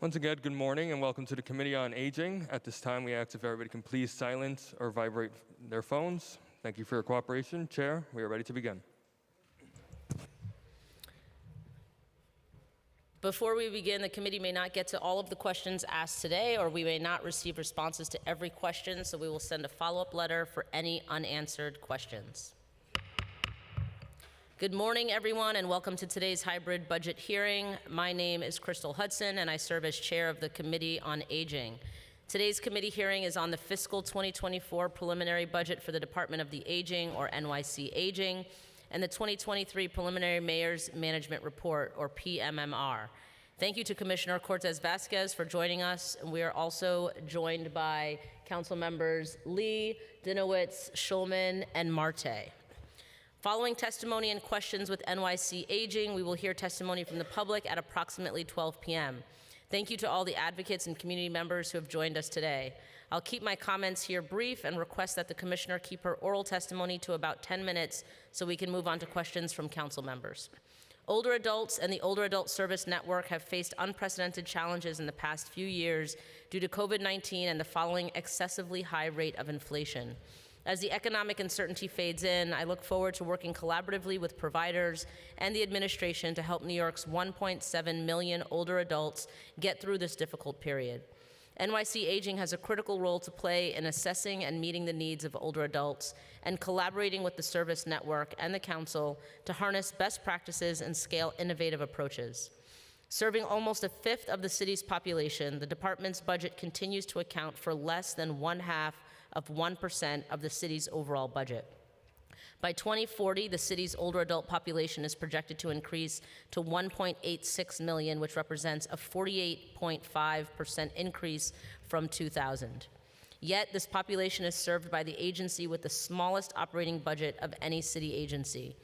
Once again, good morning and welcome to the Committee on Aging. At this time, we ask if everybody can please silence or vibrate their phones. Thank you for your cooperation. Chair, we are ready to begin. Before we begin, the committee may not get to all of the questions asked today, or we may not receive responses to every question, so we will send a follow-up letter for any unanswered questions. Good morning, everyone, and welcome to today's hybrid budget hearing. My name is Crystal Hudson, and I serve as chair of the Committee on Aging. Today's committee hearing is on the fiscal 2024 preliminary budget for the Department of the Aging, or NYC Aging, and the 2023 Preliminary Mayor's Management Report, or PMMR. Thank you to Commissioner Cortez Vasquez for joining us. And we are also joined by Council members Lee, Dinowitz, Schulman, and Marte. Following testimony and questions with NYC Aging, we will hear testimony from the public at approximately 12 p.m. Thank you to all the advocates and community members who have joined us today. I'll keep my comments here brief and request that the Commissioner keep her oral testimony to about 10 minutes so we can move on to questions from Council members. Older adults and the Older Adult Service Network have faced unprecedented challenges in the past few years due to COVID-19 and the following excessively high rate of inflation. As the economic uncertainty fades in, I look forward to working collaboratively with providers and the administration to help New York's 1.7 million older adults get through this difficult period. NYC Aging has a critical role to play in assessing and meeting the needs of older adults and collaborating with the service network and the council to harness best practices and scale innovative approaches. Serving almost a fifth of the city's population, the department's budget continues to account for less than 1/2% of the city's overall budget. By 2040, the city's older adult population is projected to increase to 1.86 million, which represents a 48.5% increase from 2000. Yet, this population is served by the agency with the smallest operating budget of any city agency.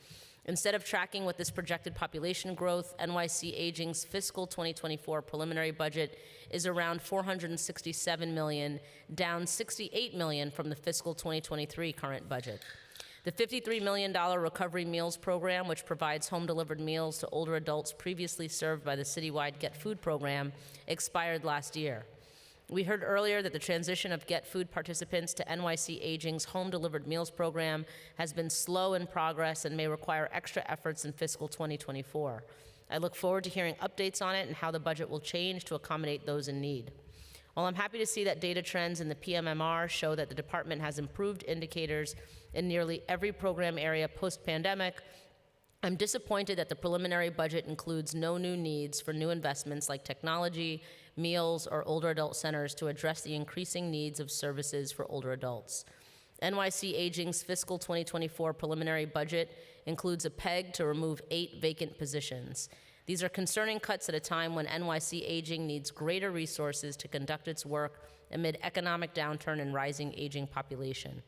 Instead of tracking with this projected population growth, NYC Aging's fiscal 2024 preliminary budget is around $467 million, down $68 million from the fiscal 2023 current budget. The $53 million Recovery Meals Program, which provides home-delivered meals to older adults previously served by the citywide Get Food program, expired last year. We heard earlier that the transition of Get Food participants to NYC Aging's home-delivered meals program has been slow in progress and may require extra efforts in fiscal 2024. I look forward to hearing updates on it and how the budget will change to accommodate those in need. While I'm happy to see that data trends in the PMMR show that the department has improved indicators in nearly every program area post-pandemic, I'm disappointed that the preliminary budget includes no new needs for new investments like technology, meals, or older adult centers to address the increasing needs of services for older adults. NYC Aging's fiscal 2024 preliminary budget includes a peg to remove 8 vacant positions. These are concerning cuts at a time when NYC Aging needs greater resources to conduct its work amid economic downturn and rising aging population.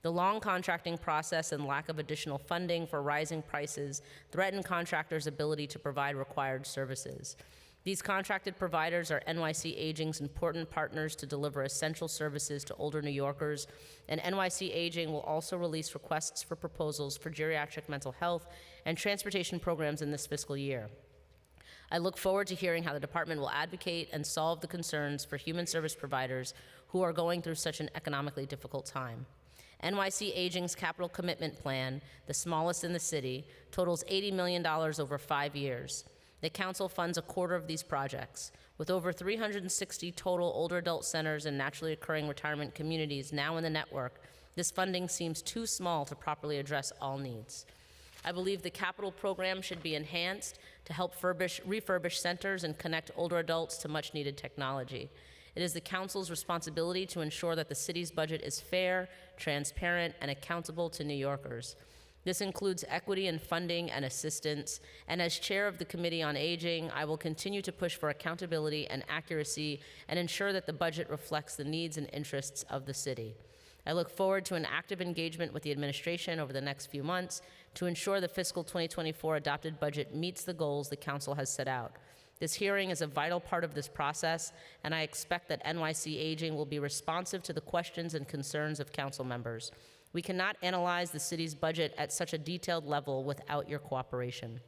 The long contracting process and lack of additional funding for rising prices threaten contractors' ability to provide required services. These contracted providers are NYC Aging's important partners to deliver essential services to older New Yorkers, and NYC Aging will also release requests for proposals for geriatric mental health and transportation programs in this fiscal year. I look forward to hearing how the department will advocate and solve the concerns for human service providers who are going through such an economically difficult time. NYC Aging's capital commitment plan, the smallest in the city, totals $80 million over 5 years. The council funds a quarter of these projects. With over 360 total older adult centers and naturally occurring retirement communities now in the network, this funding seems too small to properly address all needs. I believe the capital program should be enhanced to help refurbish centers and connect older adults to much-needed technology. It is the council's responsibility to ensure that the city's budget is fair, transparent, and accountable to New Yorkers. This includes equity in funding and assistance, and as chair of the Committee on Aging, I will continue to push for accountability and accuracy and ensure that the budget reflects the needs and interests of the city. I look forward to an active engagement with the administration over the next few months to ensure the fiscal 2024 adopted budget meets the goals the council has set out. This hearing is a vital part of this process, and I expect that NYC Aging will be responsive to the questions and concerns of council members. We cannot analyze the city's budget at such a detailed level without your cooperation.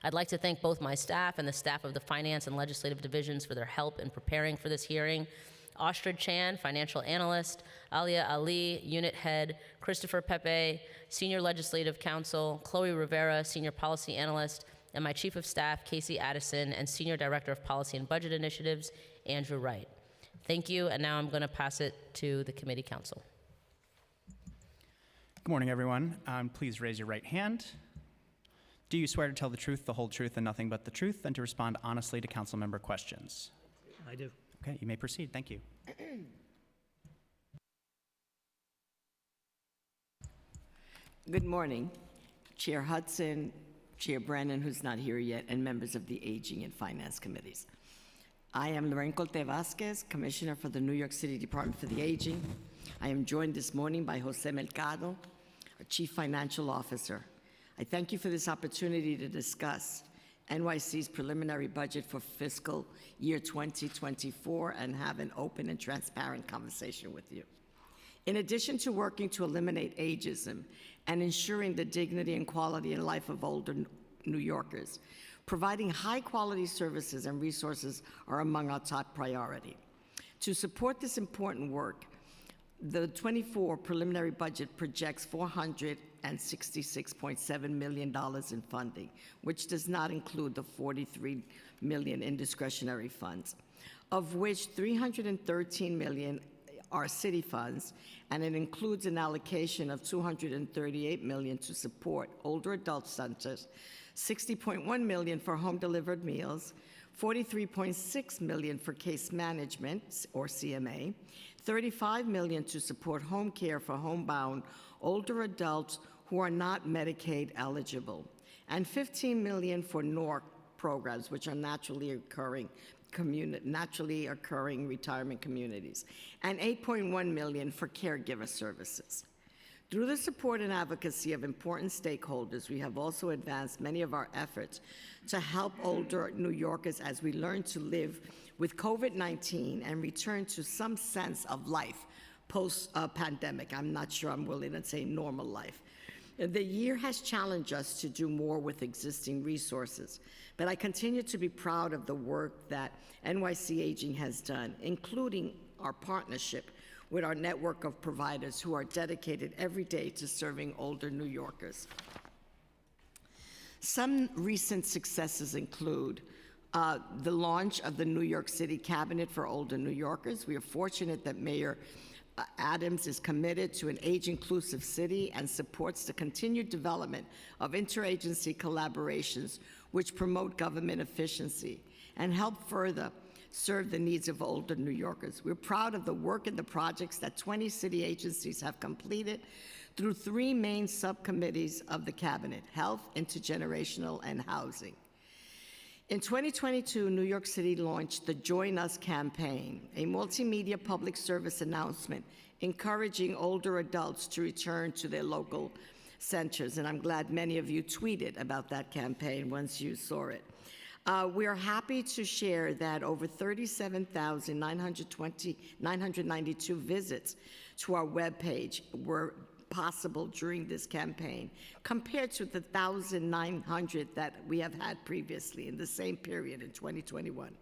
I'd like to thank both my staff and the staff of the Finance and Legislative Divisions for their help in preparing for this hearing. Astrid Chan, Financial Analyst, Alia Ali, Unit Head, Christopher Pepe, Senior Legislative Counsel, Chloe Rivera, Senior Policy Analyst, and my Chief of Staff, Casey Addison, and Senior Director of Policy and Budget Initiatives, Andrew Wright. Thank you, and now I'm going to pass it to the Committee Counsel. Good morning, everyone. Please raise your right hand. Do you swear to tell the truth, the whole truth, and nothing but the truth, and to respond honestly to council member questions? I do. Okay, you may proceed. Thank you. Good morning, Chair Hudson, Chair Brennan, who's not here yet, and members of the Aging and Finance Committees. I am Lorraine Colte Vasquez, Commissioner for the New York City Department for the Aging. I am joined this morning by Jose Mercado, our Chief Financial Officer. I thank you for this opportunity to discuss NYC's preliminary budget for fiscal year 2024 and have an open and transparent conversation with you. In addition to working to eliminate ageism and ensuring the dignity and quality in life of older New Yorkers, providing high-quality services and resources are among our top priority. To support this important work, the 24 preliminary budget projects $466.7 million in funding, which does not include the $43 million in discretionary funds, of which $313 million are city funds, and it includes an allocation of $238 million to support older adult centers, $60.1 million for home-delivered meals, $43.6 million for case management, or CMA, $35 million to support home care for homebound older adults who are not Medicaid eligible, and $15 million for NORC programs, which are naturally occurring retirement communities, and $8.1 million for caregiver services. Through the support and advocacy of important stakeholders, we have also advanced many of our efforts to help older New Yorkers as we learn to live with COVID-19 and return to some sense of life post-pandemic. I'm not sure I'm willing to say normal life. The year has challenged us to do more with existing resources, but I continue to be proud of the work that NYC Aging has done, including our partnership with our network of providers who are dedicated every day to serving older New Yorkers. Some recent successes include the launch of the New York City Cabinet for Older New Yorkers. We are fortunate that Mayor Adams is committed to an age-inclusive city and supports the continued development of interagency collaborations which promote government efficiency and help further serve the needs of older New Yorkers. We're proud of the work and the projects that 20 city agencies have completed through 3 main subcommittees of the Cabinet: Health, Intergenerational, and Housing. In 2022, New York City launched the Join Us campaign, a multimedia public service announcement encouraging older adults to return to their local centers, and I'm glad many of you tweeted about that campaign once you saw it. We are happy to share that over 37,992 visits to our webpage were possible during this campaign, compared to the 1,900 that we have had previously in the same period in 2021.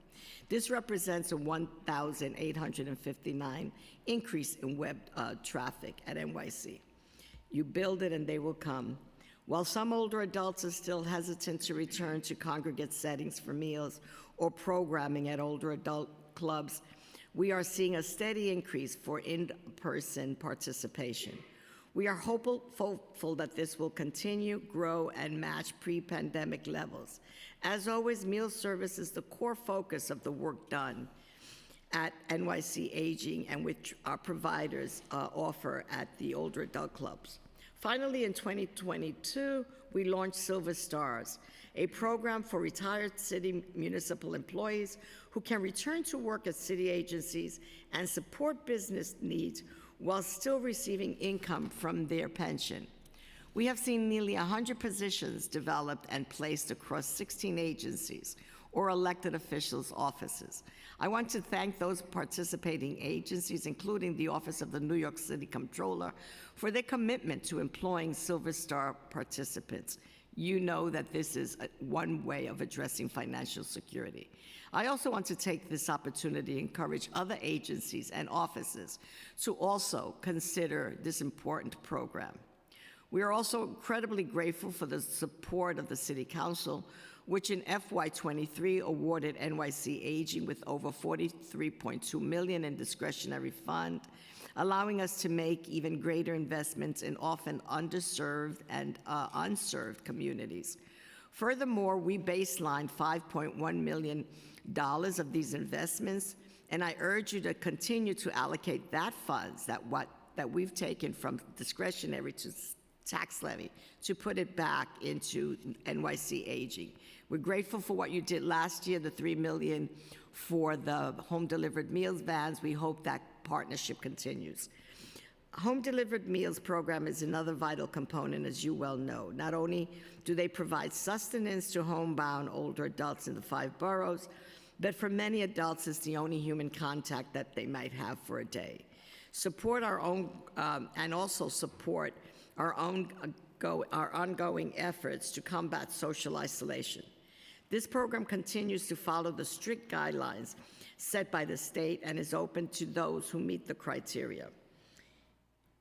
This represents a 1,859 increase in web traffic at NYC. You build it and they will come. While some older adults are still hesitant to return to congregate settings for meals or programming at older adult clubs, we are seeing a steady increase for in-person participation. We are hopeful that this will continue, grow, and match pre-pandemic levels. As always, meal service is the core focus of the work done at NYC Aging and which our providers offer at the older adult clubs. Finally, in 2022, we launched Silver Stars, a program for retired city municipal employees who can return to work at city agencies and support business needs while still receiving income from their pension. We have seen nearly 100 positions developed and placed across 16 agencies or elected officials' offices. I want to thank those participating agencies, including the Office of the New York City Comptroller, for their commitment to employing Silver Star participants. you know that this is one way of addressing financial security. I also want to take this opportunity to encourage other agencies and offices to also consider this important program. We are also incredibly grateful for the support of the City Council, which in FY23 awarded NYC Aging with over $43.2 million in discretionary fund, allowing us to make even greater investments in often underserved and unserved communities. Furthermore, we baselined $5.1 million of these investments, and I urge you to continue to allocate that funds that we've taken from discretionary to tax levy to put it back into NYC Aging. We're grateful for what you did last year, the $3 million for the home-delivered meals vans. We hope that partnership continues. Home-delivered meals program is another vital component, as you well know. Not only do they provide sustenance to homebound older adults in the 5 boroughs, but for many adults, it's the only human contact that they might have for a day. Support our own, and also support our ongoing efforts to combat social isolation. This program continues to follow the strict guidelines set by the state and is open to those who meet the criteria.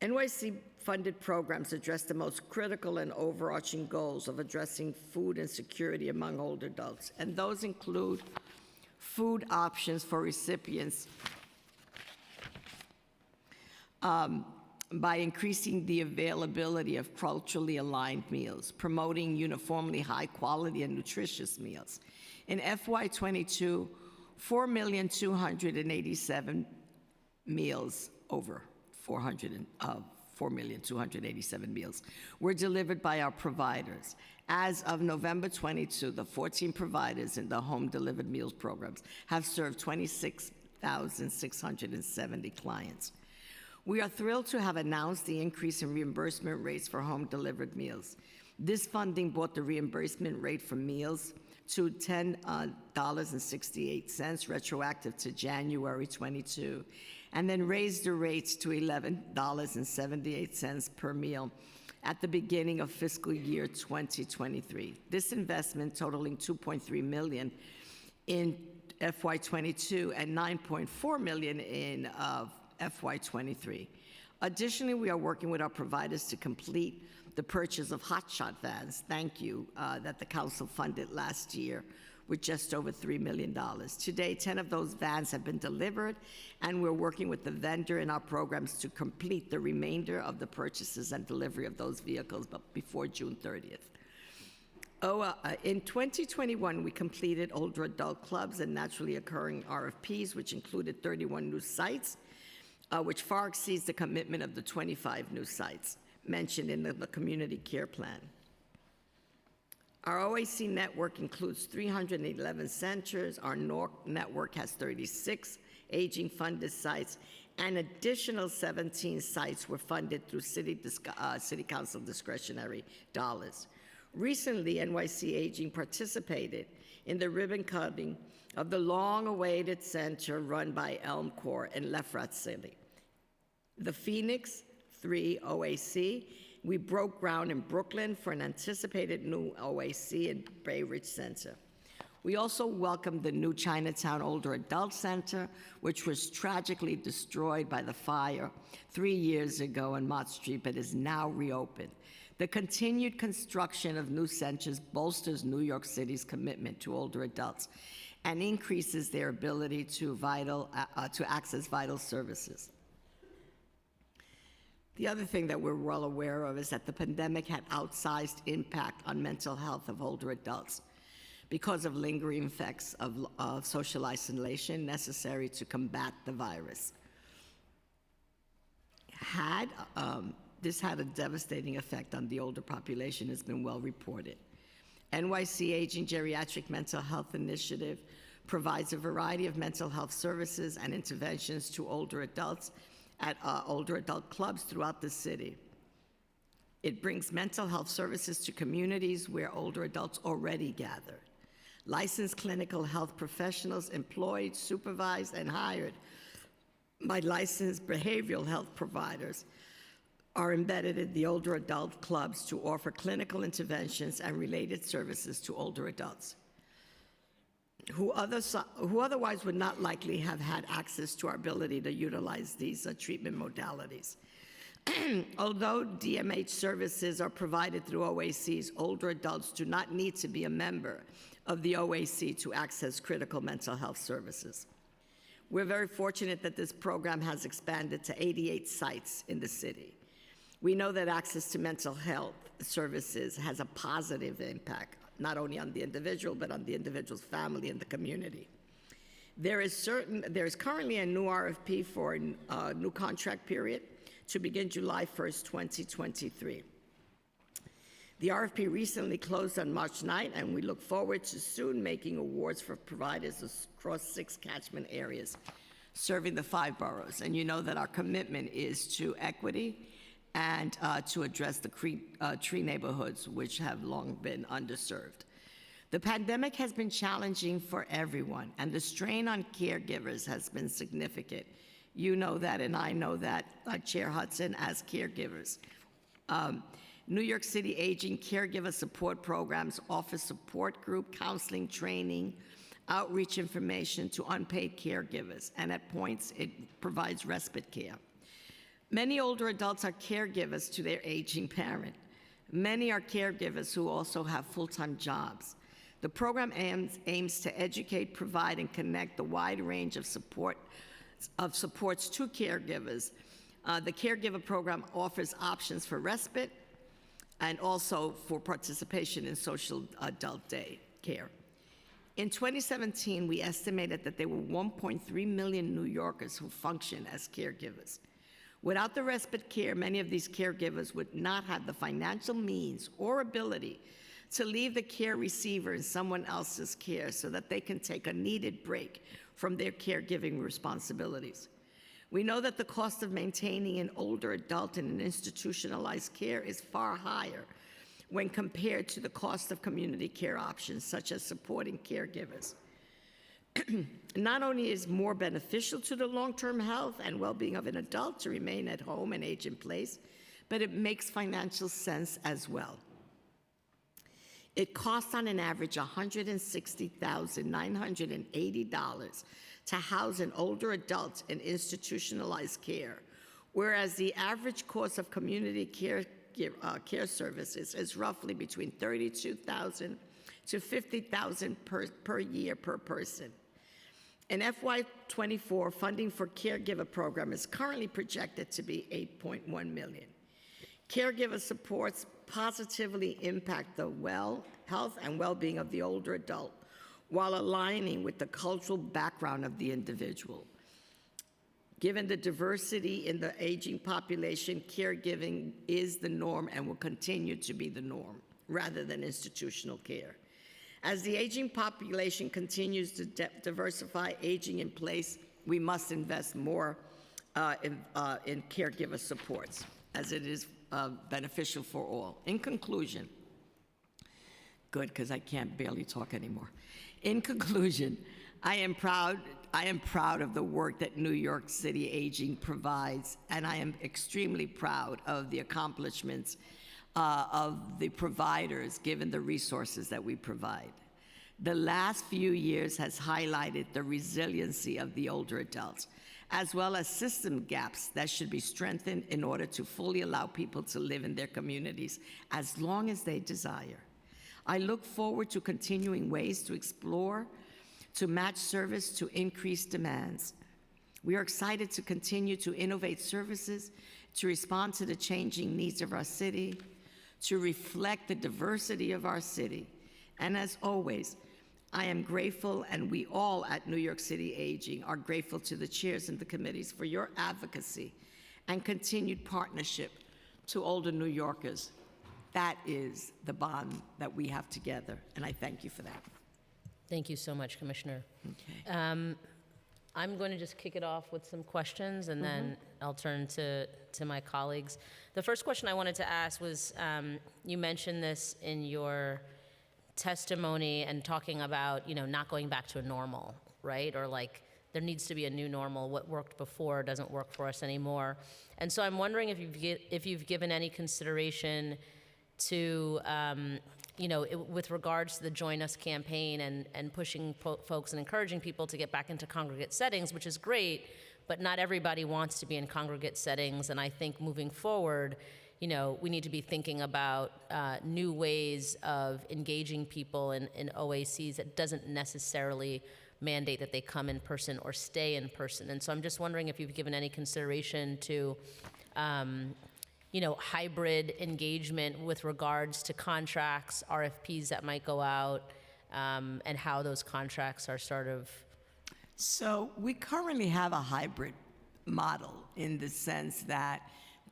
NYC-funded programs address the most critical and overarching goals of addressing food insecurity among older adults, and those include food options for recipients by increasing the availability of culturally aligned meals, promoting uniformly high quality and nutritious meals. In FY22, 4,287,000 meals, over 4,287,000 meals, were delivered by our providers. As of November 22, the 14 providers in the home delivered meals programs have served 26,670 clients. We are thrilled to have announced the increase in reimbursement rates for home-delivered meals. This funding brought the reimbursement rate for meals to $10.68, retroactive to January 22, and then raised the rates to $11.78 per meal at the beginning of fiscal year 2023. This investment, totaling $2.3 million in FY22 and $9.4 million in FY23. Additionally, we are working with our providers to complete the purchase of hotshot vans, thank you, that the council funded last year with just over $3 million. Today, 10 of those vans have been delivered, and we're working with the vendor in our programs to complete the remainder of the purchases and delivery of those vehicles, but before June 30th. In 2021, we completed older adult clubs and naturally occurring RFPs, which included 31 new sites, which far exceeds the commitment of the 25 new sites mentioned in the community care plan. Our OAC network includes 311 centers. Our NORC network has 36 aging funded sites, and additional 17 sites were funded through City Council discretionary dollars. Recently, NYC Aging participated in the ribbon cutting of the long-awaited center run by Elm Corps in Lefrak City. The Phoenix 3 OAC, we broke ground in Brooklyn for an anticipated new OAC in Bay Ridge Center. We also welcomed the new Chinatown Older Adult Center, which was tragically destroyed by the fire 3 years ago on Mott Street, but is now reopened. The continued construction of new centers bolsters New York City's commitment to older adults and increases their ability to access vital services. The other thing that we're well aware of is that the pandemic had outsized impact on mental health of older adults because of lingering effects of social isolation necessary to combat the virus. This had a devastating effect on the older population, has been well reported. NYC Aging Geriatric Mental Health Initiative provides a variety of mental health services and interventions to older adults at older adult clubs throughout the city. It brings mental health services to communities where older adults already gather. Licensed clinical health professionals employed, supervised, and hired by licensed behavioral health providers are embedded in the older adult clubs to offer clinical interventions and related services to older adults who otherwise would not likely have had access to our ability to utilize these treatment modalities. Although DMH services are provided through OACs, older adults do not need to be a member of the OAC to access critical mental health services. We're very fortunate that this program has expanded to 88 sites in the city. We know that access to mental health services has a positive impact, not only on the individual, but on the individual's family and the community. There is currently a new RFP for a new contract period to begin July 1st, 2023. The RFP recently closed on March 9th, and we look forward to soon making awards for providers across 6 catchment areas serving the 5 boroughs. And you know that our commitment is to equity and to address the tree neighborhoods, which have long been underserved. The pandemic has been challenging for everyone, and the strain on caregivers has been significant. You know that, and I know that, Chair Hudson, as caregivers. New York City Aging Caregiver Support Programs offer support group, counseling, training, outreach information to unpaid caregivers, and at points it provides respite care. Many older adults are caregivers to their aging parent. Many are caregivers who also have full-time jobs. The program aims to educate, provide, and connect the wide range of supports to caregivers. The caregiver program offers options for respite and also for participation in social adult day care. In 2017, we estimated that there were 1.3 million New Yorkers who function as caregivers. Without the respite care, many of these caregivers would not have the financial means or ability to leave the care receiver in someone else's care so that they can take a needed break from their caregiving responsibilities. We know that the cost of maintaining an older adult in an institutionalized care is far higher when compared to the cost of community care options, such as supporting caregivers. Not only is more beneficial to the long-term health and well-being of an adult to remain at home and age in place, but it makes financial sense as well. It costs on an average $160,980 to house an older adult in institutionalized care, whereas the average cost of community care services is roughly between $32,000 to $50,000 per year per person. In FY24, funding for caregiver program is currently projected to be $8.1 million. Caregiver supports positively impact the health and well-being of the older adult while aligning with the cultural background of the individual. Given the diversity in the aging population, caregiving is the norm and will continue to be the norm rather than institutional care. As the aging population continues to diversify aging in place, we must invest more in caregiver supports, as it is beneficial for all. In conclusion, good, because I can't barely talk anymore. In conclusion, I am proud of the work that New York City Aging provides, and I am extremely proud of the accomplishments of the providers, given the resources that we provide. The last few years has highlighted the resiliency of the older adults, as well as system gaps that should be strengthened in order to fully allow people to live in their communities as long as they desire. I look forward to continuing ways to explore, to match service to increased demands. We are excited to continue to innovate services, to respond to the changing needs of our city, to reflect the diversity of our city. And as always, I am grateful, and we all at New York City Aging are grateful to the chairs and the committees for your advocacy and continued partnership to older New Yorkers. That is the bond that we have together, and I thank you for that. Thank you so much, Commissioner. Okay. I'm going to just kick it off with some questions, and then I'll turn to my colleagues. The first question I wanted to ask was, you mentioned this in your testimony and talking about, not going back to a normal, right? Or like there needs to be a new normal. What worked before doesn't work for us anymore. And so I'm wondering if you've given any consideration to, with regards to the Join Us campaign and pushing folks and encouraging people to get back into congregate settings, which is great, but not everybody wants to be in congregate settings. And I think moving forward, we need to be thinking about new ways of engaging people in OACs that doesn't necessarily mandate that they come in person or stay in person. And so I'm just wondering if you've given any consideration to, hybrid engagement with regards to contracts, RFPs that might go out, and how those contracts are sort of. So we currently have a hybrid model in the sense that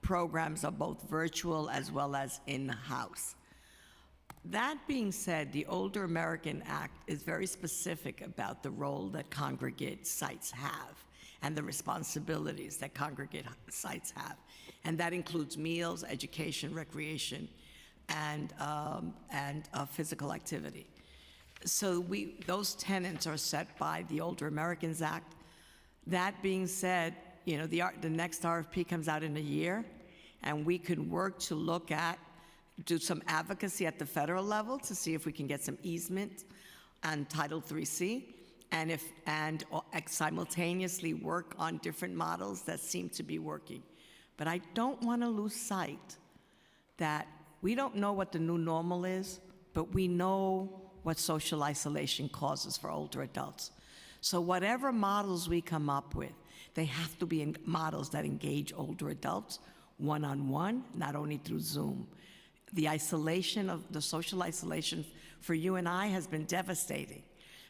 programs are both virtual as well as in-house. That being said, the Older American Act is very specific about the role that congregate sites have and the responsibilities that congregate sites have. And that includes meals, education, recreation, and physical activity. So those tenets are set by the Older Americans Act. That being said, the next RFP comes out in a year, and we can work to do some advocacy at the federal level to see if we can get some easement on Title IIIC, and simultaneously work on different models that seem to be working. But I don't want to lose sight that we don't know what the new normal is, but we know what social isolation causes for older adults. So whatever models we come up with, they have to be models that engage older adults one-on-one, not only through Zoom. The social isolation for you and I has been devastating.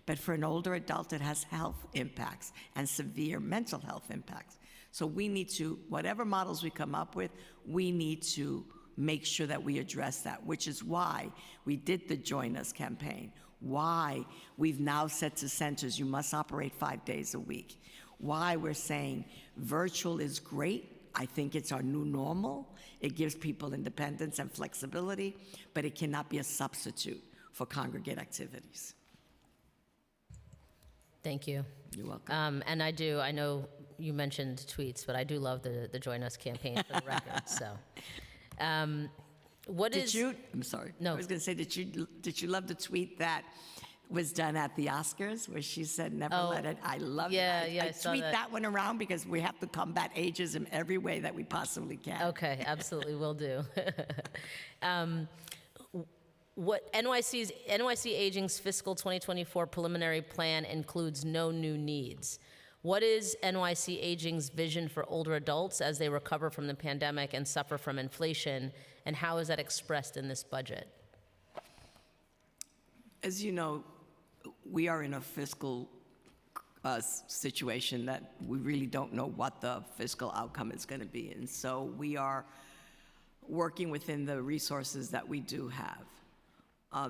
But for an older adult, it has health impacts and severe mental health impacts. So we need to, whatever models we come up with, we need to make sure that we address that, which is why we did the Join Us campaign, why we've now said to centers, you must operate 5 days a week, why we're saying virtual is great. I think it's our new normal. It gives people independence and flexibility, but it cannot be a substitute for congregate activities. Thank you. You're welcome. And I know you mentioned tweets, but I do love the Join Us campaign for the record. So, I'm sorry. No. I was going to say, did you love the tweet that was done at the Oscars where she said, never let it? I love it. I saw tweet that one around because we have to combat ageism every way that we possibly can. Okay, absolutely, will do. What NYC Aging's fiscal 2024 preliminary plan includes no new needs. What is NYC Aging's vision for older adults as they recover from the pandemic and suffer from inflation, and how is that expressed in this budget? As you know, we are in a fiscal situation that we really don't know what the fiscal outcome is going to be. And so we are working within the resources that we do have.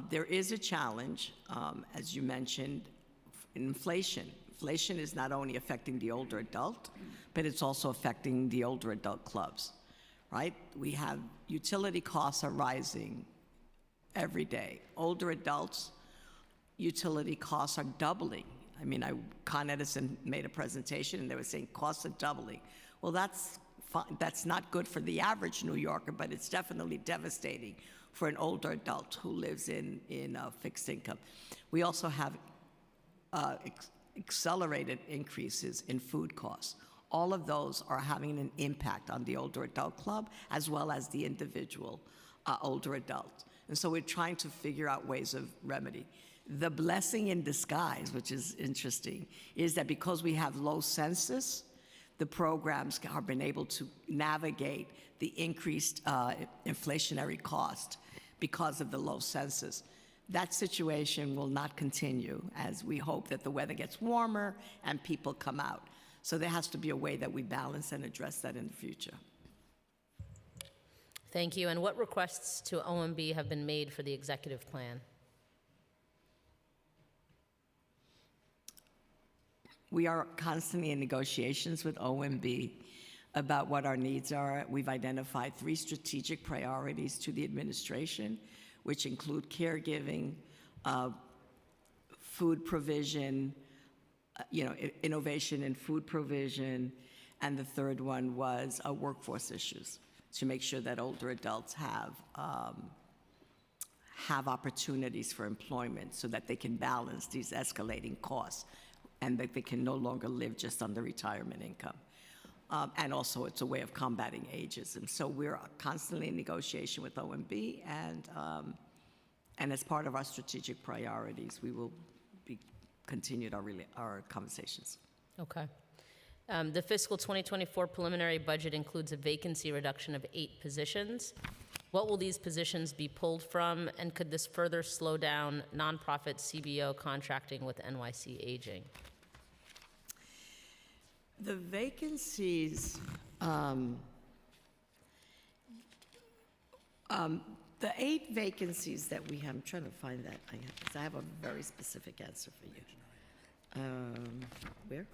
There is a challenge, as you mentioned, inflation. Inflation is not only affecting the older adult, but it's also affecting the older adult clubs, right? We have utility costs are rising every day. Older adults, utility costs are doubling. I mean, Con Edison made a presentation and they were saying costs are doubling. Well, that's not good for the average New Yorker, but it's definitely devastating for an older adult who lives in fixed income. We also have accelerated increases in food costs. All of those are having an impact on the older adult club as well as the individual older adult. And so we're trying to figure out ways of remedy. The blessing in disguise, which is interesting, is that because we have low census, the programs have been able to navigate the increased inflationary cost because of the low census. That situation will not continue as we hope that the weather gets warmer and people come out. So there has to be a way that we balance and address that in the future. Thank you. And what requests to OMB have been made for the executive plan? We are constantly in negotiations with OMB about what our needs are. We've identified 3 strategic priorities to the administration, which include caregiving, food provision, innovation in food provision, and the third one was workforce issues, to make sure that older adults have opportunities for employment so that they can balance these escalating costs and that they can no longer live just on the retirement income. And also, it's a way of combating ageism. So we're constantly in negotiation with OMB, and as part of our strategic priorities, we will continue our conversations. Okay. The fiscal 2024 preliminary budget includes a vacancy reduction of 8 positions. What will these positions be pulled from, and could this further slow down nonprofit CBO contracting with NYC Aging? The vacancies, the 8 vacancies that we have, I'm trying to find that, because I have a very specific answer for you. Where?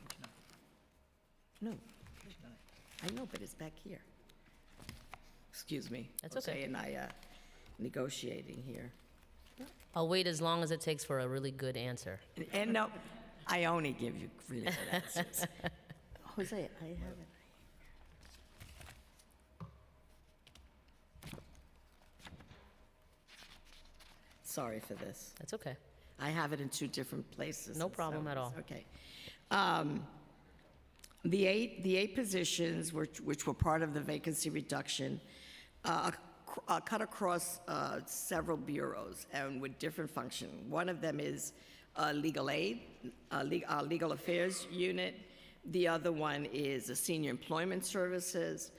No. I know, but it's back here. Excuse me. That's Jose okay. and I negotiating here. I'll wait as long as it takes for a really good answer. And no, I only give you really good answers. Jose, I have it. Sorry for this. That's okay. I have it in 2 different places. No and problem at all. Okay. The eight positions, which were part of the vacancy reduction, cut across several bureaus and with different functions. One of them is legal aid, legal affairs unit. The other one is senior employment services.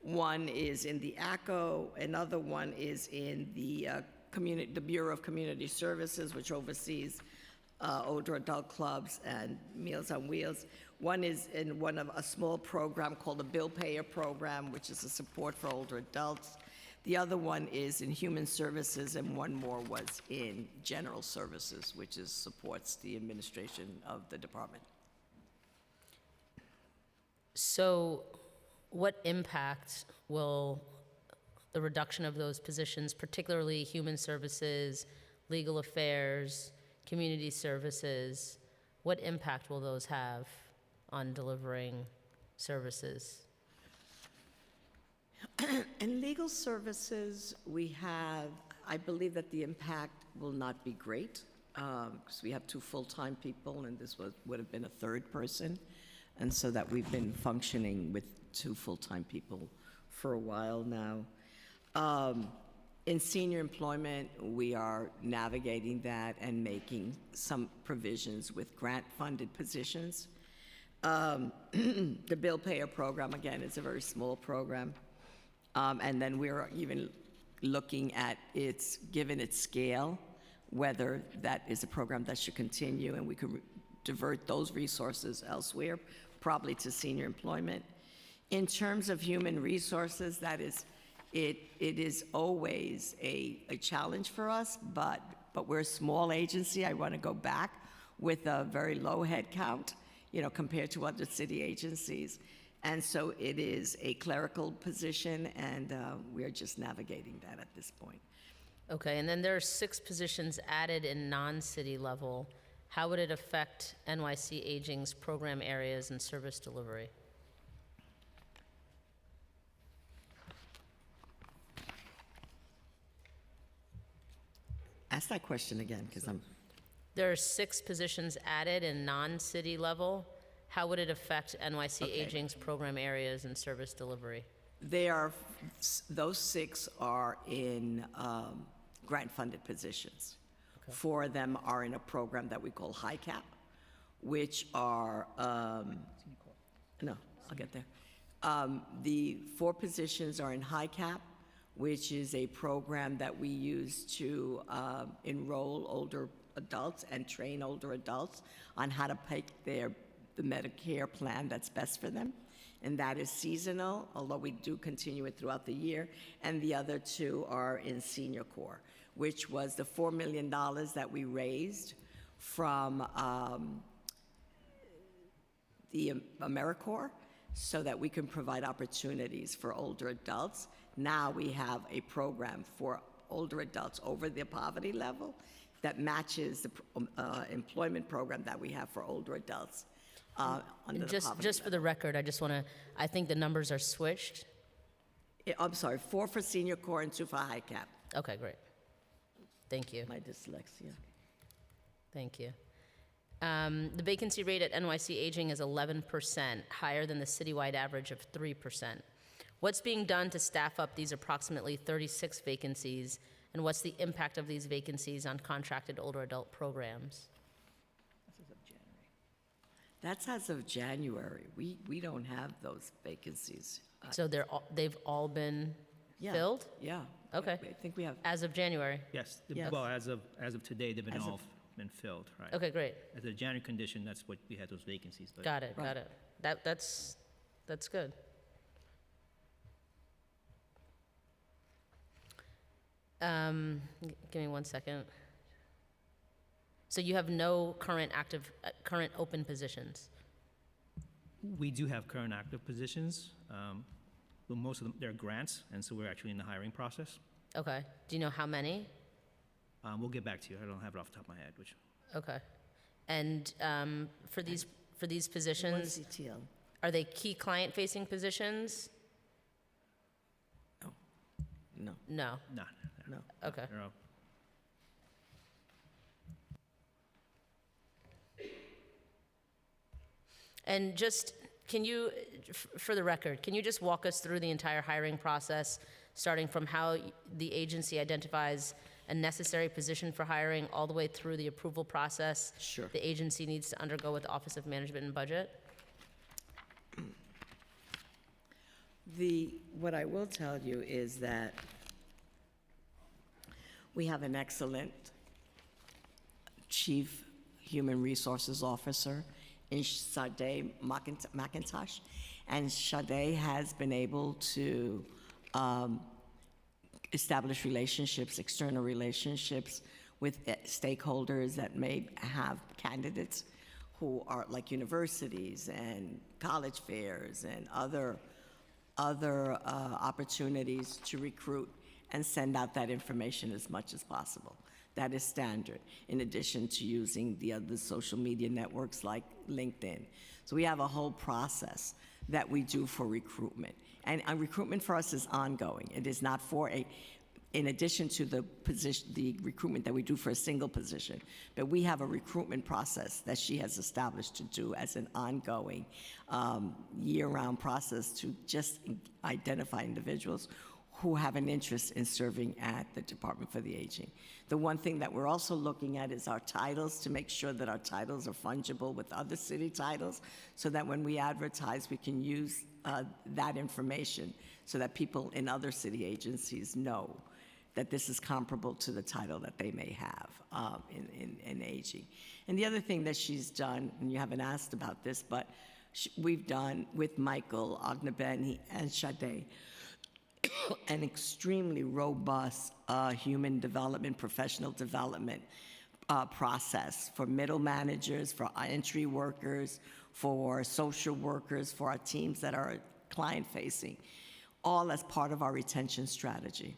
One is in the ACO. Another one is in the Bureau of Community Services, which oversees older adult clubs and Meals on Wheels. One is in a small program called the Bill Payer Program, which is a support for older adults. The other one is in Human Services, and one more was in General Services, which supports the administration of the department. So what impact will the reduction of those positions, particularly Human Services, Legal Affairs, Community Services, what impact will those have on delivering services? In legal services, I believe that the impact will not be great, because we have 2 full-time people, and this would have been a 3rd person, and so that we've been functioning with 2 full-time people for a while now. In senior employment, we are navigating that and making some provisions with grant-funded positions. The Bill Payer Program, again, is a very small program. And then we're even looking at given its scale, whether that is a program that should continue and we could divert those resources elsewhere, probably to senior employment. In terms of human resources, it is always a challenge for us, but we're a small agency. I want to go back with a very low head count, compared to other city agencies. And so it is a clerical position, and we're just navigating that at this point. Okay, and then there are 6 positions added in non-city level. How would it affect NYC Aging's program areas and service delivery? Ask that question again, because There are 6 positions added in non-city level. How would it affect NYC Aging's program areas and service delivery? Those 6 are in grant-funded positions. Okay. 4 of them are in a program that we call HICAP, which are, no, I'll get there. The 4 positions are in HICAP, which is a program that we use to enroll older adults and train older adults on how to pick the Medicare plan that's best for them. And that is seasonal, although we do continue it throughout the year. And the other 2 are in Senior Corps, which was the $4 million that we raised from the AmeriCorps so that we can provide opportunities for older adults. Now we have a program for older adults over the poverty level that matches the employment program that we have for older adults under the poverty Just for the record, I think the numbers are switched. I'm sorry, 4 for senior core and 2 for high cap. Okay, great. Thank you. My dyslexia. Thank you. The vacancy rate at NYC Aging is 11%, higher than the citywide average of 3%. What's being done to staff up these approximately 36 vacancies, and what's the impact of these vacancies on contracted older adult programs? That's as of January. We don't have those vacancies. So they've all been Yeah, filled? Yeah. Okay. I think we have, As of January? Yes, Yes. well, as of today, they've been As of- all been filled, right? Okay, great. As a January condition, that's what, we had those vacancies, but. Got it, Right. got it. That's good. Give me 1 second. So you have no current current open positions? We do have current active positions, but most of them, they're grants, and so we're actually in the hiring process. Okay. Do you know how many? We'll get back to you. I don't have it off the top of my head, which, Okay. And for these what's positions, CTL? are they key client-facing positions? No, No. no. no. Okay. They're all- And just, can you, for the record, can you just walk us through the entire hiring process, starting from how the agency identifies a necessary position for hiring, all the way through the approval process Sure. the agency needs to undergo with the Office of Management and Budget? What I will tell you is that we have an excellent Chief Human Resources Officer in Sade McIntosh, and Sade has been able to establish relationships, external relationships with stakeholders that may have candidates who are like universities and college fairs and other opportunities to recruit and send out that information as much as possible. That is standard, in addition to using the other social media networks like LinkedIn. So we have a whole process that we do for recruitment. And recruitment for us is ongoing. It is not in addition to the recruitment that we do for a single position, but we have a recruitment process that she has established to do as an ongoing, year-round process to just identify individuals who have an interest in serving at the Department for the Aging. The one thing that we're also looking at is our titles, to make sure that our titles are fungible with other city titles, so that when we advertise, we can use that information so that people in other city agencies know that this is comparable to the title that they may have in aging. And the other thing that she's done, and you haven't asked about this, but we've done with Michael Ognabeni and Sade, an extremely robust human development, professional development process for middle managers, for entry workers, for social workers, for our teams that are client-facing, all as part of our retention strategy.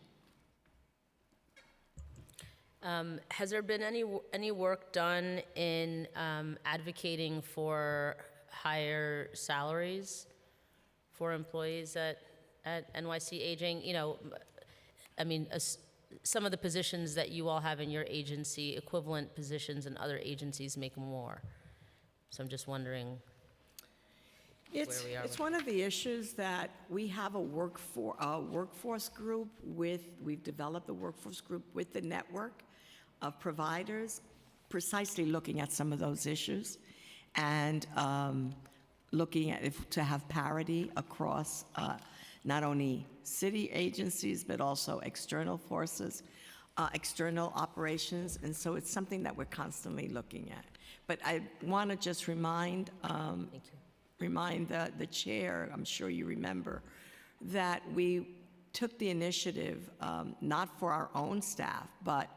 Has there been any work done in advocating for higher salaries for employees at NYC Aging? You know, I mean, some of the positions that you all have in your agency, equivalent positions in other agencies make more. So I'm just wondering It's where we are with one of the issues that we have a workforce group with, we've developed a workforce group with the network of providers, precisely looking at some of those issues and looking at to have parity across not only city agencies, but also external forces, external operations. And so it's something that we're constantly looking at. But I want to just remind the chair, I'm sure you remember, that we took the initiative, not for our own staff, but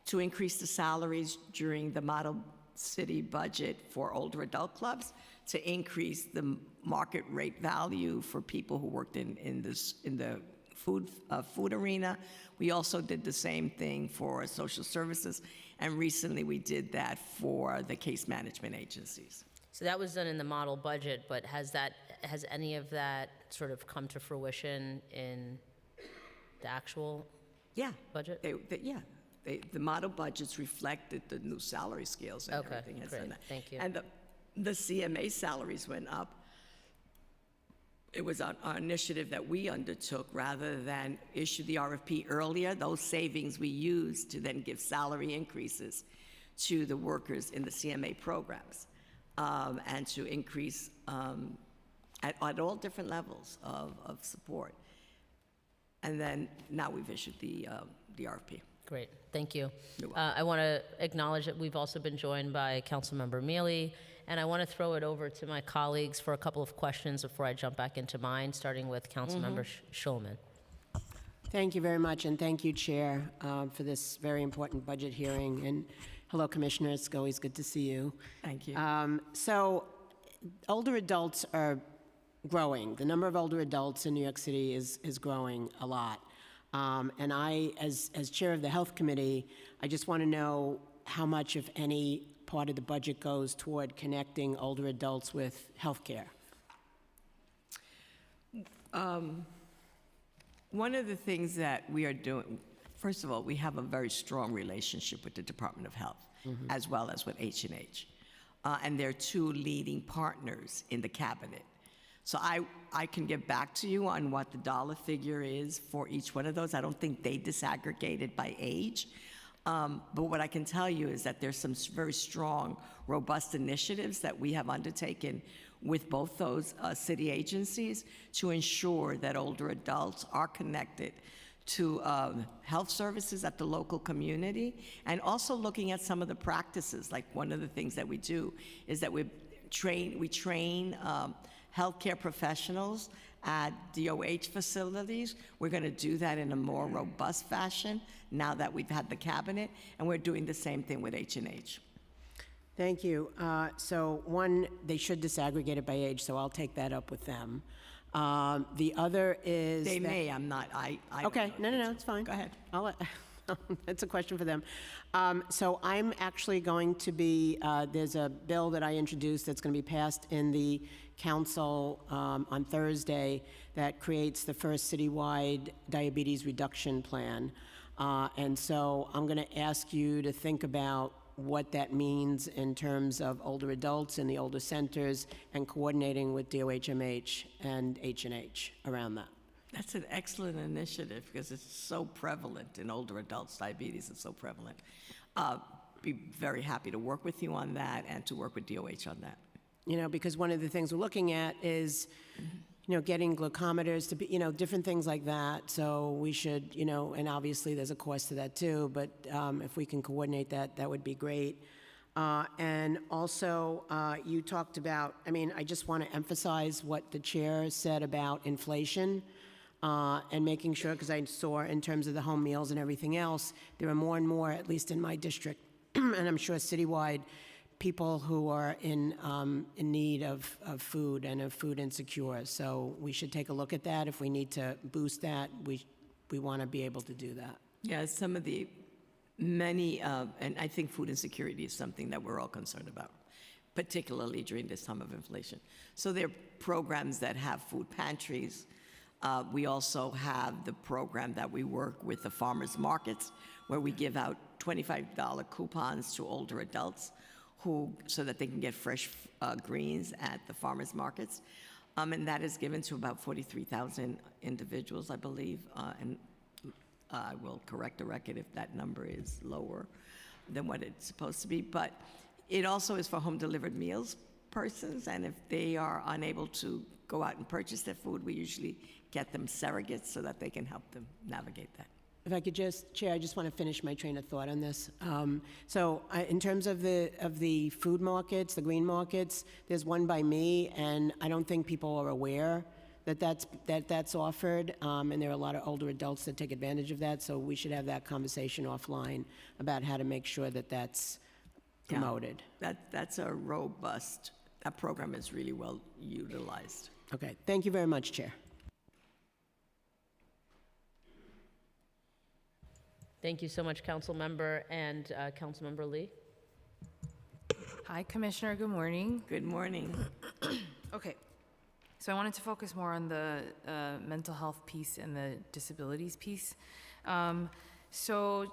to increase the salaries during the model city budget for older adult clubs, to increase the market rate value for people who worked in the food arena. We also did the same thing for social services, and recently we did that for the case management agencies. So that was done in the model budget, but has any of that sort of come to fruition in the actual Yeah. budget? The model budgets reflected the new salary scales and Okay, everything. has great. done that. Thank you. And the CMA salaries went up. It was our initiative that we undertook rather than issue the RFP earlier. Those savings we used to then give salary increases to the workers in the CMA programs, and to increase at all different levels of support. And then now we've issued the RFP. Great, thank you. You're I want to acknowledge that we've also been joined by Councilmember Mealy, and I want to throw it over to my colleagues for a couple of questions before I jump back into mine, starting with Councilmember Schulman. Thank you very much, and thank you, Chair, for this very important budget hearing. And hello, Commissioners. It's always good to see you. Thank you. So, older adults are growing. The number of older adults in New York City is growing a lot. And I, as Chair of the Health Committee, I just want to know how much, if any, part of the budget goes toward connecting older adults with health care. One of the things that we are doing, first of all, we have a very strong relationship with the Department of Health, as well as with H&H. And they're two leading partners in the cabinet. So I can get back to you on what the dollar figure is for each one of those. I don't think they disaggregated by age. But what I can tell you is that there's some very strong, robust initiatives that we have undertaken with both those city agencies to ensure that older adults are connected to health services at the local community, and also looking at some of the practices. Like one of the things that we do is that we train healthcare professionals at DOH facilities. We're going to do that in a more robust fashion now that we've had the cabinet, and we're doing the same thing with H&H. Thank you. So one, they should disaggregate it by age, so I'll take that up with them. The other is They that- may, I'm not, I don't Okay, know. no, it's fine. Go ahead. I'll let, it's a question for them. So I'm actually going to be, there's a bill that I introduced that's going to be passed in the council on Thursday that creates the first citywide diabetes reduction plan. And so I'm going to ask you to think about what that means in terms of older adults in the older centers and coordinating with DOHMH and H&H around that. That's an excellent initiative because it's so prevalent in older adults. Diabetes is so prevalent. Be very happy to work with you on that and to work with DOH on that. You know, because one of the things we're looking at is, you know, getting glucometers to be, you know, different things like that. So we should, you know, and obviously there's a cost to that too, but if we can coordinate that, that would be great. And also, you talked about, I mean, I just want to emphasize what the chair said about inflation and making sure, because I saw in terms of the home meals and everything else, there are more and more, at least in my district, and I'm sure citywide, people who are in need of food and of food insecure. So we should take a look at that. If we need to boost that, we want to be able to do that. Yeah, some of the many, and I think food insecurity is something that we're all concerned about, particularly during this time of inflation. So there are programs that have food pantries. We also have the program that we work with the farmers markets, where we give out $25 coupons to older adults so that they can get fresh greens at the farmers markets. And that is given to about 43,000 individuals, I believe. And I will correct the record if that number is lower than what it's supposed to be. But it also is for home delivered meals persons. And if they are unable to go out and purchase their food, we usually get them surrogates so that they can help them navigate that. If I could just, Chair, I just want to finish my train of thought on this. In terms of the food markets, the green markets, there's one by me, and I don't think people are aware that that's offered, and there are a lot of older adults that take advantage of that, so we should have that conversation offline about how to make sure that that's promoted. Yeah, that's a robust, that program is really well utilized. Okay, thank you very much, Chair. Thank you so much, Councilmember. And Councilmember Lee? Hi, Commissioner. Good morning. Good morning. Okay. So I wanted to focus more on the mental health piece and the disabilities piece. So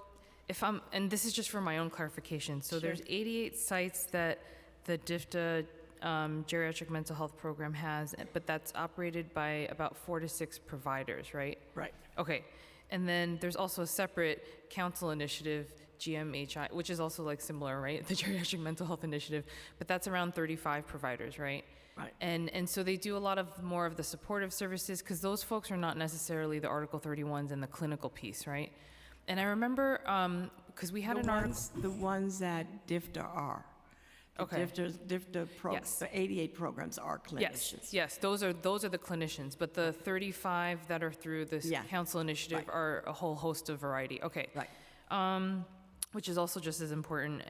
and this is just for my own clarification. So there's 88 sites that the DFTA geriatric mental health program has, but that's operated by about 4 to 6 providers, right? Right. Okay. And then there's also a separate council initiative, GMHI, which is also like similar, right? The Geriatric Mental Health Initiative, but that's around 35 providers, right? Right. And so they do a lot of more of the supportive services because those folks are not necessarily the Article 31s and the clinical piece, right? And I remember, because we had an article. The ones that DFTA are. The Okay. Yes. The 88 programs are clinicians. Yes, those are the clinicians, but the 35 that are through this Yeah. council initiative Right. are a whole host of variety. Okay. Right. Which is also just as important.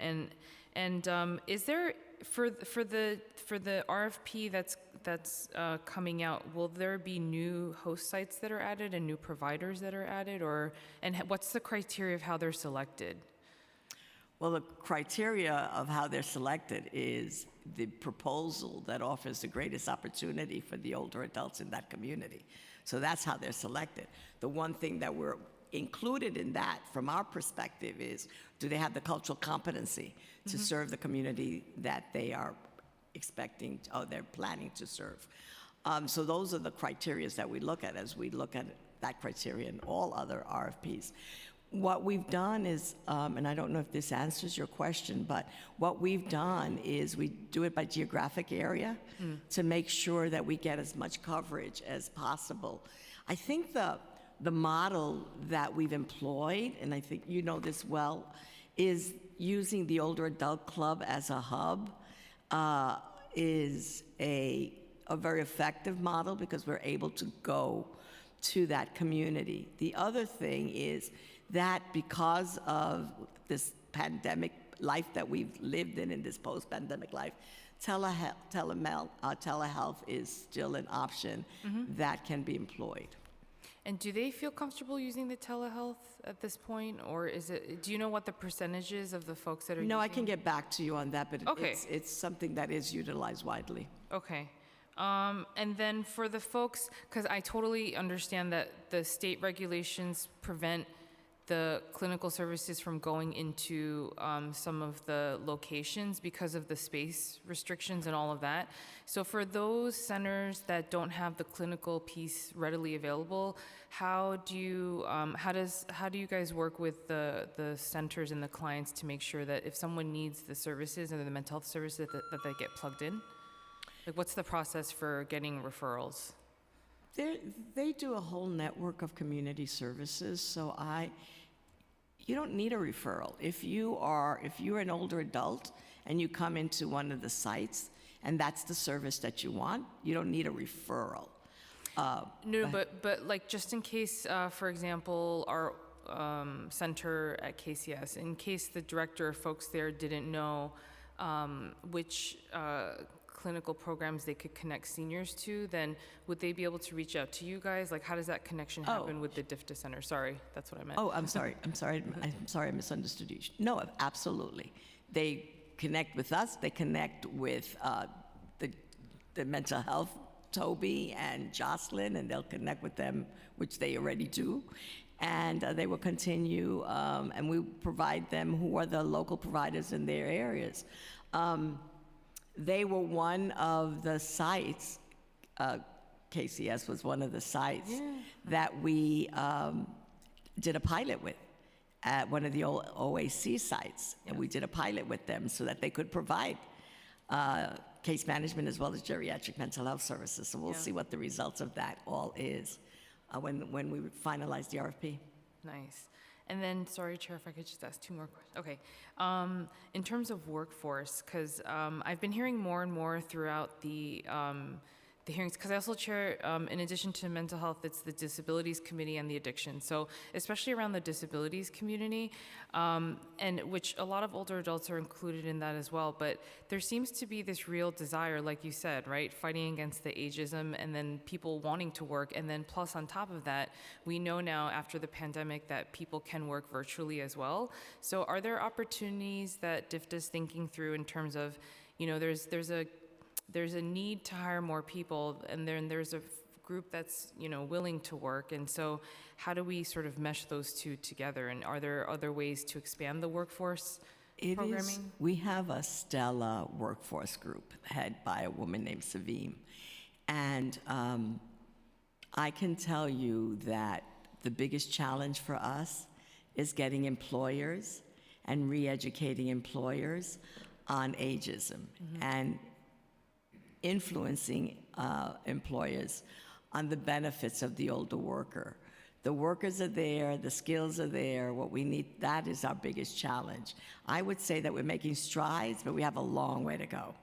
And is there for the RFP that's coming out? Will there be new host sites that are added and new providers that are added, what's the criteria of how they're selected? Well, the criteria of how they're selected is the proposal that offers the greatest opportunity for the older adults in that community. So that's how they're selected. The one thing that we're included in that, from our perspective, is do they have the cultural competency to serve the community that they are expecting or they're planning to serve? So those are the criteria that we look at as we look at that criteria in all other RFPs. What we've done is, and I don't know if this answers your question, but what we've done is we do it by geographic area to make sure that we get as much coverage as possible. I think the model that we've employed, and I think you know this well, is using the older adult club as a hub is a very effective model because we're able to go to that community. The other thing is that because of this pandemic life that we've lived in this post-pandemic life, telehealth is still an option that can be employed. And do they feel comfortable using the telehealth at this point, or do you know what the percentages of the folks that are No, using? I can get back to you on that, but Okay. it's something that is utilized widely. Okay. And then for the folks, because I totally understand that the state regulations prevent the clinical services from going into some of the locations because of the space restrictions and all of that. So for those centers that don't have the clinical piece readily available, how do you guys work with the centers and the clients to make sure that if someone needs the services or the mental health services that they get plugged in? Like, what's the process for getting referrals? They do a whole network of community services, so you don't need a referral. If you're an older adult and you come into one of the sites and that's the service that you want, you don't need a referral. No, but like just in case, for example, our center at KCS, in case the director or folks there didn't know which clinical programs they could connect seniors to, then would they be able to reach out to you guys? Like, how does that connection happen with the DFTA Center? Sorry, that's what I meant. Oh, I'm sorry, I misunderstood you. No, absolutely. They connect with us, they connect with the mental health, Toby and Jocelyn, and they'll connect with them, which they already do. And they will continue, and we provide them who are the local providers in their areas. They were one of the sites, KCS was one of the sites that we did a pilot with at one of the old OAC sites. And we did a pilot with them so that they could provide case management as well as geriatric mental health services. So we'll see what the results of that all is when we finalize the RFP. Nice. And then, sorry, Chair, if I could just ask 2 more questions. Okay. In terms of workforce, because I've been hearing more and more throughout the the hearings, because I also chair, in addition to mental health, it's the disabilities committee and the addiction. So especially around the disabilities community, and which a lot of older adults are included in that as well. But there seems to be this real desire, like you said, right, fighting against the ageism, and then people wanting to work, and then plus on top of that, we know now after the pandemic that people can work virtually as well. So are there opportunities that DIFTA is thinking through in terms of, you know, there's a need to hire more people, and then there's a group that's, you know, willing to work, and so how do we sort of mesh those two together, and are there other ways to expand the workforce programming? We have a stellar workforce group head by a woman named Savim, and I can tell you that the biggest challenge for us is getting employers and re-educating employers on ageism, and influencing employers on the benefits of the older worker. The workers are there, the skills are there, what we need, that is our biggest challenge. I would say that we're making strides, but we have a long way to go.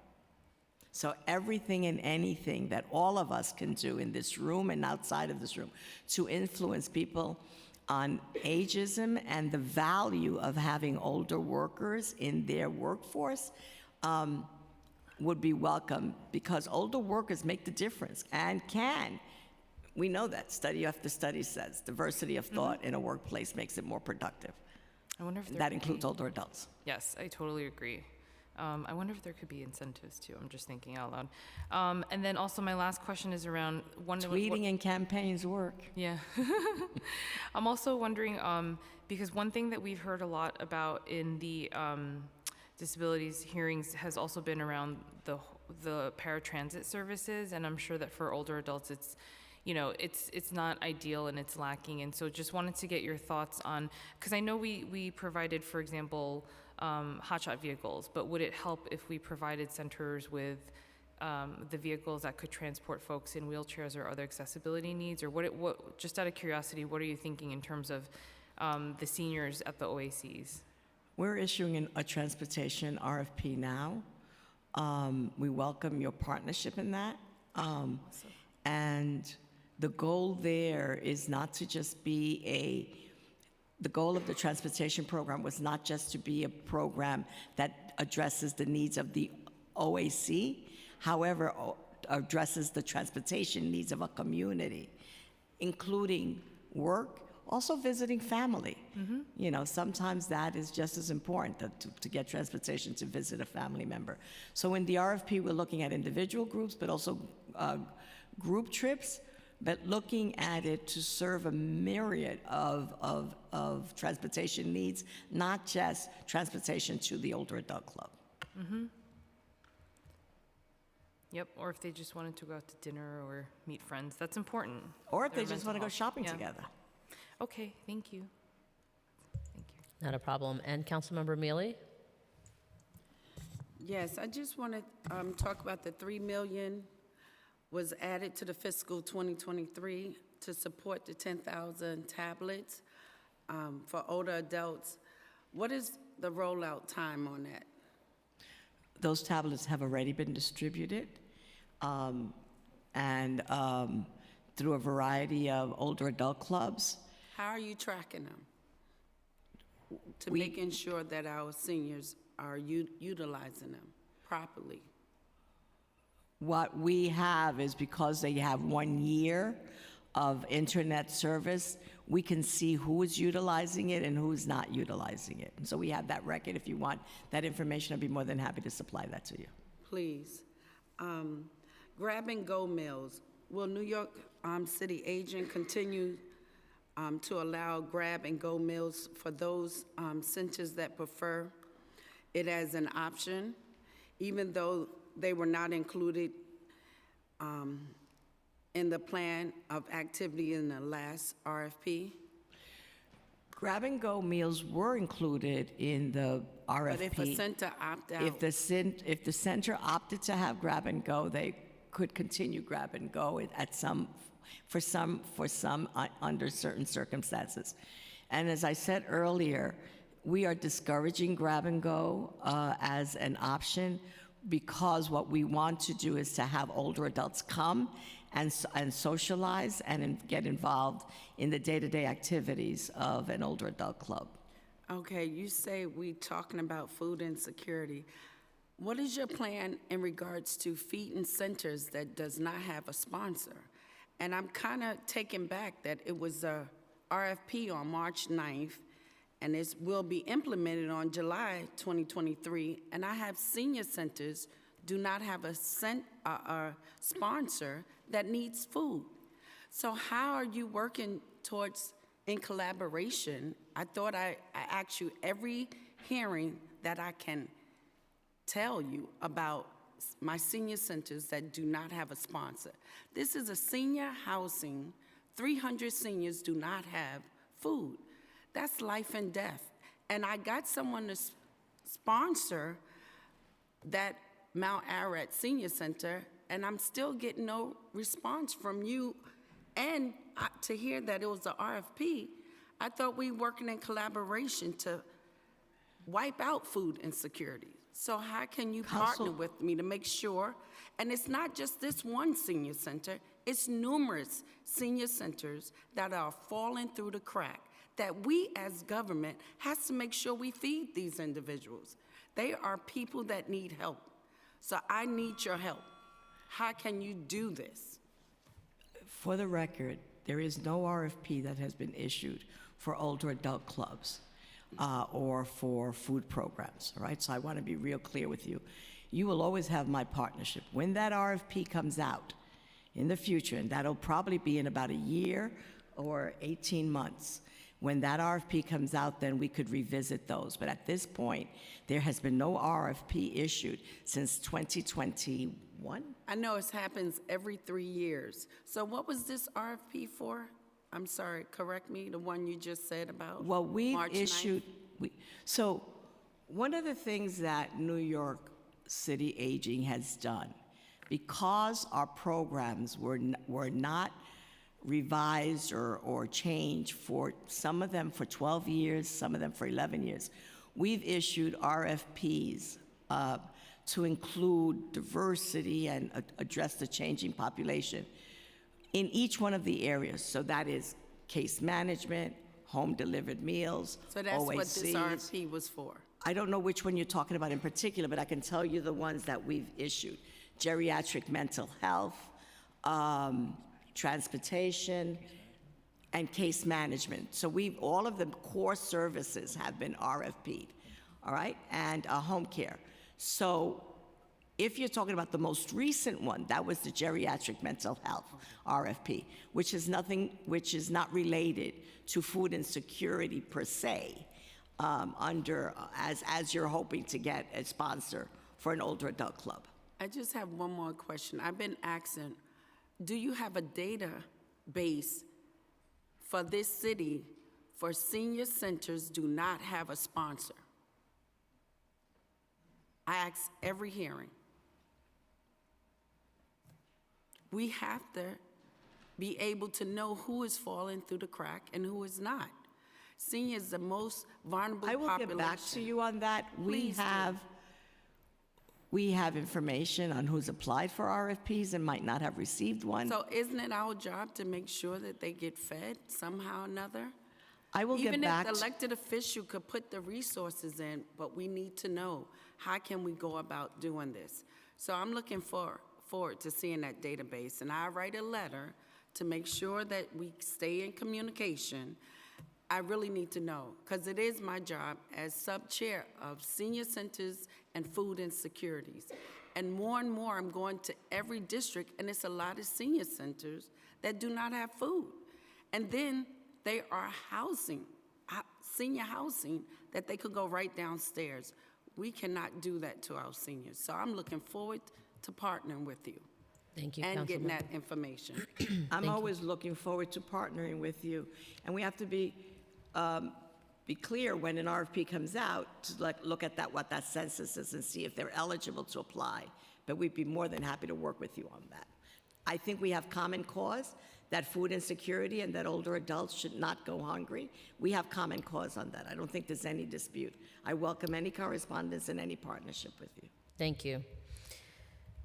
So everything and anything that all of us can do in this room and outside of this room to influence people on ageism and the value of having older workers in their workforce, would be welcome, because older workers make the difference and can. We know that. Study after study says diversity of thought in a workplace makes it more productive. I wonder if there That could includes be- older adults. Yes, I totally agree. I wonder if there could be incentives too. I'm just thinking out loud. And then also my last question is around Tweeting and campaigns work. Yeah. I'm also wondering, because one thing that we've heard a lot about in the disabilities hearings has also been around the paratransit services, and I'm sure that for older adults, it's, you know, it's not ideal and it's lacking. And so just wanted to get your thoughts on, because I know we provided, for example, hotshot vehicles, but would it help if we provided centers with the vehicles that could transport folks in wheelchairs or other accessibility needs? Or what just out of curiosity, what are you thinking in terms of the seniors at the OACs? We're issuing a transportation RFP now. We welcome your partnership in that. And the goal there is not to just be the goal of the transportation program was not just to be a program that addresses the needs of the OAC, however, addresses the transportation needs of a community, including work, also visiting family. You know, sometimes that is just as important to get transportation to visit a family member. So in the RFP, we're looking at individual groups, but also group trips, but looking at it to serve a myriad of transportation needs, not just transportation to the older adult club. Yep, or if they just wanted to go out to dinner or meet friends, that's important. Or if Their they just mental want to go health. shopping Yeah. together. Okay, thank you. Thank you. Not a problem. And Councilmember Mealy? Yes, I just want to talk about the 3 million was added to the fiscal 2023 to support the 10,000 tablets for older adults. What is the rollout time on that? Those tablets have already been distributed, and through a variety of older adult clubs. How are you tracking them to making sure that our seniors are utilizing them properly? What we have is, because they have 1 year of internet service, we can see who is utilizing it and who's not utilizing it. And so we have that record. If you want that information, I'd be more than happy to supply that to you. Please. Grab-and-go meals. Will New York City Aging continue to allow grab-and-go meals for those centers that prefer it as an option, even though they were not included in the plan of activity in the last RFP? Grab-and-go meals were included in the RFP. But if a center opt out, If the center opted to have grab-and-go, they could continue grab-and-go for some under certain circumstances. And as I said earlier, we are discouraging grab-and-go as an option. because what we want to do is to have older adults come and socialize and get involved in the day-to-day activities of an older adult club. Okay, you say we talking about food insecurity. What is your plan in regards to feeding centers that does not have a sponsor? And I'm kind of taken back that it was a RFP on March 9th, and it will be implemented on July 2023, and I have senior centers do not have a sponsor that needs food. So how are you working towards, in collaboration? I thought I asked you every hearing that I can tell you about my senior centers that do not have a sponsor. This is a senior housing. 300 seniors do not have food. That's life and death. And I got someone to sponsor that Mount Ararat Senior Center, and I'm still getting no response from you. And to hear that it was an RFP, I thought we were working in collaboration to wipe out food insecurity. So how can you partner with me to make sure, and it's not just this one senior center, it's numerous senior centers that are falling through the crack, that we as government has to make sure we feed these individuals. They are people that need help. So I need your help. How can you do this? For the record, there is no RFP that has been issued for older adult clubs or for food programs, all right? So I want to be real clear with you. You will always have my partnership. When that RFP comes out in the future, and that'll probably be in about a year or 18 months, when that RFP comes out, then we could revisit those. But at this point, there has been no RFP issued since 2021. I know it happens every 3 years. So what was this RFP for? I'm sorry, correct me, the one you just said about Well, we've March 9th? issued, so one of the things that New York City Aging has done, because our programs were not revised or changed for some of them for 12 years, some of them for 11 years, we've issued RFPs to include diversity and address the changing population in each one of the areas. So that is case management, home-delivered meals, So that's what this OACs. RFP was for. I don't know which one you're talking about in particular, but I can tell you the ones that we've issued. Geriatric mental health, transportation, and case management. So all of the core services have been RFP'd, all right? And home care. So if you're talking about the most recent one, that was the geriatric mental health RFP, which is not related to food insecurity per se, as you're hoping to get a sponsor for an older adult club. I just have one more question. I've been asking, do you have a database for this city for senior centers do not have a sponsor? I ask every hearing. We have to be able to know who is falling through the crack and who is not. Seniors, the most vulnerable I will population. get back to you on that. Please do. We have information on who's applied for RFPs and might not have received one. So isn't it our job to make sure that they get fed somehow or another? I will get back. Even if the elected official could put the resources in, but we need to know, how can we go about doing this? So I'm looking forward to seeing that database, and I write a letter to make sure that we stay in communication. I really need to know, because it is my job as sub-chair of senior centers and food insecurities. And more I'm going to every district, and it's a lot of senior centers that do not have food. And then they are housing, senior housing, that they could go right downstairs. We cannot do that to our seniors. So I'm looking forward to partnering with you. Thank you, And getting Councilmember. that information. I'm always looking forward to partnering with you. And we have to be clear when an RFP comes out to look at what that census is and see if they're eligible to apply. But we'd be more than happy to work with you on that. I think we have common cause, that food insecurity and that older adults should not go hungry. We have common cause on that. I don't think there's any dispute. I welcome any correspondence and any partnership with you. Thank you.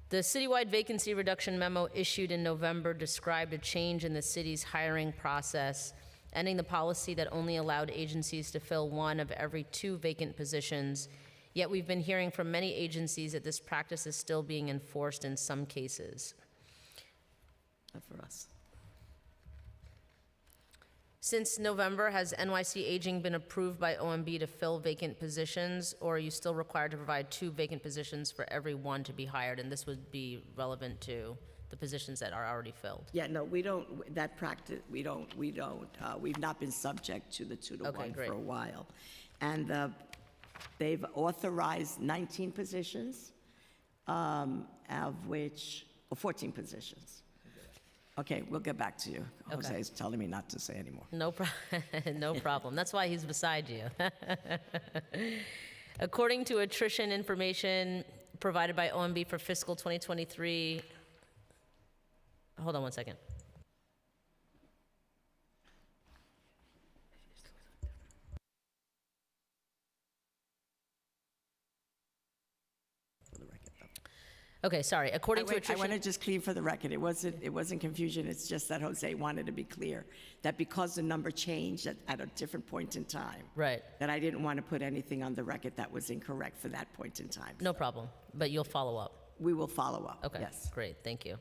The citywide vacancy reduction memo issued in November described a change in the city's hiring process, ending the policy that only allowed agencies to fill one of every 2 vacant positions. Yet we've been hearing from many agencies that this practice is still being enforced in some cases. Not for us. Since November, has NYC Aging been approved by OMB to fill vacant positions, or are you still required to provide 2 vacant positions for every 1 to be hired? And this would be relevant to the positions that are already filled. Yeah, no, we don't, that practice, we've not been subject to the 2 to 1 Okay, great. for a while. And they've authorized 19 positions, of which, 14 positions. Okay, we'll get back to you. Jose Okay. is telling me not to say anymore. No problem. That's why he's beside you. According to attrition information provided by OMB for fiscal 2023, hold on one second. Okay, sorry. According to I attrition. want to just clear for the record, it wasn't confusion, it's just that Jose wanted to be clear that because the number changed at a different point in time, Right. that I didn't want to put anything on the record that was incorrect for that point in time. No problem. But you'll follow up. We will follow up, Okay, yes. great, thank you.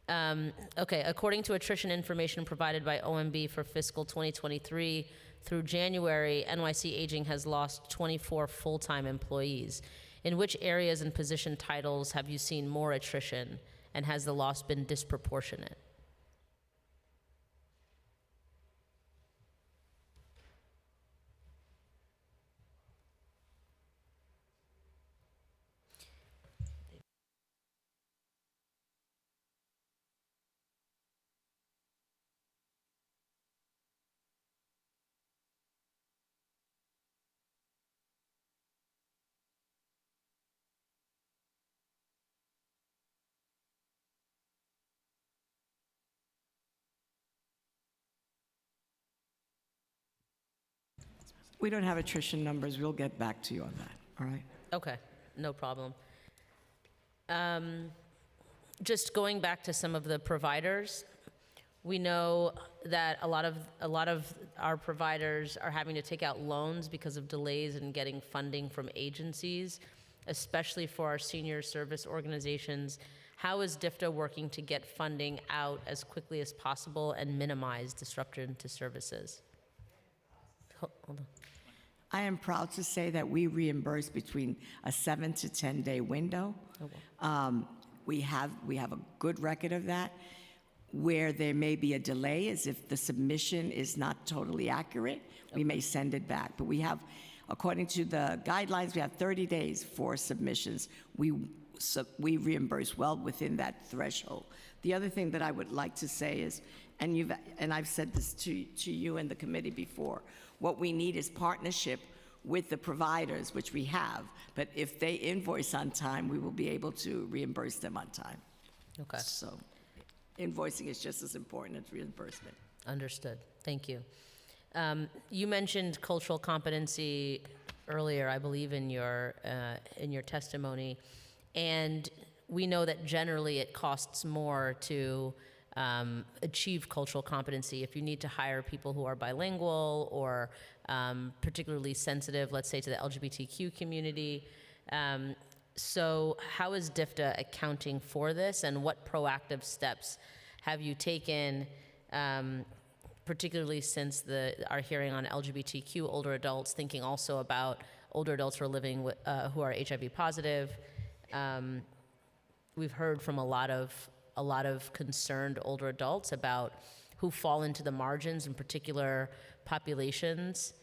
Okay, according to attrition information provided by OMB for fiscal 2023 through January, NYC Aging has lost 24 full-time employees. In which areas and position titles have you seen more attrition, and has the loss been disproportionate? We don't have attrition numbers, we'll get back to you on that, all right? Okay, no problem. Just going back to some of the providers, we know that a lot of our providers are having to take out loans because of delays in getting funding from agencies, especially for our senior service organizations. How is DFTA working to get funding out as quickly as possible and minimize disruption to services? Hold on. I am proud to say that we reimburse between a 7 to 10 day window. We have a good record of that. Where there may be a delay is if the submission is not totally accurate, we may send it back. But we have, according to the guidelines, we have 30 days for submissions. We reimburse well within that threshold. The other thing that I would like to say is, and I've said this to you and the committee before, what we need is partnership with the providers, which we have. But if they invoice on time, we will be able to reimburse them on time. Okay. So invoicing is just as important as reimbursement. Understood. Thank you. You mentioned cultural competency earlier, I believe, in your testimony, and we know that generally it costs more to achieve cultural competency if you need to hire people who are bilingual or particularly sensitive, let's say, to the LGBTQ community. So how is DFTA accounting for this, and what proactive steps have you taken, particularly since our hearing on LGBTQ older adults, thinking also about older adults who are living with, who are HIV positive? We've heard from a lot of concerned older adults about who fall into the margins in particular populations.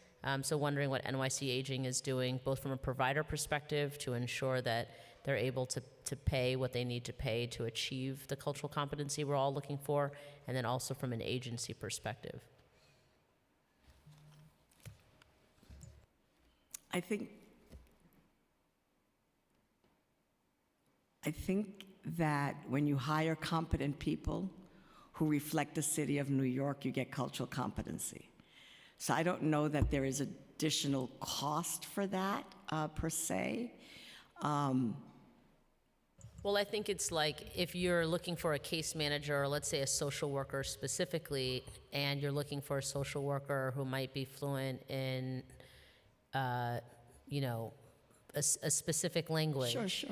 So wondering what NYC Aging is doing, both from a provider perspective to ensure that they're able to pay what they need to pay to achieve the cultural competency we're all looking for, and then also from an agency perspective. I think that when you hire competent people who reflect the city of New York, you get cultural competency. So I don't know that there is additional cost for that per se. Well, I think it's like if you're looking for a case manager, or let's say a social worker specifically, and you're looking for a social worker who might be fluent in, you know, a specific language. Sure.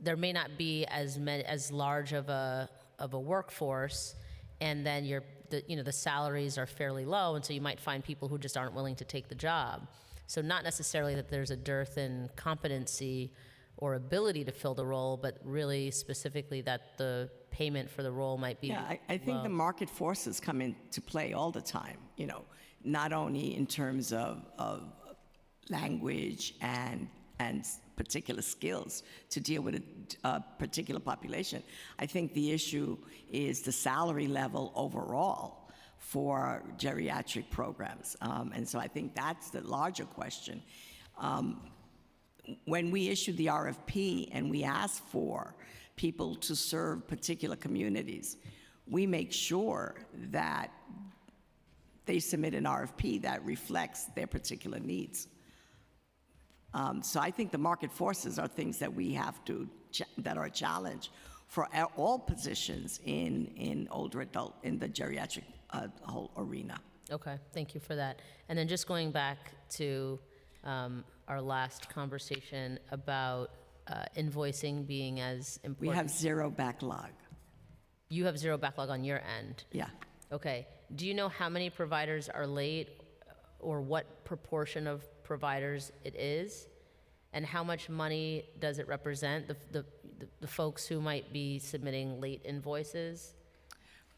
There may not be as large of a workforce, and then the salaries are fairly low, and so you might find people who just aren't willing to take the job. So not necessarily that there's a dearth in competency or ability to fill the role, but really specifically that the payment for the role might be Yeah, I think low. the market forces come into play all the time, you know, not only in terms of language and particular skills to deal with a particular population. I think the issue is the salary level overall for geriatric programs. And so I think that's the larger question. When we issue the RFP and we ask for people to serve particular communities, we make sure that they submit an RFP that reflects their particular needs. So I think the market forces are things that we have to, that are a challenge for all positions in older adult, in the geriatric whole arena. Okay, thank you for that. And then just going back to our last conversation about invoicing being as We important. have zero backlog. You have zero backlog on your end. Yeah. Okay. Do you know how many providers are late, or what proportion of providers it is? And how much money does it represent, the folks who might be submitting late invoices?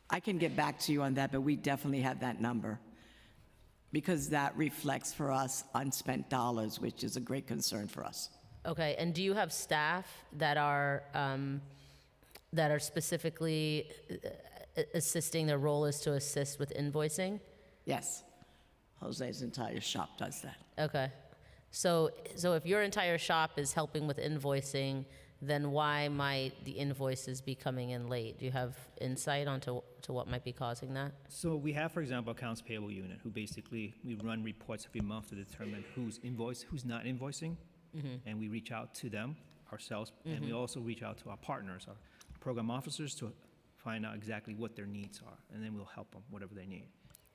I can get back to you on that, but we definitely have that number because that reflects for us unspent dollars, which is a great concern for us. Okay, and do you have staff that are specifically assisting, their role is to assist with invoicing? Yes. Jose's entire shop does that. Okay. So if your entire shop is helping with invoicing, then why might the invoices be coming in late? Do you have insight onto what might be causing that? So we have, for example, accounts payable unit, who basically, we run reports every month to determine who's not invoicing, and we reach out to them ourselves, and we also reach out to our partners, our program officers, to find out exactly what their needs are, and then we'll help them, whatever they need.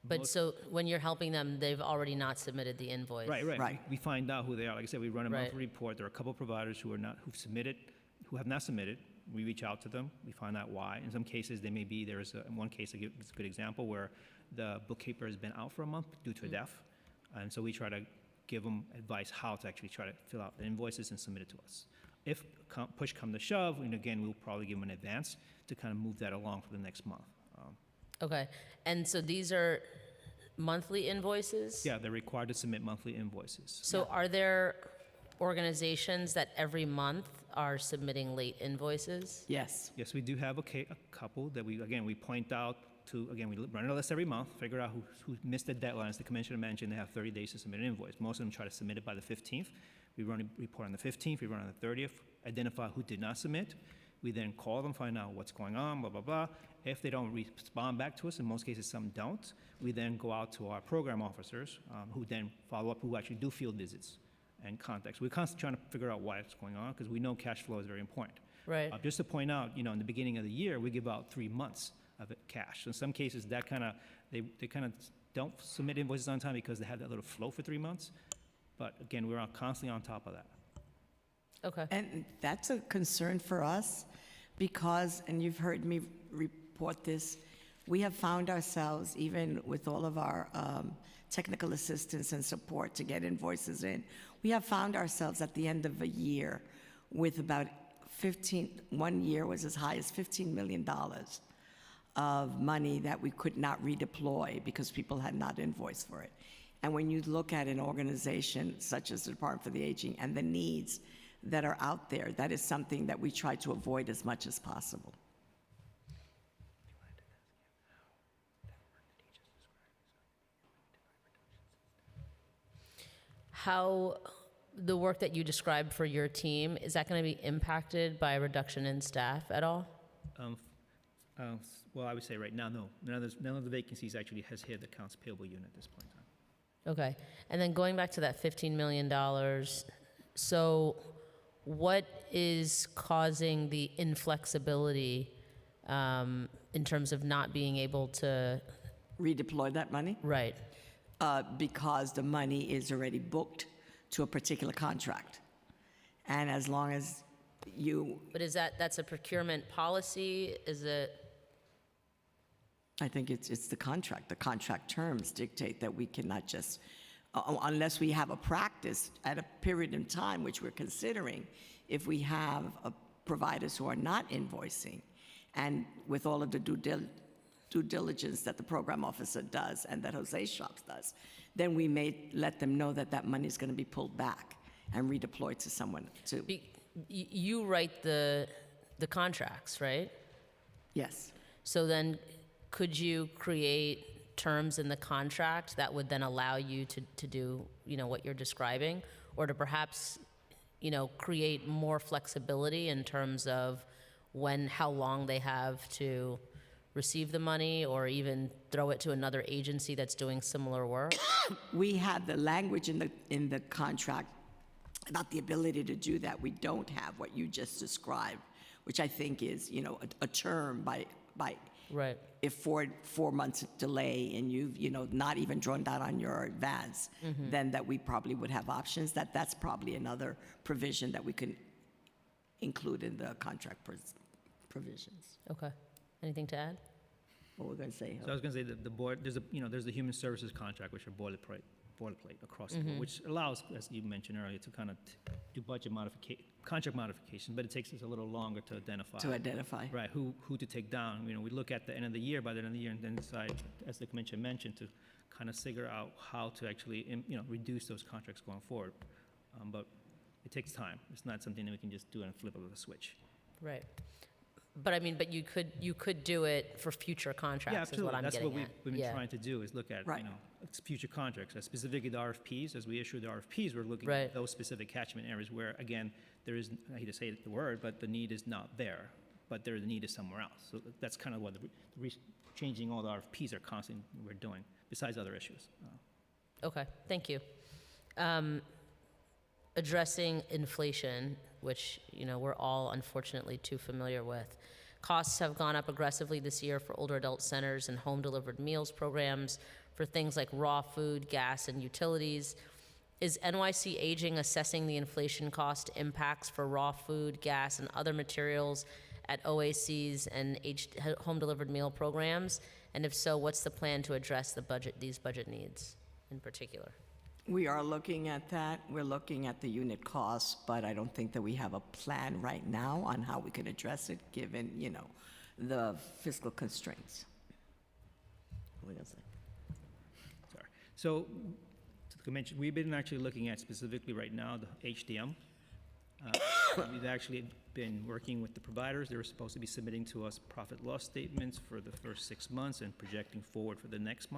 But so when you're helping them, they've already not submitted the invoice? Right. We find out who they are. Like I said, we run a Right. monthly report. There are a couple of providers who have not submitted. We reach out to them. We find out why. In some cases, in one case, it's a good example where the bookkeeper has been out for a month due to a death. And so we try to give them advice how to actually try to fill out the invoices and submit it to us. If push come to shove, and again, we'll probably give them an advance to kind of move that along for the next month. Okay, and so these are monthly invoices? Yeah, they're required to submit monthly invoices. So are there organizations that every month are submitting late invoices? Yes. Yes, we do have a couple that we point out to, we run a list every month, figure out who missed the deadlines. The commissioner mentioned they have 30 days to submit an invoice. Most of them try to submit it by the 15th. We run a report on the 15th, we run on the 30th, identify who did not submit. We then call them, find out what's going on, blah, blah, blah. If they don't respond back to us, in most cases some don't, we then go out to our program officers who then follow up, who actually do field visits and contacts. We're constantly trying to figure out why it's going on because we know cash flow is very important. Right. Just to point out, in the beginning of the year, we give out 3 months of cash. In some cases, that they kind of don't submit invoices on time because they have that little flow for 3 months. But again, we're constantly on top of that. Okay. And that's a concern for us because, and you've heard me report this, we have found ourselves, even with all of our technical assistance and support to get invoices in, we have found ourselves at the end of a year with about one year was as high as $15 million of money that we could not redeploy because people had not invoiced for it. And when you look at an organization such as the Department for the Aging and the needs that are out there, that is something that we try to avoid as much as possible. How the work that you described for your team, is that going to be impacted by a reduction in staff at all? Well, I would say right now, no. None of the vacancies actually has hit the accounts payable unit at this point in time. Okay. And then going back to that $15 million, so what is causing the inflexibility in terms of not being able to, Redeploy that money? right? Because the money is already booked to a particular contract. And as long as you, But is that's a procurement policy? Is it, I think it's the contract. The contract terms dictate that we cannot just, unless we have a practice at a period in time, which we're considering, if we have providers who are not invoicing, and with all of the due diligence that the program officer does and that Jose Shops does, then we may let them know that that money is going to be pulled back and redeployed to someone to, you write the contracts, right? yes. So then, could you create terms in the contract that would then allow you to do, what you're describing? Or to perhaps, create more flexibility in terms of how long they have to receive the money, or even throw it to another agency that's doing similar work? We have the language in the contract about the ability to do that. We don't have what you just described, which I think is, a term by Right. if 4 months delay and you've, not even drawn down on your advance, then that we probably would have options. That's probably another provision that we can include in the contract provisions. Okay. Anything to add? What we're going to say? So I was going to say that the board, there's the human services contract, which are boilerplate across the board, which allows, as you mentioned earlier, to kind of do contract modification, but it takes us a little longer to identify. To identify. Right, who to take down. We look at the end of the year, by the end of the year, and then decide, as the commission mentioned, to kind of figure out how to actually, reduce those contracts going forward. But it takes time. It's not something that we can just do and flip of a switch. Right. But you could do it for future Yeah, contracts, is what absolutely. I'm That's getting what at. we've been Yeah. trying to do, is look at, Right. future contracts, specifically the RFPs. As we issue the RFPs, we're looking Right. at those specific catchment areas where, again, there is, I hate to say the word, but the need is not there, but the need is somewhere else. So that's kind of what changing all the RFPs are constantly we're doing, besides other issues. Okay, thank you. Addressing inflation, which, we're all unfortunately too familiar with. Costs have gone up aggressively this year for older adult centers and home-delivered meals programs for things like raw food, gas, and utilities. Is NYC Aging assessing the inflation cost impacts for raw food, gas, and other materials at OACs and home-delivered meal programs? And if so, what's the plan to address these budget needs in particular? We are looking at that. We're looking at the unit costs, but I don't think that we have a plan right now on how we can address it, given, the fiscal constraints. What are we going to say? Sorry. So, to the convention, we've been actually looking at specifically right now the HDM. We've actually been working with the providers. They're supposed to be submitting to us profit loss statements for the first 6 months and projecting forward for the next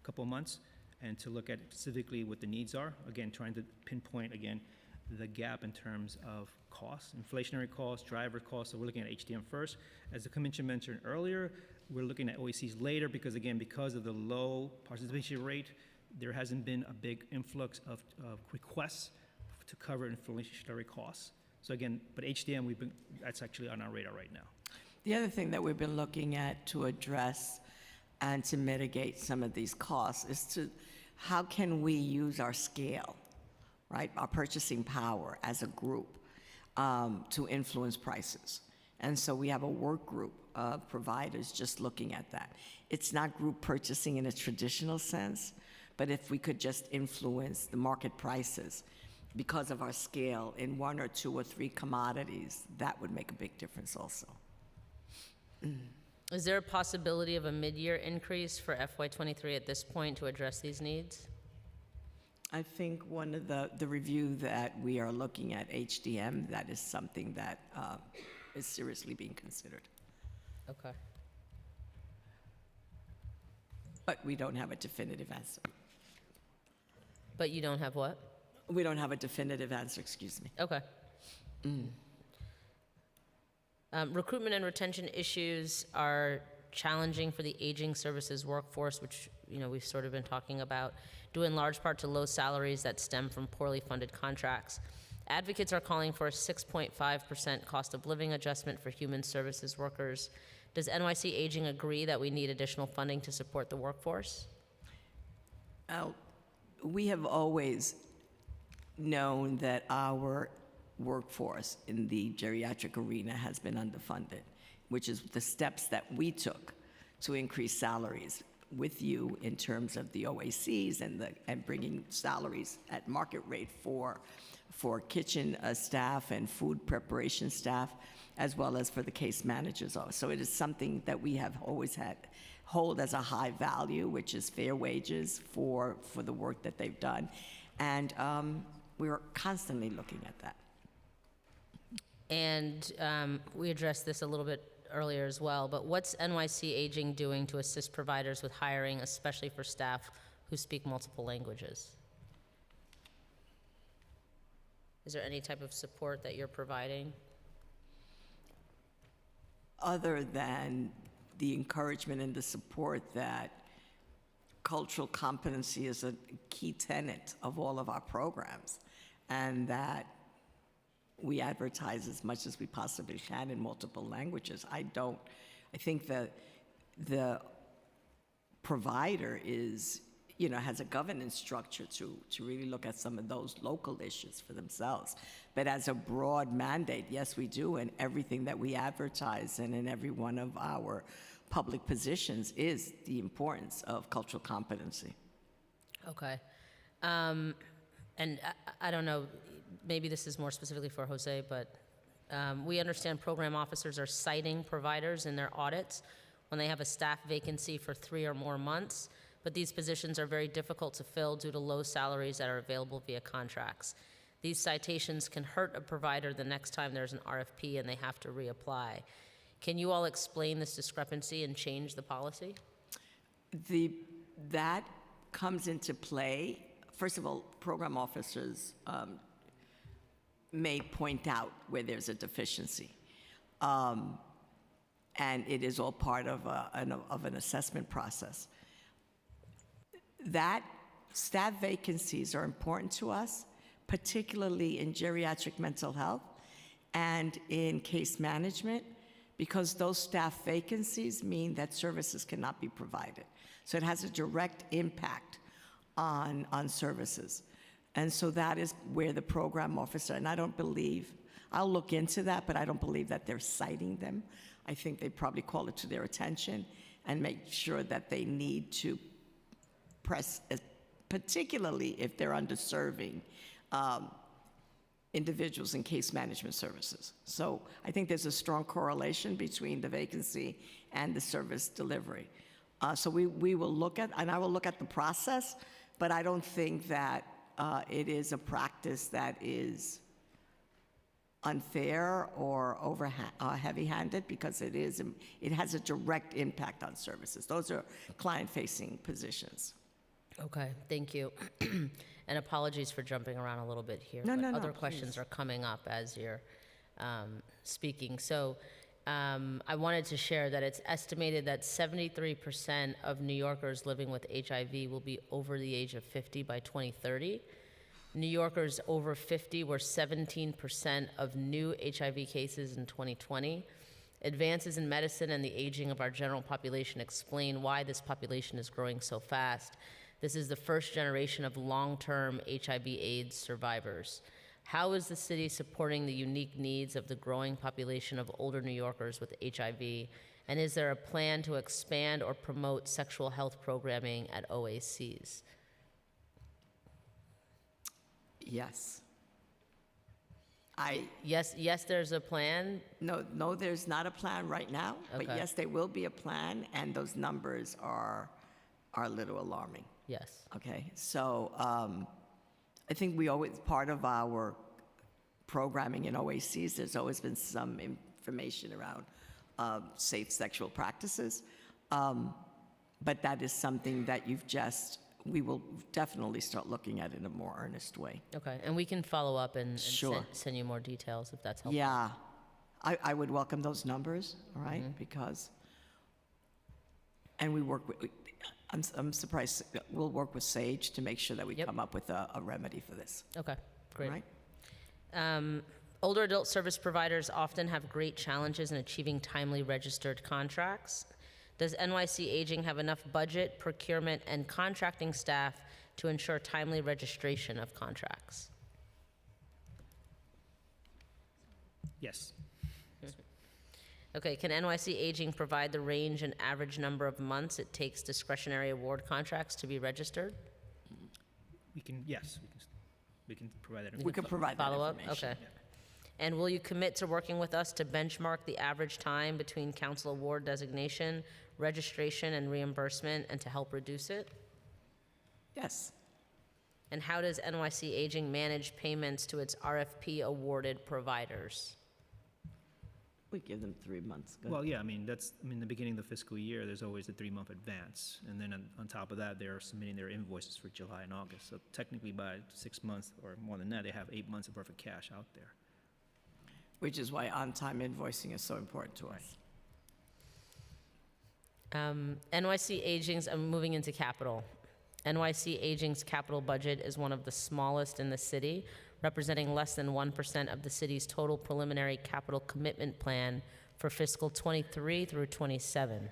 couple of months, and to look at specifically what the needs are. Again, trying to pinpoint, the gap in terms of costs, inflationary costs, driver costs. So we're looking at HDM first. As the commission mentioned earlier, we're looking at OACs later because of the low participation rate, there hasn't been a big influx of requests to cover inflationary costs. So again, but HDM, that's actually on our radar right now. The other thing that we've been looking at to address and to mitigate some of these costs is how can we use our scale, right, our purchasing power as a group to influence prices. And so we have a work group of providers just looking at that. It's not group purchasing in a traditional sense, but if we could just influence the market prices because of our scale in 1 or 2 or 3 commodities, that would make a big difference also. Is there a possibility of a mid-year increase for FY23 at this point to address these needs? I think one of the review that we are looking at HDM, that is something that is seriously being considered. Okay. But we don't have a definitive answer. But you don't have what? We don't have a definitive answer, excuse me. Okay. Recruitment and retention issues are challenging for the aging services workforce, which we've sort of been talking about, due in large part to low salaries that stem from poorly funded contracts. Advocates are calling for a 6.5% cost of living adjustment for human services workers. Does NYC Aging agree that we need additional funding to support the workforce? We have always known that our workforce in the geriatric arena has been underfunded, which is the steps that we took to increase salaries with you in terms of the OACs and bringing salaries at market rate for kitchen staff and food preparation staff, as well as for the case managers. So it is something that we have always hold as a high value, which is fair wages for the work that they've done. And we're constantly looking at that. And we addressed this a little bit earlier as well, but what's NYC Aging doing to assist providers with hiring, especially for staff who speak multiple languages? Is there any type of support that you're providing? Other than the encouragement and the support that cultural competency is a key tenet of all of our programs, and that we advertise as much as we possibly can in multiple languages. I think the provider is, has a governance structure to really look at some of those local issues for themselves. But as a broad mandate, yes, we do, and everything that we advertise and in every one of our public positions is the importance of cultural competency. Okay. And I don't know, maybe this is more specifically for Jose, but we understand program officers are citing providers in their audits when they have a staff vacancy for 3 or more months, but these positions are very difficult to fill due to low salaries that are available via contracts. These citations can hurt a provider the next time there's an RFP and they have to reapply. Can you all explain this discrepancy and change the policy? That comes into play. First of all, program officers may point out where there's a deficiency. And it is all part of an assessment process. That staff vacancies are important to us, particularly in geriatric mental health and in case management, because those staff vacancies mean that services cannot be provided. So it has a direct impact on services. And so that is where the program officer, and I'll look into that, but I don't believe that they're citing them. I think they probably call it to their attention and make sure that they need to press, particularly if they're underserving individuals in case management services. So I think there's a strong correlation between the vacancy and the service delivery. So we will look at, and I will look at the process, but I don't think that it is a practice that is unfair or heavy-handed, because it has a direct impact on services. Those are client-facing positions. Okay, thank you. And apologies for jumping around a little bit here. No, but no, no, other questions please. are coming up as you're speaking. So I wanted to share that it's estimated that 73% of New Yorkers living with HIV will be over the age of 50 by 2030. New Yorkers over 50 were 17% of new HIV cases in 2020. Advances in medicine and the aging of our general population explain why this population is growing so fast. This is the first generation of long-term HIV/AIDS survivors. How is the city supporting the unique needs of the growing population of older New Yorkers with HIV? And is there a plan to expand or promote sexual health programming at OACs? Yes. Yes, there's a plan. No, there's not a plan right now, but Okay. yes, there will be a plan, and those numbers are a little alarming. Yes. Okay, so I think part of our programming in OACs, there's always been some information around safe sexual practices, but that is something that we will definitely start looking at in a more earnest way. Okay, and we can follow up and Sure. send you more details if that's helpful. Yeah, I would welcome those numbers, all right, because, and we work with, I'm surprised, we'll work with SAGE to make sure that we Yep. come up with a remedy for this, Okay, all great. right? Older adult service providers often have great challenges in achieving timely registered contracts. Does NYC Aging have enough budget, procurement, and contracting staff to ensure timely registration of contracts? Yes. Okay, can NYC Aging provide the range and average number of months it takes discretionary award contracts to be registered? We can, yes, we can provide that. We could provide that Follow up? information. Okay. And will you commit to working with us to benchmark the average time between council award designation, registration, and reimbursement, and to help reduce it? Yes. And how does NYC Aging manage payments to its RFP-awarded providers? We give them 3 months. Good. Well, yeah, I mean, the beginning of the fiscal year, there's always a 3-month advance. And then on top of that, they're submitting their invoices for July and August. So technically by 6 months or more than that, they have 8 months of perfect cash out there. Which is why on-time invoicing is so important to us. NYC Aging's, I'm moving into capital. NYC Aging's capital budget is one of the smallest in the city, representing less than 1% of the city's total preliminary capital commitment plan for fiscal '23 through '27.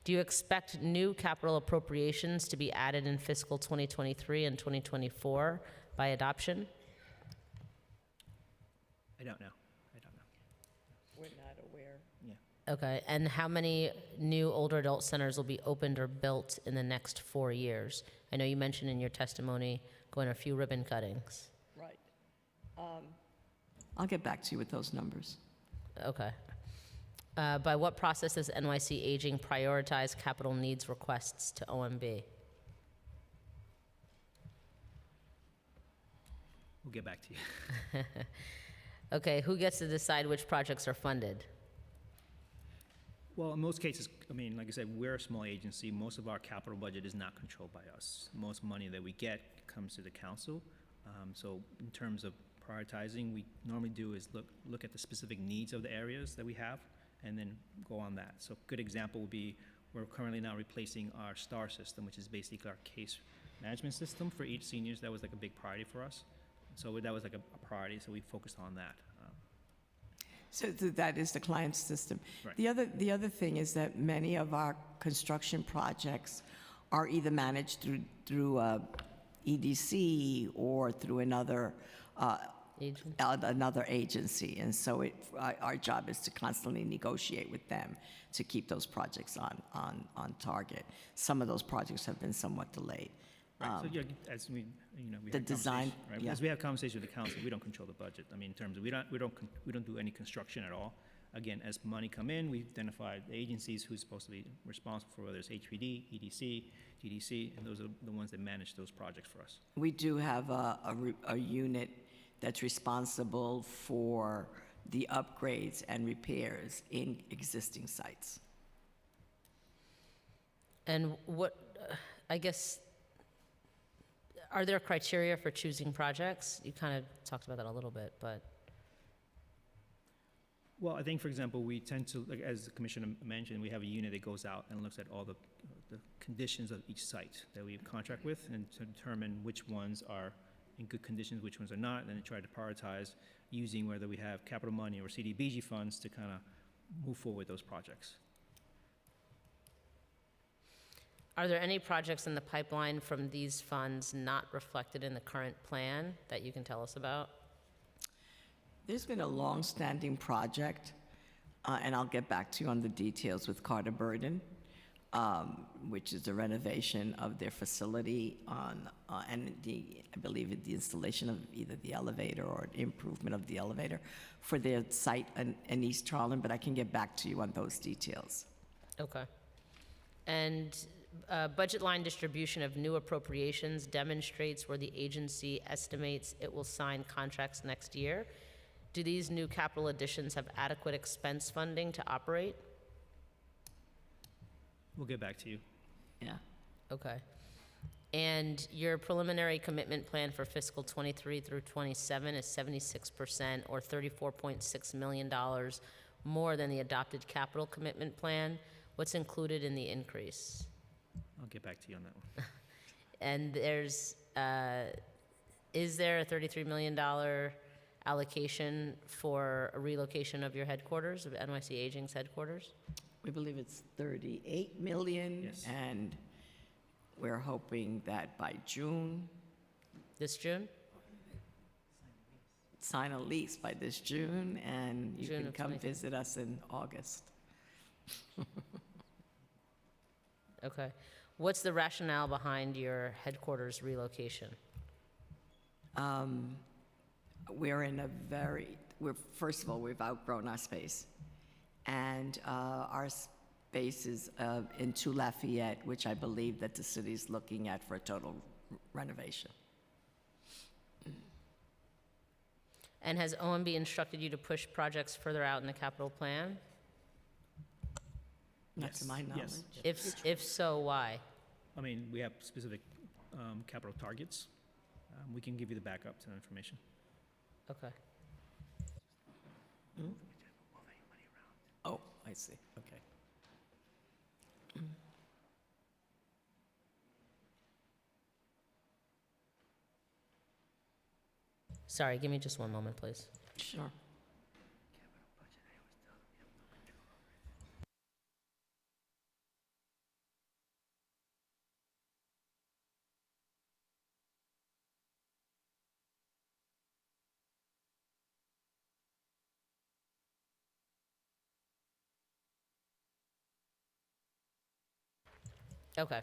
Do you expect new capital appropriations to be added in fiscal 2023 and 2024 by adoption? I don't know. We're not aware. Yeah. Okay, and how many new older adult centers will be opened or built in the next 4 years? I know you mentioned in your testimony going to a few ribbon cuttings. Right. I'll get back to you with those numbers. Okay. By what process does NYC Aging prioritize capital needs requests to OMB? We'll get back to you. Okay, who gets to decide which projects are funded? Well, in most cases, I mean, like I said, we're a small agency. Most of our capital budget is not controlled by us. Most money that we get comes to the council. So in terms of prioritizing, we normally do is look at the specific needs of the areas that we have and then go on that. So a good example would be we're currently now replacing our STAR system, which is basically our case management system for each seniors. That was like a big priority for us. So that was like a priority, so we focused on that. So that is the client system. Right. The other thing is that many of our construction projects are either managed through EDC or through another agency, and so our job is to constantly negotiate with them to keep those projects on target. Some of those projects have been somewhat delayed. Right, so yeah, as we the have design, conversation, right? yeah. As we have conversations with the council, we don't control the budget. I mean, in terms of, we don't do any construction at all. Again, as money come in, we identify the agencies who's supposed to be responsible for, whether it's HPD, EDC, GDC, and those are the ones that manage those projects for us. We do have a unit that's responsible for the upgrades and repairs in existing sites. And what, I guess, are there criteria for choosing projects? You kind of talked about that a little bit, but. Well, I think, for example, we tend to, like, as the commissioner mentioned, we have a unit that goes out and looks at all the conditions of each site that we contract with and to determine which ones are in good conditions, which ones are not, and then try to prioritize using whether we have capital money or CDBG funds to kind of move forward with those projects. Are there any projects in the pipeline from these funds not reflected in the current plan that you can tell us about? There's been a long-standing project, and I'll get back to you on the details with Carter Burden, which is the renovation of their facility and I believe the installation of either the elevator or improvement of the elevator for their site in East Charlton, but I can get back to you on those details. Okay. And budget line distribution of new appropriations demonstrates where the agency estimates it will sign contracts next year. Do these new capital additions have adequate expense funding to operate? We'll get back to you. Yeah. Okay. And your preliminary commitment plan for fiscal '23 through '27 is 76% or $34.6 million more than the adopted capital commitment plan. What's included in the increase? I'll get back to you on that one. And is there a $33 million allocation for a relocation of your headquarters, of NYC Aging's headquarters? We believe it's 38 million, Yes. and we're hoping that by June, This June? sign a lease by this June, and you June can of come 23. visit us in August. Okay. What's the rationale behind your headquarters relocation? First of all, we've outgrown our space. And our space is in 2 Lafayette, which I believe that the city's looking at for a total renovation. And has OMB instructed you to push projects further out in the capital plan? Not to my knowledge. Yes. If so, why? I mean, we have specific capital targets. We can give you the backup to that information. Okay. Oh, I see, okay. Sorry, give me just one moment, please. Sure. Okay.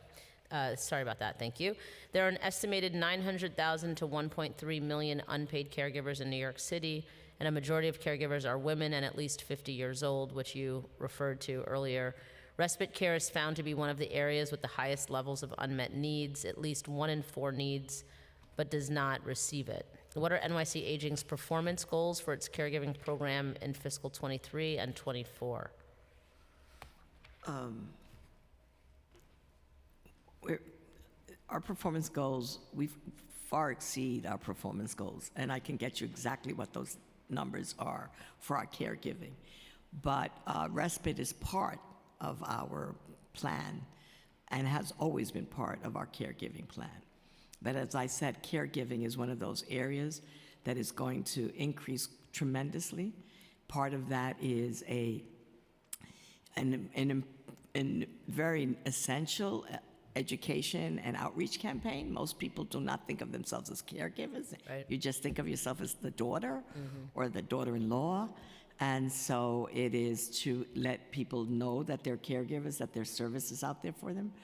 Sorry about that. Thank you. There are an estimated 900,000 to 1.3 million unpaid caregivers in New York City, and a majority of caregivers are women and at least 50 years old, which you referred to earlier. Respite care is found to be one of the areas with the highest levels of unmet needs. At least 1 in 4 needs, but does not receive it. What are NYC Aging's performance goals for its caregiving program in fiscal 23 and 24? Our performance goals, we far exceed our performance goals, and I can get you exactly what those numbers are for our caregiving. But respite is part of our plan and has always been part of our caregiving plan. But as I said, caregiving is one of those areas that is going to increase tremendously. Part of that is a very essential education and outreach campaign. Most people do not think of themselves as caregivers. Right. You just think of yourself as the daughter or the daughter-in-law. And so it is to let people know that they're caregivers, that there's services out there for them.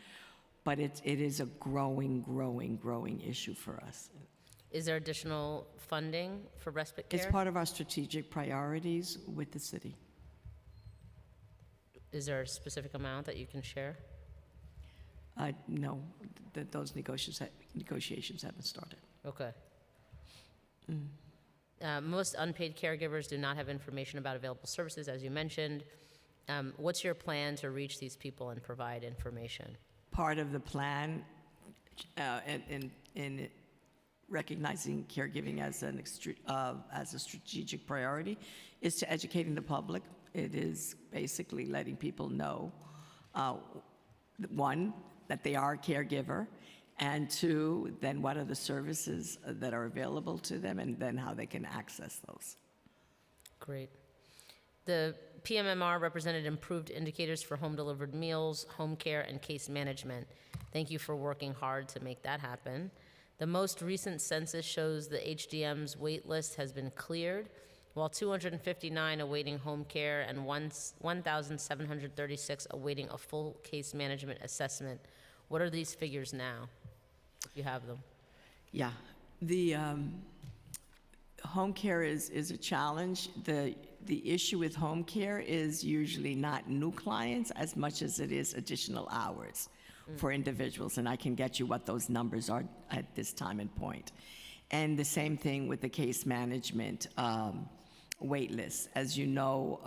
But it is a growing issue for us. Is there additional funding for respite care? It's part of our strategic priorities with the city. Is there a specific amount that you can share? No, those negotiations haven't started. Okay. Most unpaid caregivers do not have information about available services, as you mentioned. What's your plan to reach these people and provide information? Part of the plan in recognizing caregiving as a strategic priority is to educating the public. It is basically letting people know, 1, that they are a caregiver, and 2, then what are the services that are available to them, and then how they can access those. Great. The PMMR represented improved indicators for home-delivered meals, home care, and case management. Thank you for working hard to make that happen. The most recent census shows the HDM's wait list has been cleared, while 259 awaiting home care and 1,736 awaiting a full case management assessment. What are these figures now, if you have them? Yeah, the home care is a challenge. The issue with home care is usually not new clients as much as it is additional hours for individuals, and I can get you what those numbers are at this time and point. And the same thing with the case management wait list. As you know,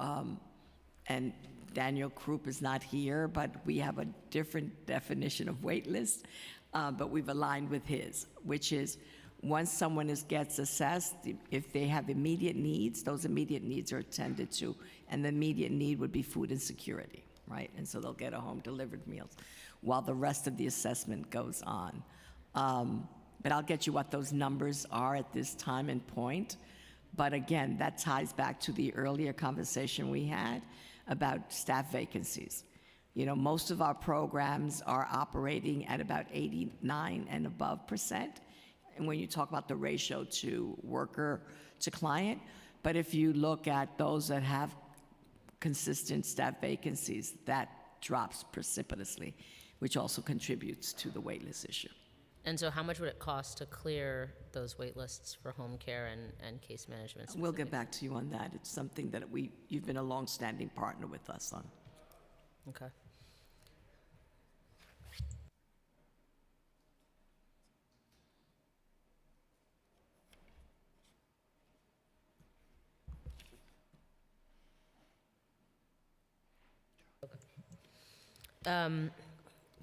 and Daniel Krupp is not here, but we have a different definition of wait list, but we've aligned with his, which is once someone gets assessed, if they have immediate needs, those immediate needs are attended to, and the immediate need would be food insecurity, right? And so they'll get a home-delivered meals while the rest of the assessment goes on. But I'll get you what those numbers are at this time and point. But again, that ties back to the earlier conversation we had about staff vacancies. You know, most of our programs are operating at about 89 and above percent. And when you talk about the ratio to worker to client, but if you look at those that have consistent staff vacancies, that drops precipitously, which also contributes to the waitlist issue. And so how much would it cost to clear those wait lists for home care and case management? We'll get back to you on that. It's something that you've been a longstanding partner with us on. Okay.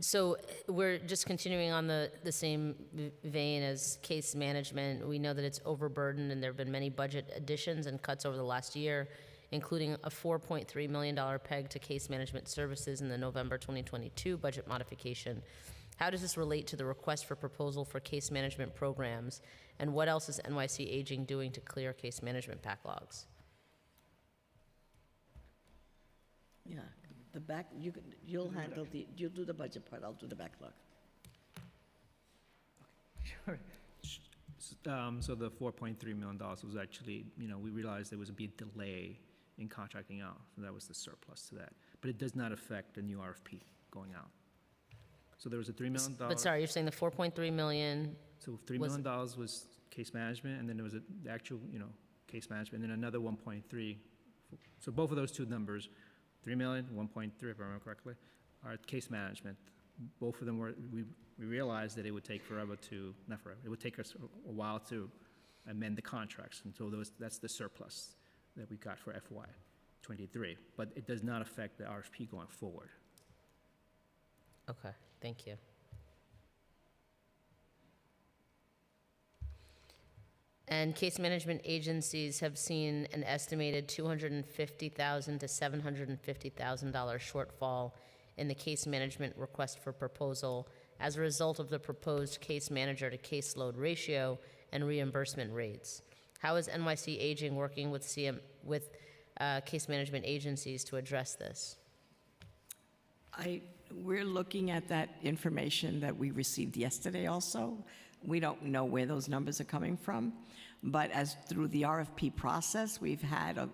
So we're just continuing on the same vein as case management. We know that it's overburdened, and there have been many budget additions and cuts over the last year, including a $4.3 million peg to case management services in the November 2022 budget modification. How does this relate to the request for proposal for case management programs, and what else is NYC Aging doing to clear case management backlogs? Yeah, you'll do the budget part, I'll do the backlog. Sure. So the $4.3 million was actually, we realized there was a big delay in contracting out, so that was the surplus to that. But it does not affect the new RFP going out. So there was a $3 million. But sorry, you're saying the 4.3 million, So $3 million was case management, and then there was the actual, case management, and then another 1.3. So both of those two numbers, 3 million, 1.3, if I remember correctly, are case management. Both of them were, we realized that it would take forever to, not forever, it would take us a while to amend the contracts. And so that's the surplus that we got for FY '23. But it does not affect the RFP going forward. okay, thank you. And case management agencies have seen an estimated $250,000 to $750,000 shortfall in the case management request for proposal as a result of the proposed case manager to caseload ratio and reimbursement rates. How is NYC Aging working with case management agencies to address this? We're looking at that information that we received yesterday also. We don't know where those numbers are coming from, but as through the RFP process, we've had a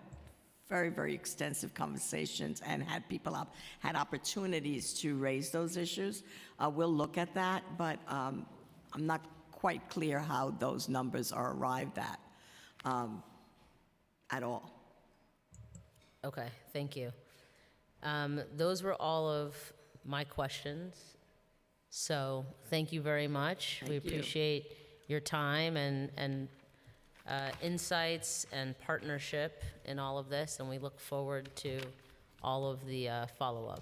very, very extensive conversations and had people had opportunities to raise those issues. We'll look at that, but I'm not quite clear how those numbers are arrived at all. Okay, thank you. Those were all of my questions. So thank you very much. We appreciate your time and insights and partnership in all of this, and we look forward to all of the follow-up.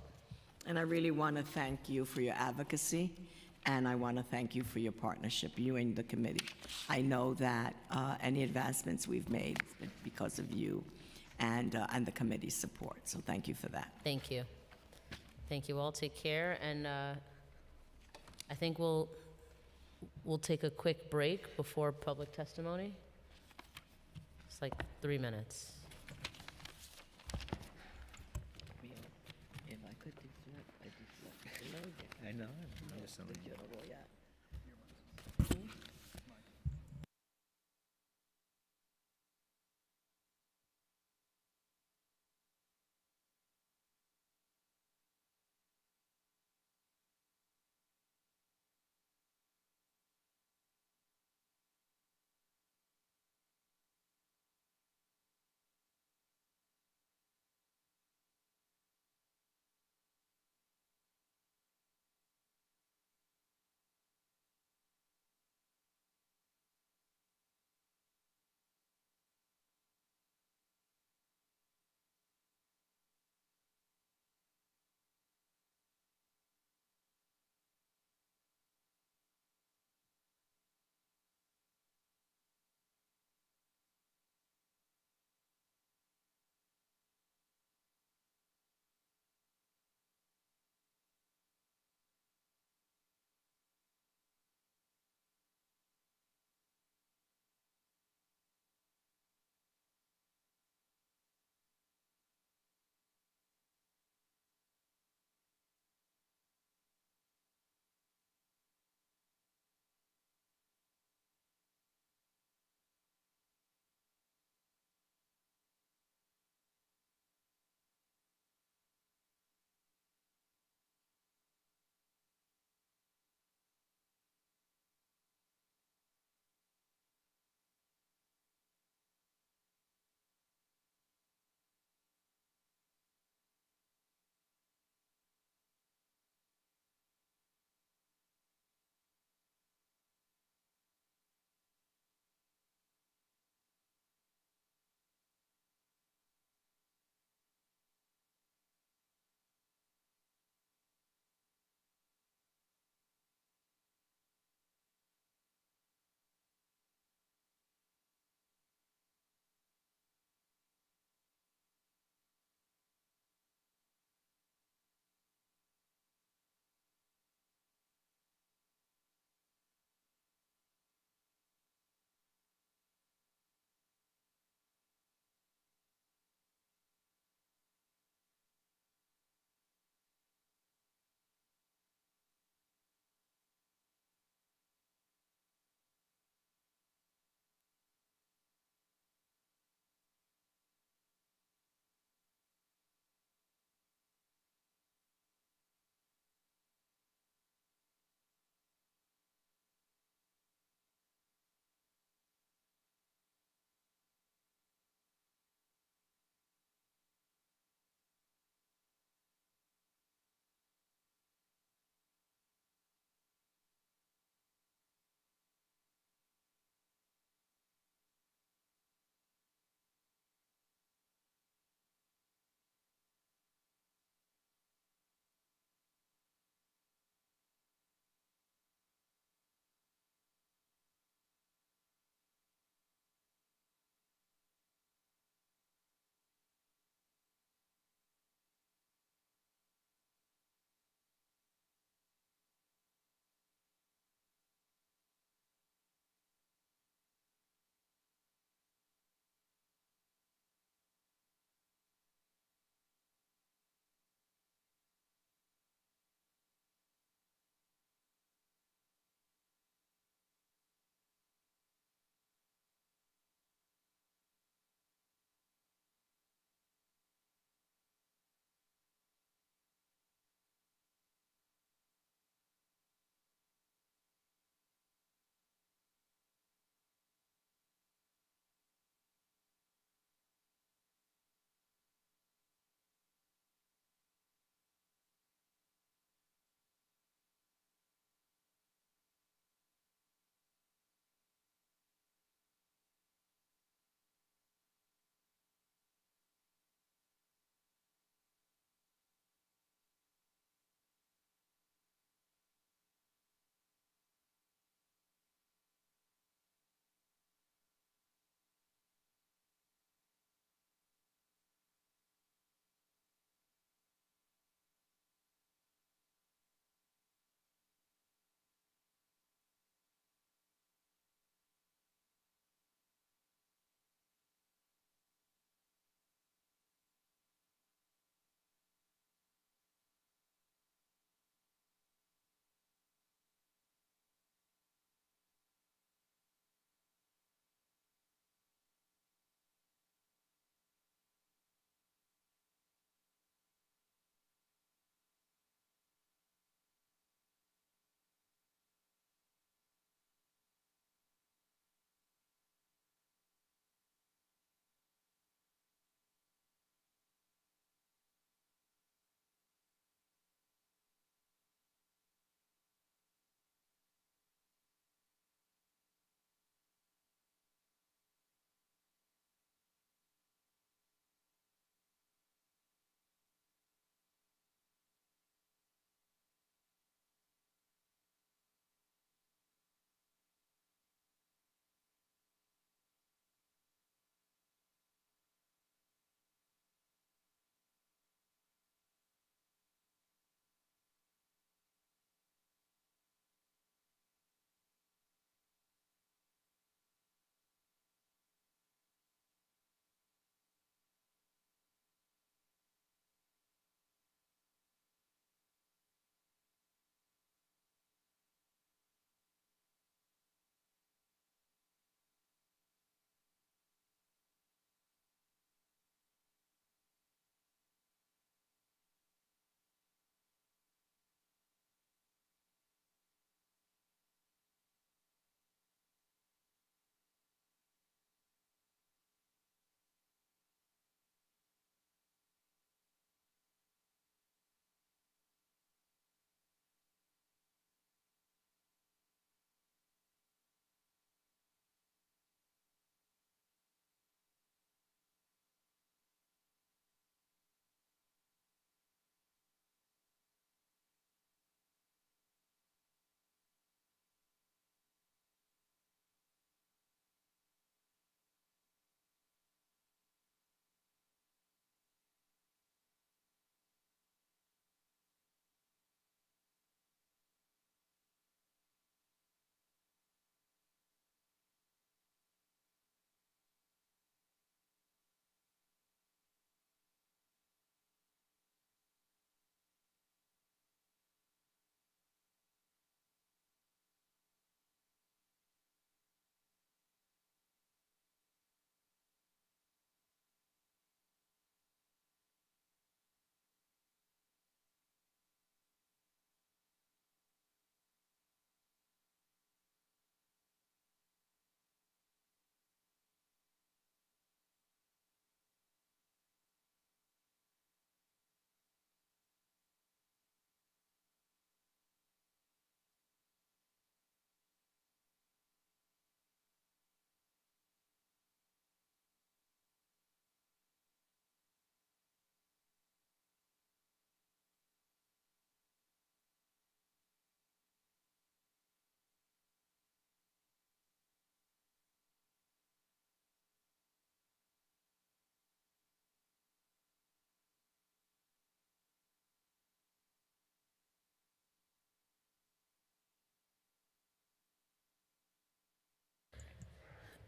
And I really want to thank you for your advocacy, and I want to thank you for your partnership, you and the committee. I know that any advancements we've made is because of you and the committee's support, so thank you for that. Thank you. Thank you all. Take care, and I think we'll take a quick break before public testimony. It's like 3 minutes. If I could deflect, I deflect. I know. I'm just saying. Yeah.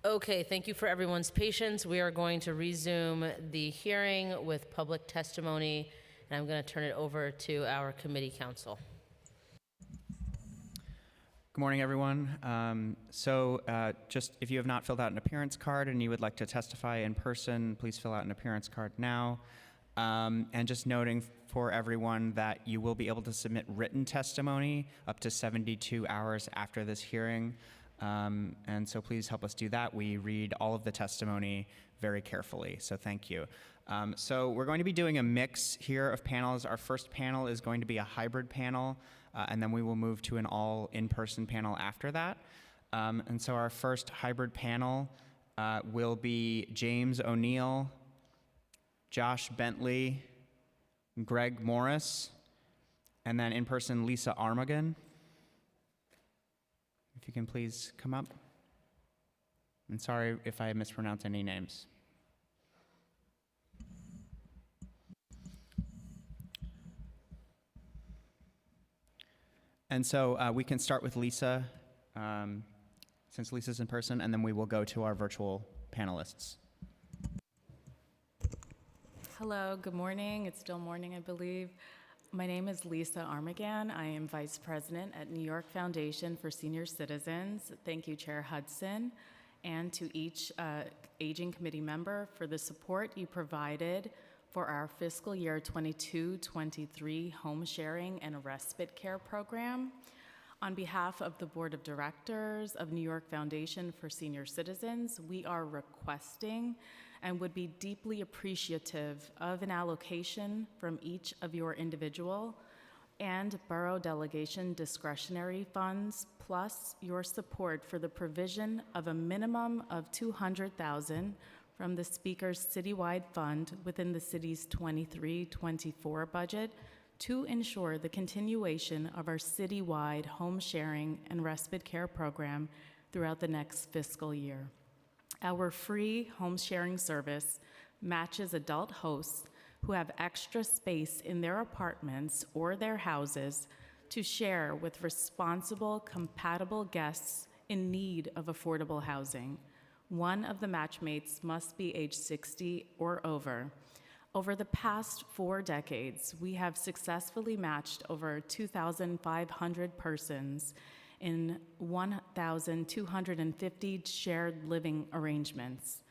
Okay, thank you for everyone's patience. We are going to resume the hearing with public testimony, and I'm going to turn it over to our committee counsel. Good morning, everyone. Just if you have not filled out an appearance card and you would like to testify in person, please fill out an appearance card now. And just noting for everyone that you will be able to submit written testimony up to 72 hours after this hearing. And so please help us do that. We read all of the testimony very carefully, so thank you. So we're going to be doing a mix here of panels. Our first panel is going to be a hybrid panel, and then we will move to an all in-person panel after that. And so our first hybrid panel will be James O'Neill, Josh Bentley, Greg Morris, and then in person Lisa Armagan. If you can please come up. And sorry if I mispronounce any names. And so we can start with Lisa, since Lisa's in person, and then we will go to our virtual panelists. Hello, good morning. It's still morning, I believe. My name is Lisa Armagan. I am Vice President at New York Foundation for Senior Citizens. Thank you, Chair Hudson, and to each Aging Committee member for the support you provided for our fiscal year 22-23 home sharing and respite care program. On behalf of the Board of Directors of New York Foundation for Senior Citizens, we are requesting and would be deeply appreciative of an allocation from each of your individual and borough delegation discretionary funds, plus your support for the provision of a minimum of $200,000 from the Speaker's citywide fund within the city's 23-24 budget to ensure the continuation of our citywide home sharing and respite care program throughout the next fiscal year. Our free home sharing service matches adult hosts who have extra space in their apartments or their houses to share with responsible, compatible guests in need of affordable housing. One of the matchmates must be age 60 or over. Over the past 4 decades, we have successfully matched over 2,500 persons in 1,250 shared living arrangements.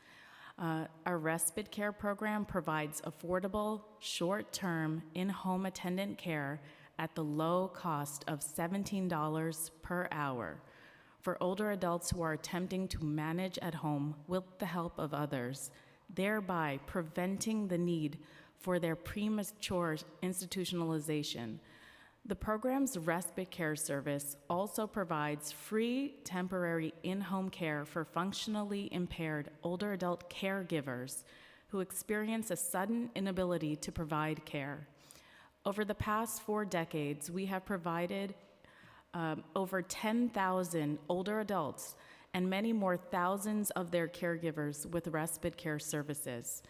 Our respite care program provides affordable, short-term, in-home attendant care at the low cost of $17 per hour for older adults who are attempting to manage at home with the help of others, thereby preventing the need for their premature institutionalization. The program's respite care service also provides free temporary in-home care for functionally impaired older adult caregivers who experience a sudden inability to provide care. Over the past 4 decades, we have provided over 10,000 older adults and many more thousands of their caregivers with respite care services.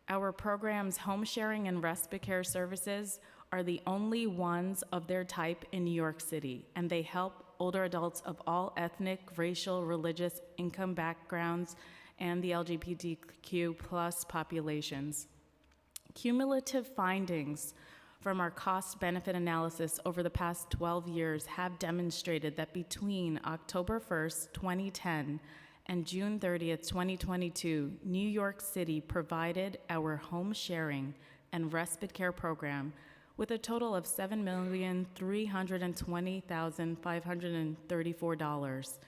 Our program's home sharing and respite care services are the only ones of their type in New York City, and they help older adults of all ethnic, racial, religious, income backgrounds, and the LGBTQ plus populations. Cumulative findings from our cost-benefit analysis over the past 12 years have demonstrated that between October 1st, 2010 and June 30th, 2022, New York City provided our home sharing and respite care program with a total of $7,320,534.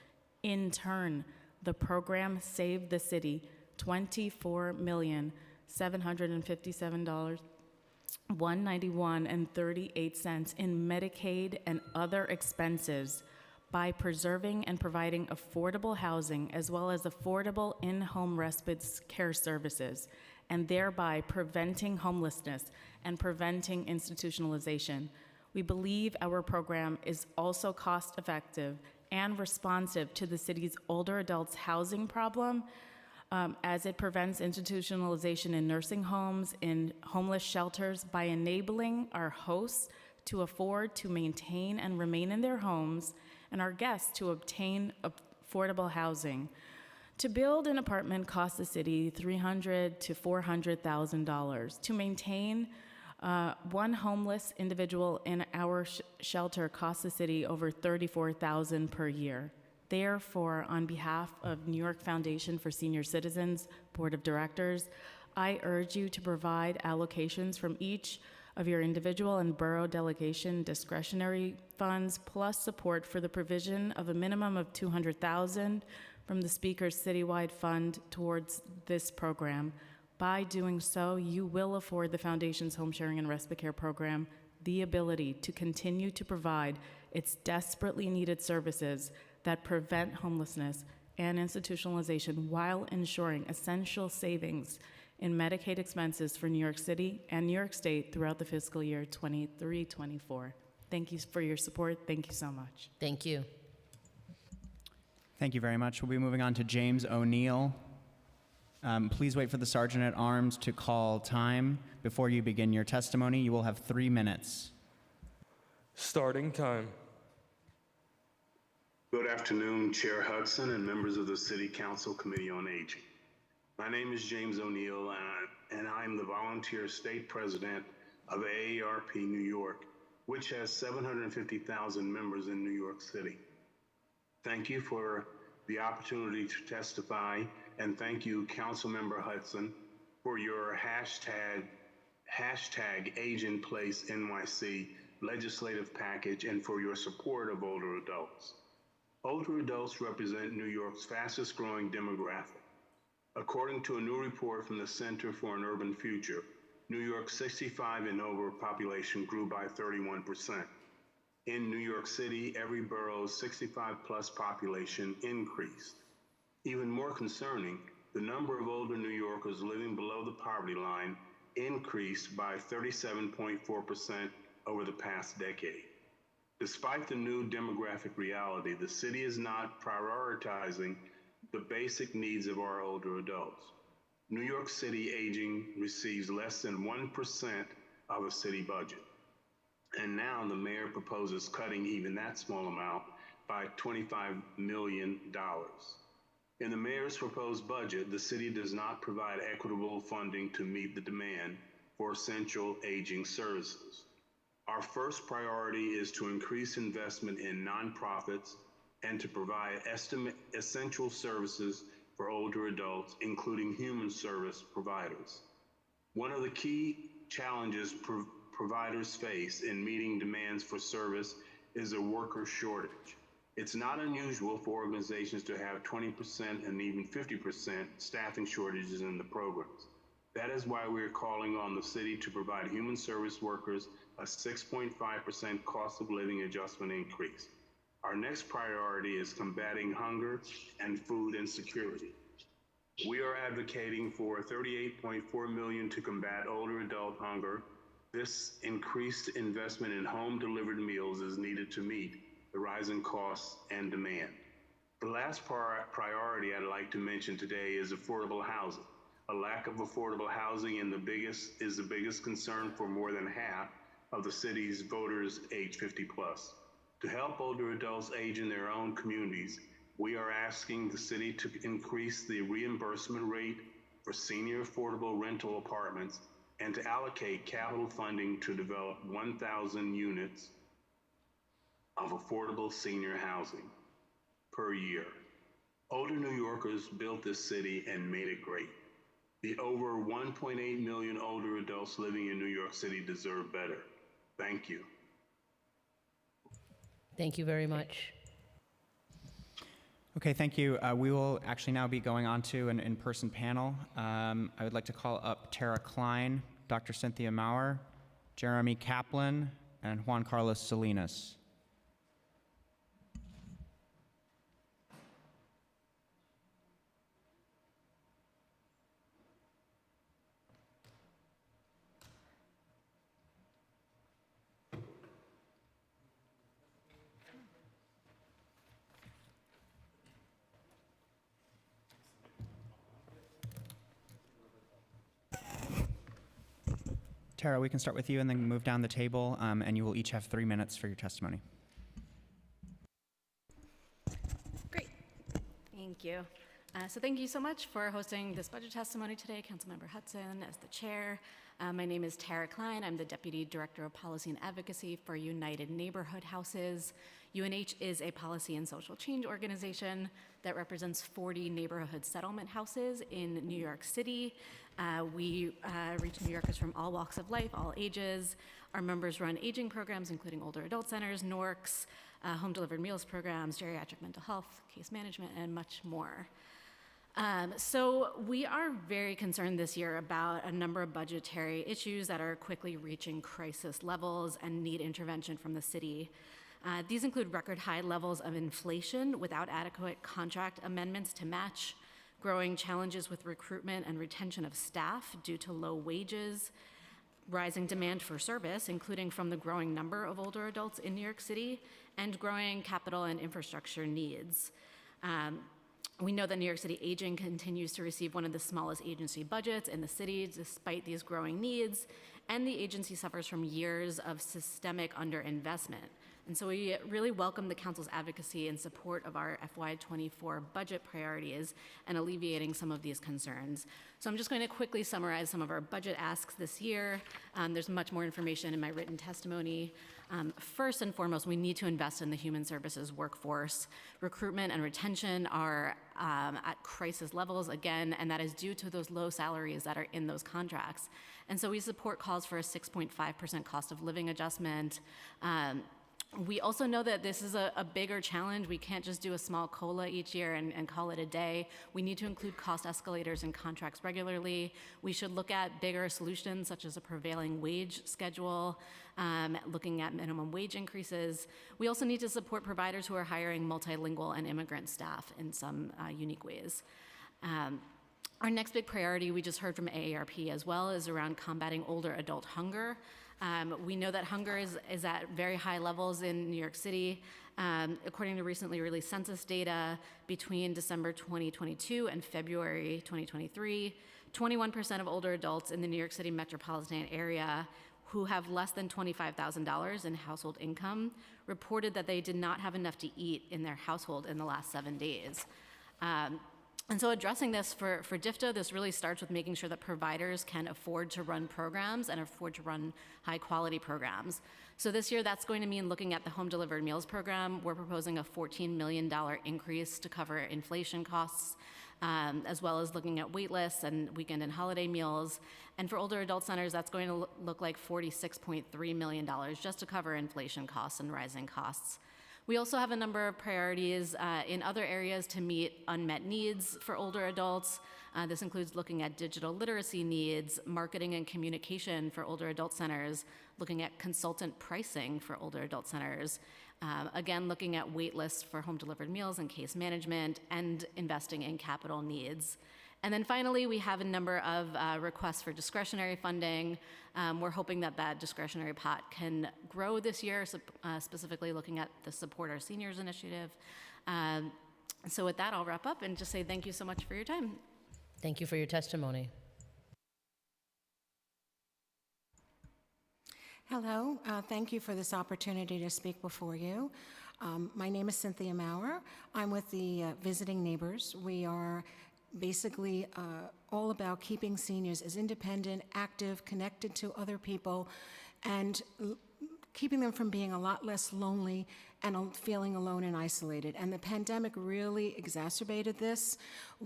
In turn, the program saved the city $24,757.191.38 in Medicaid and other expenses by preserving and providing affordable housing as well as affordable in-home respite care services, and thereby preventing homelessness and preventing institutionalization. We believe our program is also cost-effective and responsive to the city's older adults' housing problem, as it prevents institutionalization in nursing homes, in homeless shelters, by enabling our hosts to afford to maintain and remain in their homes and our guests to obtain affordable housing. To build an apartment costs the city $300,000 to $400,000. To maintain one homeless individual in our shelter costs the city over $34,000 per year. Therefore, on behalf of New York Foundation for Senior Citizens Board of Directors, I urge you to provide allocations from each of your individual and borough delegation discretionary funds, plus support for the provision of a minimum of $200,000 from the Speaker's citywide fund towards this program. By doing so, you will afford the Foundation's Home Sharing and Respite Care program the ability to continue to provide its desperately needed services that prevent homelessness and institutionalization while ensuring essential savings in Medicaid expenses for New York City and New York State throughout the fiscal year 23-24. Thank you for your support. Thank you so much. Thank you. Thank you very much. We'll be moving on to James O'Neill. Please wait for the Sergeant at Arms to call time. Before you begin your testimony, you will have 3 minutes. Starting time. Good afternoon, Chair Hudson and members of the City Council Committee on Aging. My name is James O'Neill, and I'm the volunteer state president of AARP New York, which has 750,000 members in New York City. Thank you for the opportunity to testify, and thank you, Councilmember Hudson, for your hashtag Age in Place NYC legislative package and for your support of older adults. Older adults represent New York's fastest growing demographic. According to a new report from the Center for an Urban Future, New York's 65 and over population grew by 31%. In New York City, every borough's 65 plus population increased. Even more concerning, the number of older New Yorkers living below the poverty line increased by 37.4% over the past decade. Despite the new demographic reality, the city is not prioritizing the basic needs of our older adults. New York City aging receives less than 1% of a city budget. And now the mayor proposes cutting even that small amount by $25 million. In the mayor's proposed budget, the city does not provide equitable funding to meet the demand for essential aging services. Our first priority is to increase investment in nonprofits and to provide essential services for older adults, including human service providers. One of the key challenges providers face in meeting demands for service is a worker shortage. It's not unusual for organizations to have 20% and even 50% staffing shortages in the programs. That is why we're calling on the city to provide human service workers a 6.5% cost of living adjustment increase. Our next priority is combating hunger and food insecurity. We are advocating for $38.4 million to combat older adult hunger. This increased investment in home-delivered meals is needed to meet the rising costs and demand. The last priority I'd like to mention today is affordable housing. A lack of affordable housing is the biggest concern for more than half of the city's voters age 50 plus. To help older adults age in their own communities, we are asking the city to increase the reimbursement rate for senior affordable rental apartments and to allocate capital funding to develop 1,000 units of affordable senior housing per year. Older New Yorkers built this city and made it great. The over 1.8 million older adults living in New York City deserve better. Thank you. Thank you very much. Okay, thank you. We will actually now be going on to an in-person panel. I would like to call up Tara Klein, Dr. Cynthia Maurer, Jeremy Kaplan, and Juan Carlos Salinas. Tara, we can start with you and then move down the table, and you will each have 3 minutes for your testimony. Great. Thank you. So thank you so much for hosting this budget testimony today, Councilmember Hudson as the chair. My name is Tara Klein. I'm the Deputy Director of Policy and Advocacy for United Neighborhood Houses. UNH is a policy and social change organization that represents 40 neighborhood settlement houses in New York City. We reach New Yorkers from all walks of life, all ages. Our members run aging programs, including older adult centers, NORCs, home-delivered meals programs, geriatric mental health, case management, and much more. So we are very concerned this year about a number of budgetary issues that are quickly reaching crisis levels and need intervention from the city. These include record high levels of inflation without adequate contract amendments to match, growing challenges with recruitment and retention of staff due to low wages, rising demand for service, including from the growing number of older adults in New York City, and growing capital and infrastructure needs. We know that New York City Aging continues to receive one of the smallest agency budgets in the city despite these growing needs, and the agency suffers from years of systemic underinvestment. And so we really welcome the Council's advocacy in support of our FY24 budget priorities and alleviating some of these concerns. So I'm just going to quickly summarize some of our budget asks this year. There's much more information in my written testimony. First and foremost, we need to invest in the human services workforce. Recruitment and retention are at crisis levels again, and that is due to those low salaries that are in those contracts. And so we support calls for a 6.5% cost of living adjustment. We also know that this is a bigger challenge. We can't just do a small COLA each year and call it a day. We need to include cost escalators in contracts regularly. We should look at bigger solutions such as a prevailing wage schedule, looking at minimum wage increases. We also need to support providers who are hiring multilingual and immigrant staff in some unique ways. Our next big priority, we just heard from AARP as well, is around combating older adult hunger. We know that hunger is at very high levels in New York City. According to recently released census data, between December 2022 and February 2023, 21% of older adults in the New York City metropolitan area who have less than $25,000 in household income reported that they did not have enough to eat in their household in the last 7 days. And so addressing this for DFTA, this really starts with making sure that providers can afford to run programs and afford to run high quality programs. So this year, that's going to mean looking at the home delivered meals program. We're proposing a $14 million increase to cover inflation costs, as well as looking at wait lists and weekend and holiday meals. And for older adult centers, that's going to look like $46.3 million just to cover inflation costs and rising costs. We also have a number of priorities in other areas to meet unmet needs for older adults. This includes looking at digital literacy needs, marketing and communication for older adult centers, looking at consultant pricing for older adult centers, again, looking at wait lists for home delivered meals and case management, and investing in capital needs. And then finally, we have a number of requests for discretionary funding. We're hoping that that discretionary pot can grow this year, specifically looking at the Support Our Seniors initiative. So with that, I'll wrap up and just say thank you so much for your time. Thank you for your testimony. Hello, thank you for this opportunity to speak before you. My name is Cynthia Maurer. I'm with the Visiting Neighbors. We are basically all about keeping seniors as independent, active, connected to other people, and keeping them from being a lot less lonely and feeling alone and isolated. And the pandemic really exacerbated this.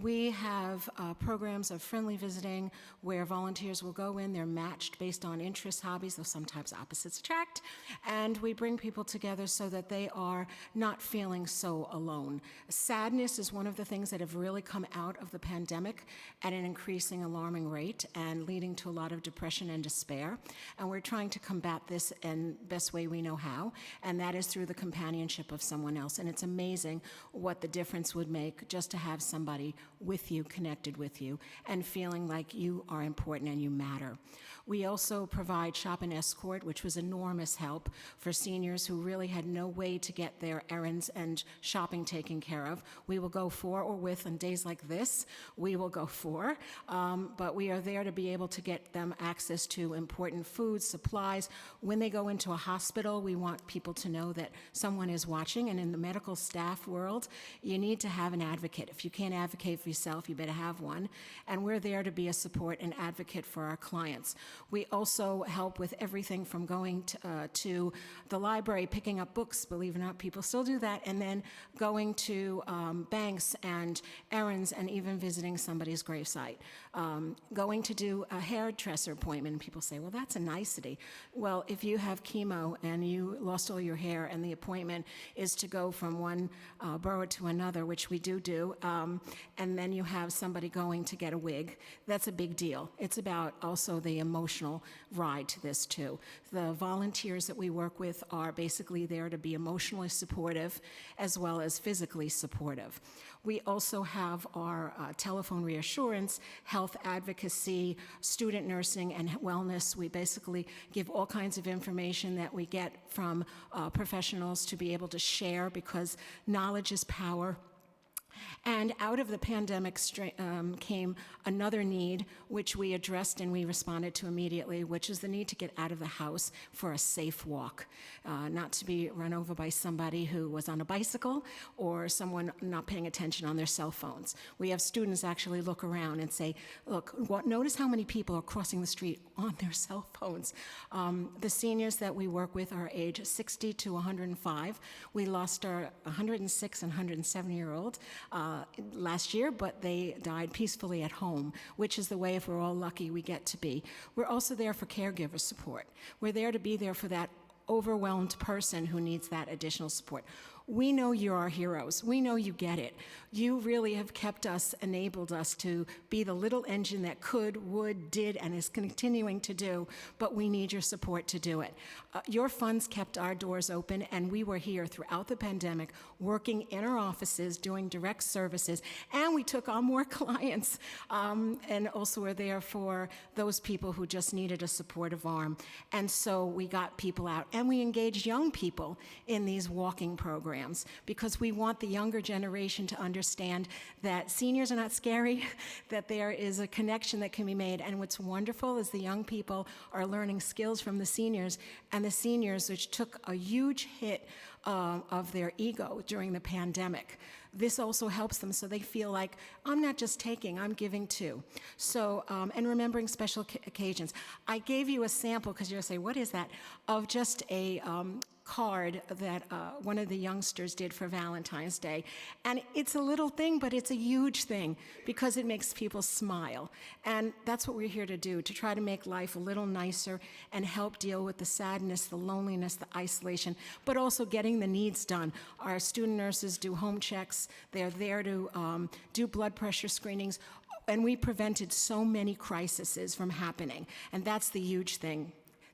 We have programs of friendly visiting where volunteers will go in, they're matched based on interests, hobbies, though sometimes opposites attract, and we bring people together so that they are not feeling so alone. Sadness is one of the things that have really come out of the pandemic at an increasing alarming rate and leading to a lot of depression and despair. And we're trying to combat this in the best way we know how, and that is through the companionship of someone else. And it's amazing what the difference would make just to have somebody with you, connected with you, and feeling like you are important and you matter. We also provide Shop and Escort, which was enormous help for seniors who really had no way to get their errands and shopping taken care of. We will go for or with, on days like this, we will go for, but we are there to be able to get them access to important food, supplies. When they go into a hospital, we want people to know that someone someone is watching, and in the medical staff world, you need to have an advocate. If you can't advocate for yourself, you better have one. And we're there to be a support and advocate for our clients. We also help with everything from going to the library, picking up books, believe it or not, people still do that, and then going to banks and errands and even visiting somebody's gravesite. Going to do a hairdresser appointment, and people say, well, that's a nicety. Well, if you have chemo and you lost all your hair and the appointment is to go from one borough to another, which we do, and then you have somebody going to get a wig, that's a big deal. It's about also the emotional ride to this too. The volunteers that we work with are basically there to be emotionally supportive as well as physically supportive. We also have our telephone reassurance, health advocacy, student nursing, and wellness. We basically give all kinds of information that we get from professionals to be able to share, because knowledge is power. And out of the pandemic came another need, which we addressed and we responded to immediately, which is the need to get out of the house for a safe walk, not to be run over by somebody who was on a bicycle or someone not paying attention on their cell phones. We have students actually look around and say, look, notice how many people are crossing the street on their cell phones. The seniors that we work with are age 60 to 105. We lost our 106 and 107-year-old last year, but they died peacefully at home, which is the way, if we're all lucky, we get to be. We're also there for caregiver support. We're there to be there for that overwhelmed person who needs that additional support. We know you're our heroes. We know you get it. You really have kept us, enabled us to be the little engine that could, would, did, and is continuing to do, but we need your support to do it. Your funds kept our doors open, and we were here throughout the pandemic, working in our offices, doing direct services, and we took on more clients, and also were there for those people who just needed a supportive arm. And so we got people out, and we engaged young people in these walking programs, because we want the younger generation to understand that seniors are not scary, that there is a connection that can be made. And what's wonderful is the young people are learning skills from the seniors, and the seniors, which took a huge hit of their ego during the pandemic. This also helps them so they feel like, I'm not just taking, I'm giving too. So, and remembering special occasions. I gave you a sample, because you're going to say, what is that, of just a card that one of the youngsters did for Valentine's Day. And it's a little thing, but it's a huge thing, because it makes people smile. And that's what we're here to do, to try to make life a little nicer and help deal with the sadness, the loneliness, the isolation, but also getting the needs done. Our student nurses do home checks. They're there to do blood pressure screenings. And we prevented so many crises from happening. And that's the huge thing.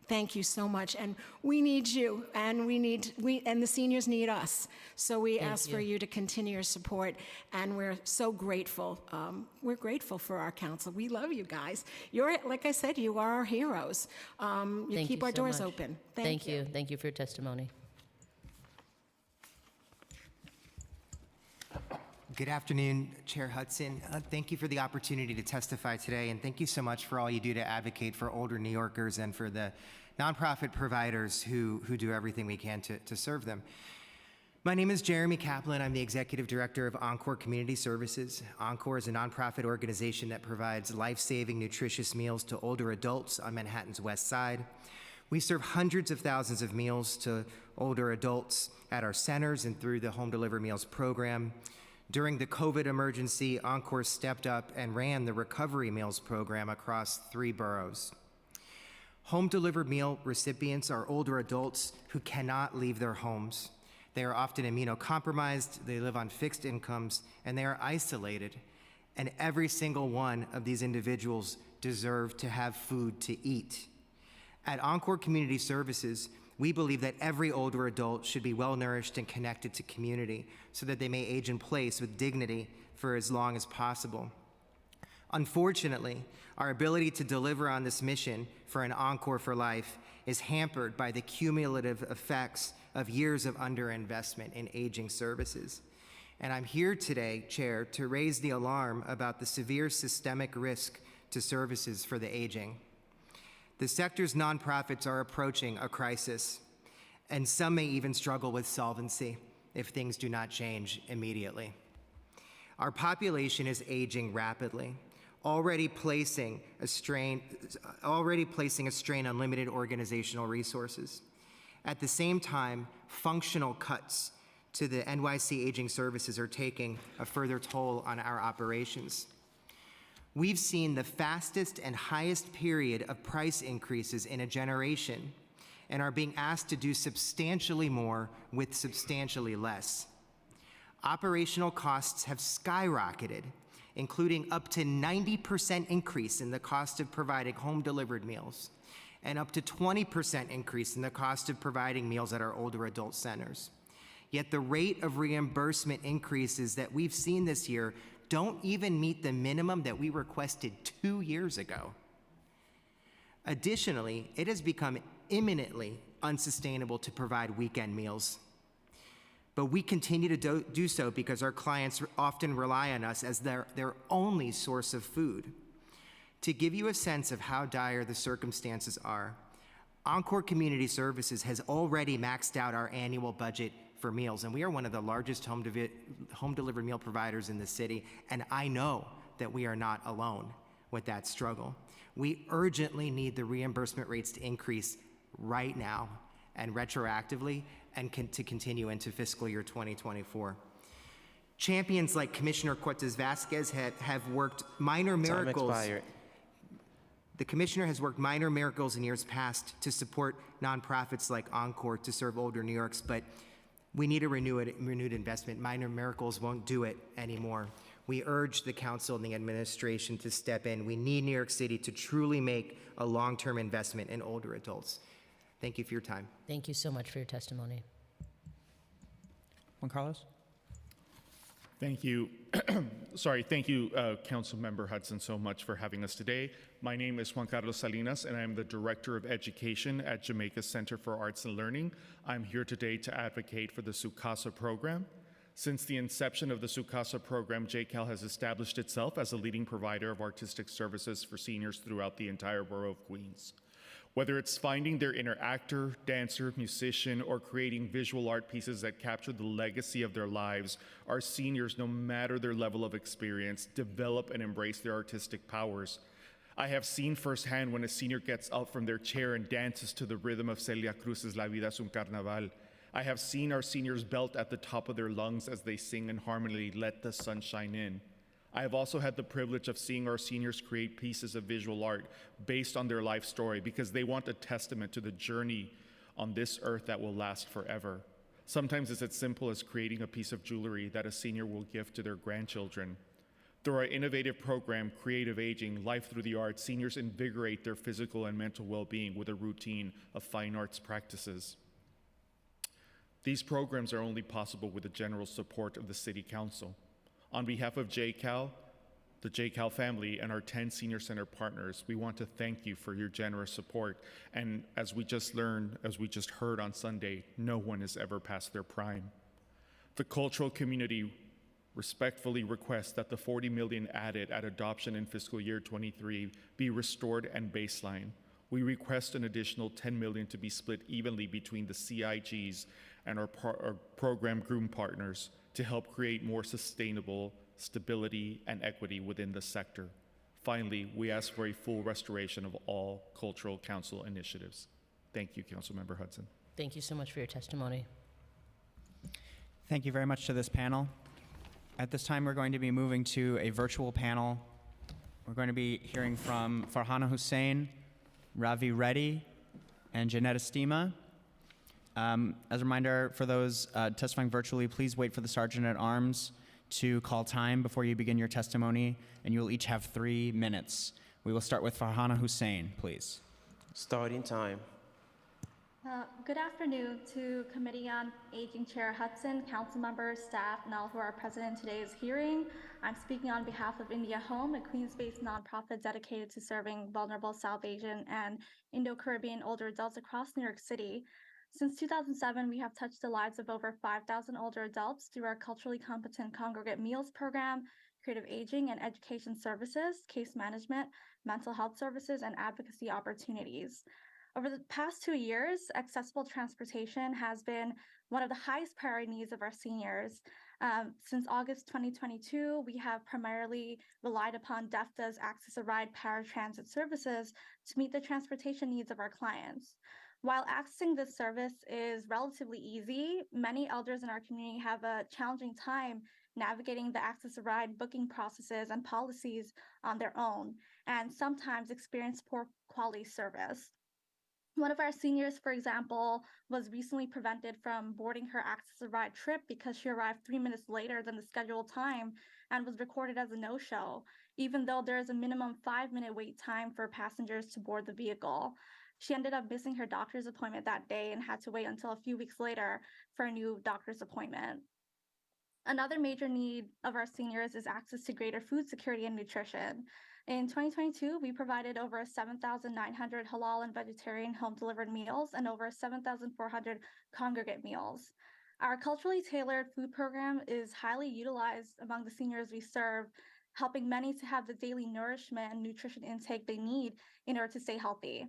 Thank you so much, and we need you, and and the seniors need us. So we ask for you to continue your support, and we're so grateful. We're grateful for our council. We love you guys. You're, like I said, you are our heroes. You keep our doors open. Thank you. Thank you for your testimony. Good afternoon, Chair Hudson. Thank you for the opportunity to testify today, and thank you so much for all you do to advocate for older New Yorkers and for the nonprofit providers who do everything we can to serve them. My name is Jeremy Kaplan. I'm the Executive Director of Encore Community Services. Encore is a nonprofit organization that provides life-saving, nutritious meals to older adults on Manhattan's West Side. We serve hundreds of thousands of meals to older adults at our centers and through the Home Delivered Meals program. During the COVID emergency, Encore stepped up and ran the Recovery Meals program across 3 boroughs. Home delivered meal recipients are older adults who cannot leave their homes. They are often immunocompromised, they live on fixed incomes, and they are isolated. And every single one of these individuals deserve to have food to eat. At Encore Community Services, we believe that every older adult should be well-nourished and connected to community so that they may age in place with dignity for as long as possible. Unfortunately, our ability to deliver on this mission for an Encore for Life is hampered by the cumulative effects of years of underinvestment in aging services. And I'm here today, Chair, to raise the alarm about the severe systemic risk to services for the aging. The sector's nonprofits are approaching a crisis, and some may even struggle with solvency if things do not change immediately. Our population is aging rapidly, already placing a strain on limited organizational resources. At the same time, functional cuts to the NYC Aging Services are taking a further toll on our operations. We've seen the fastest and highest period of price increases in a generation and are being asked to do substantially more with substantially less. Operational costs have skyrocketed, including up to 90% increase in the cost of providing home-delivered meals and up to 20% increase in the cost of providing meals at our older adult centers. Yet the rate of reimbursement increases that we've seen this year don't even meet the minimum that we requested 2 years ago. Additionally, it has become imminently unsustainable to provide weekend meals. But we continue to do so because our clients often rely on us as their only source of food. To give you a sense of how dire the circumstances are, Encore Community Services has already maxed out our annual budget for meals, and we are one of the largest home-delivered meal providers in the city, and I know that we are not alone with that struggle. We urgently need the reimbursement rates to increase right now and retroactively and to continue into fiscal year 2024. Champions like Commissioner Cortez Vasquez have worked minor miracles. Time expired. The commissioner has worked minor miracles in years past to support nonprofits like Encore to serve older New Yorks, but we need a renewed investment. Minor miracles won't do it anymore. We urge the council and the administration to step in. We need New York City to truly make a long-term investment in older adults. Thank you for your time. Thank you so much for your testimony. Juan Carlos? Thank you. Thank you, Councilmember Hudson, so much for having us today. My name is Juan Carlos Salinas, and I'm the Director of Education at Jamaica Center for Arts and Learning. I'm here today to advocate for the SUCASA program. Since the inception of the SUCASA program, JCAL has established itself as a leading provider of artistic services for seniors throughout the entire borough of Queens. Whether it's finding their inner actor, dancer, musician, or creating visual art pieces that capture the legacy of their lives, our seniors, no matter their level of experience, develop and embrace their artistic powers. I have seen firsthand when a senior gets up from their chair and dances to the rhythm of Celia Cruz's La Vida es un Carnaval. I have seen our seniors belt at the top of their lungs as they sing in harmony, Let the Sun Shine In. I have also had the privilege of seeing our seniors create pieces of visual art based on their life story because they want a testament to the journey on this earth that will last forever. Sometimes it's as simple as creating a piece of jewelry that a senior will give to their grandchildren. Through our innovative program, Creative Aging, Life Through the Arts, seniors invigorate their physical and mental well-being with a routine of fine arts practices. These programs are only possible with the general support of the City Council. On behalf of JCAL, the JCAL family, and our 10 Senior Center partners, we want to thank you for your generous support. And as we just heard on Sunday, no one has ever passed their prime. The cultural community respectfully requests that the $40 million added at adoption in fiscal year 23 be restored and baseline. We request an additional $10 million to be split evenly between the CIGs and our program groom partners to help create more sustainable stability and equity within the sector. Finally, we ask for a full restoration of all cultural council initiatives. Thank you, Councilmember Hudson. Thank you so much for your testimony. Thank you very much to this panel. At this time, we're going to be moving to a virtual panel. We're going to be hearing from Farhana Hussain, Ravi Reddy, and Jeanette Estima. As a reminder, for those testifying virtually, please wait for the Sergeant at Arms to call time before you begin your testimony, and you will each have 3 minutes. We will start with Farhana Hussain, please. Starting time. Good afternoon to Committee on Aging Chair Hudson, council members, staff, and all who are present in today's hearing. I'm speaking on behalf of India Home, a Queens-based nonprofit dedicated to serving vulnerable South Asian and Indo-Caribbean older adults across New York City. Since 2007, we have touched the lives of over 5,000 older adults through our culturally competent congregate meals program, creative aging and education services, case management, mental health services, and advocacy opportunities. Over the past 2 years, accessible transportation has been one of the highest priority needs of our seniors. Since August 2022, we have primarily relied upon DEFTA's Access a Ride paratransit services to meet the transportation needs of our clients. While accessing this service is relatively easy, many elders in our community have a challenging time navigating the Access a Ride booking processes and policies on their own, and sometimes experience poor quality service. One of our seniors, for example, was recently prevented from boarding her Access a Ride trip because she arrived 3 minutes later than the scheduled time and was recorded as a no-show, even though there is a minimum 5-minute wait time for passengers to board the vehicle. She ended up missing her doctor's appointment that day and had to wait until a few weeks later for a new doctor's appointment. Another major need of our seniors is access to greater food security and nutrition. In 2022, we provided over 7,900 halal and vegetarian home-delivered meals and over 7,400 congregate meals. Our culturally tailored food program is highly utilized among the seniors we serve, helping many to have the daily nourishment and nutrition intake they need in order to stay healthy.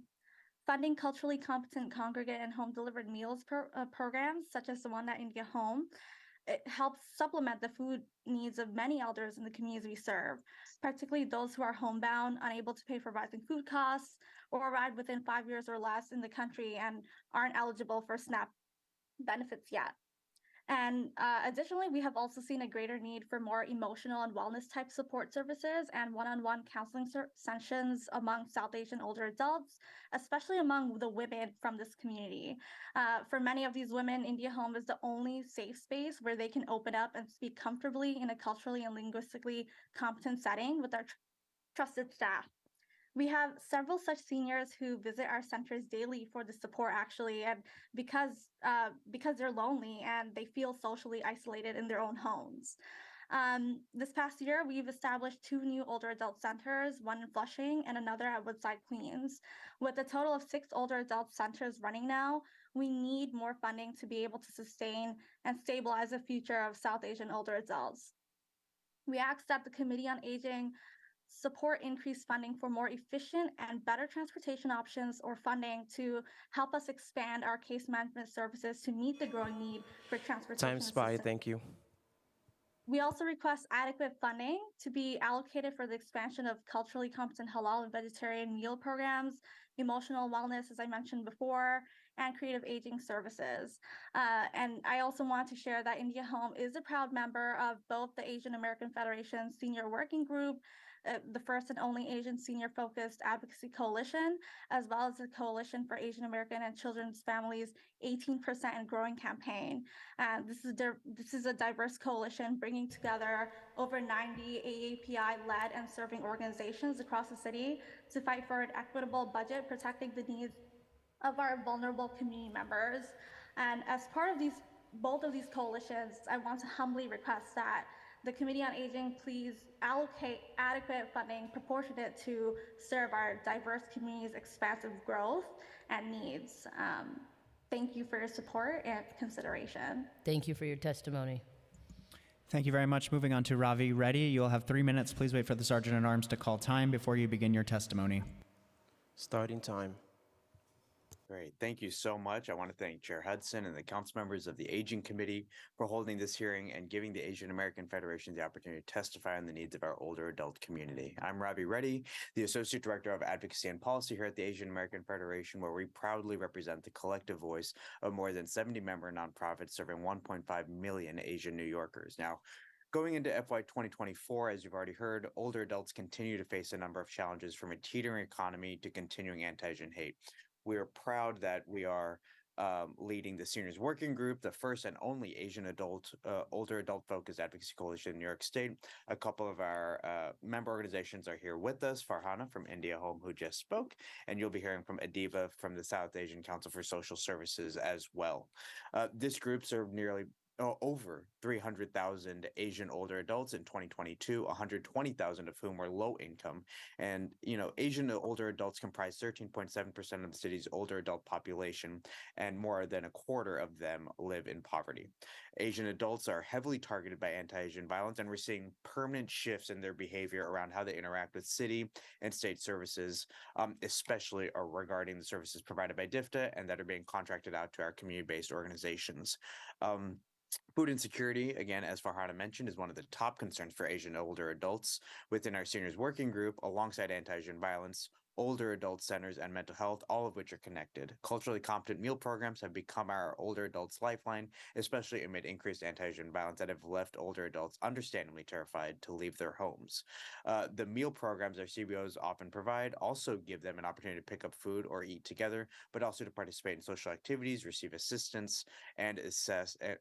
Funding culturally competent congregate and home-delivered meals programs, such as the one at India Home, it helps supplement the food needs of many elders in the communities we serve, particularly those who are homebound, unable to pay for rising food costs, or arrived within 5 years or less in the country and aren't eligible for SNAP benefits yet. And additionally, we have also seen a greater need for more emotional and wellness type support services and one-on-one counseling sessions among South Asian older adults, especially among the women from this community. For many of these women, India Home is the only safe space where they can open up and speak comfortably in a culturally and linguistically competent setting with our trusted staff. We have several such seniors who visit our centers daily for the support, actually, and because they're lonely and they feel socially isolated in their own homes. This past year, we've established 2 new older adult centers, one in Flushing and another at Woodside, Queens. With a total of 6 older adult centers running now, we need more funding to be able to sustain and stabilize the future of South Asian older adults. We ask that the Committee on Aging support increased funding for more efficient and better transportation options or funding to help us expand our case management services to meet the growing need for transportation Time spy, assistance. thank you. We also request adequate funding to be allocated for the expansion of culturally competent halal and vegetarian meal programs, emotional wellness, as I mentioned before, and creative aging services. And I also want to share that India Home is a proud member of both the Asian American Federation Senior Working Group, the first and only Asian senior-focused advocacy coalition, as well as the Coalition for Asian American and Children's Families 18% and Growing campaign. This is a diverse coalition bringing together over 90 AAPI-led and serving organizations across the city to fight for an equitable budget, protecting the needs of our vulnerable community members. And as part of both of these coalitions, I want to humbly request that the Committee on Aging please allocate adequate funding proportionate to serve our diverse communities' expansive growth and needs. Thank you for your support and consideration. Thank you for your testimony. Thank you very much. Moving on to Ravi Reddy. You'll have 3 minutes. Please wait for the Sergeant at Arms to call time before you begin your testimony. Starting time. Great. Thank you so much. I want to thank Chair Hudson and the council members of the Aging Committee for holding this hearing and giving the Asian American Federation the opportunity to testify on the needs of our older adult community. I'm Ravi Reddy, the Associate Director of Advocacy and Policy here at the Asian American Federation, where we proudly represent the collective voice of more than 70 member nonprofits serving 1.5 million Asian New Yorkers. Now, going into FY 2024, as you've already heard, older adults continue to face a number of challenges, from a teetering economy to continuing anti-Asian hate. We are proud that we are leading the Seniors Working Group, the first and only Asian older adult focused advocacy coalition in New York State. A couple of our member organizations are here with us, Farhana from India Home, who just spoke, and you'll be hearing from Adiba from the South Asian Council for Social Services as well. This group served nearly over 300,000 Asian older adults in 2022, 120,000 of whom were low income. And, Asian older adults comprise 13.7% of the city's older adult population, and more than a quarter of them live in poverty. Asian adults are heavily targeted by anti-Asian violence, and we're seeing permanent shifts in their behavior around how they interact with city and state services, especially regarding the services provided by DFTA and that are being contracted out to our community-based organizations. Food insecurity, again, as Farhana mentioned, is one of the top concerns for Asian older adults within our seniors working group, alongside anti-Asian violence, older adult centers, and mental health, all of which are connected. Culturally competent meal programs have become our older adults' lifeline, especially amid increased anti-Asian violence that have left older adults understandably terrified to leave their homes. The meal programs our CBOs often provide also give them an opportunity to pick up food or eat together, but also to participate in social activities, receive assistance, and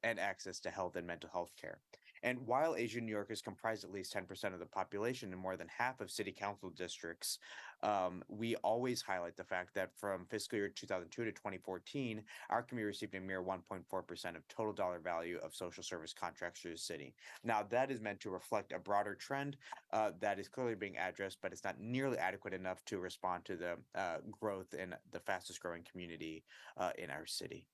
access to health and mental health care. And while Asian New Yorkers comprise at least 10% of the population in more than half of city council districts, we always highlight the fact that from fiscal year 2002 to 2014, our community received a mere 1.4% of total dollar value of social service contracts through the city. Now, that is meant to reflect a broader trend that is clearly being addressed, but it's not nearly adequate enough to respond to the growth in the fastest growing community in our city.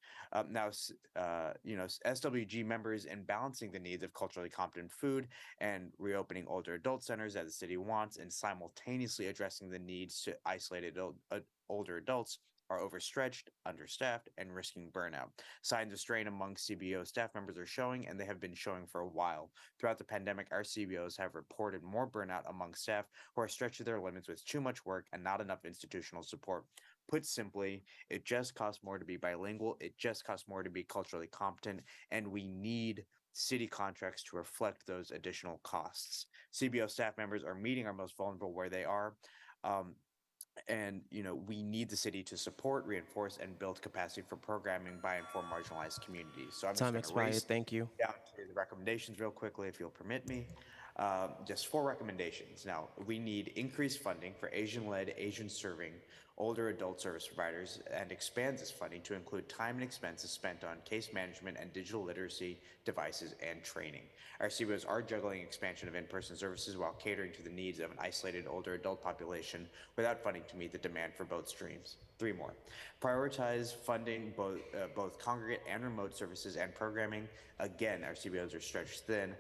Now, SWG members, in balancing the needs of culturally competent food and reopening older adult centers as the city wants, and simultaneously addressing the needs to isolated older adults, are overstretched, understaffed, and risking burnout. Signs of strain among CBO staff members are showing, and they have been showing for a while. Throughout the pandemic, our CBOs have reported more burnout among staff who are stretched to their limits with too much work and not enough institutional support. Put simply, it just costs more to be bilingual, it just costs more to be culturally competent, and we need city contracts to reflect those additional costs. CBO staff members are meeting our most vulnerable where they are. And we need the city to support, reinforce, and build capacity for programming by and for marginalized communities. So I'm Time just going to race expired. Thank you. down to the recommendations real quickly, if you'll permit me. Just 4 recommendations. Now, we need increased funding for Asian-led, Asian-serving older adult service providers, and expands this funding to include time and expenses spent on case management and digital literacy devices and training. Our CBOs are juggling expansion of in-person services while catering to the needs of an isolated older adult population without funding to meet the demand for both streams. 3 more. Prioritize funding both congregate and remote services and programming. Again, our CBOs are stretched thin,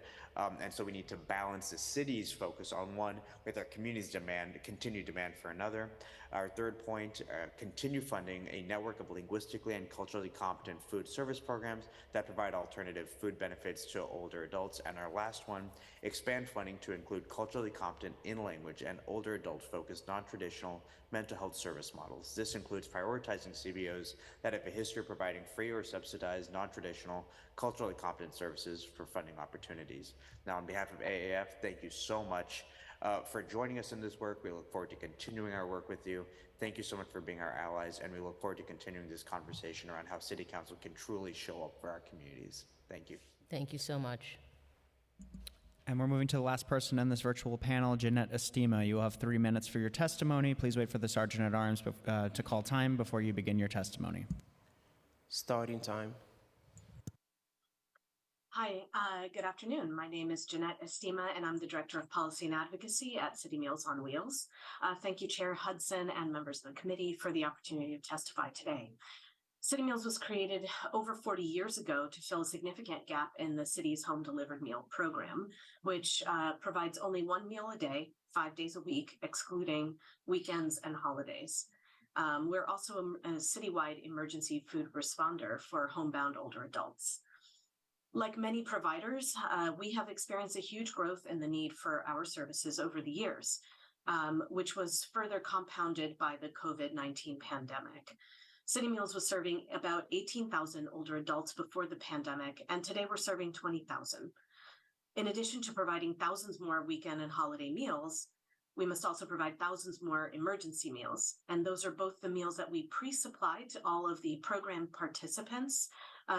and so we need to balance the city's focus on one with our community's continued demand for another. Our 3rd point, continue funding a network of linguistically and culturally competent food service programs that provide alternative food benefits to older adults. And our last one, expand funding to include culturally competent in-language and older adult-focused non-traditional mental health service models. This includes prioritizing CBOs that have a history of providing free or subsidized non-traditional culturally competent services for funding opportunities. Now, on behalf of AAF, thank you so much for joining us in this work. We look forward to continuing our work with you. Thank you so much for being our allies, and we look forward to continuing this conversation around how City Council can truly show up for our communities. Thank you. Thank you so much. And we're moving to the last person in this virtual panel, Jeanette Estima. You will have 3 minutes for your testimony. Please wait for the Sergeant at Arms to call time before you begin your testimony. Starting time. Hi, good afternoon. My name is Jeanette Estima, and I'm the Director of Policy and Advocacy at City Meals on Wheels. Thank you, Chair Hudson and members of the committee for the opportunity to testify today. City Meals was created over 40 years ago to fill a significant gap in the city's home delivered meal program, which provides only 1 meal a day, 5 days a week, excluding weekends and holidays. We're also a citywide emergency food responder for homebound older adults. Like many providers, we have experienced a huge growth in the need for our services over the years, which was further compounded by the COVID-19 pandemic. City Meals was serving about 18,000 older adults before the pandemic, and today we're serving 20,000. In addition to providing thousands more weekend and holiday meals, we must also provide thousands more emergency meals. And those are both the meals that we pre-supply to all of the program participants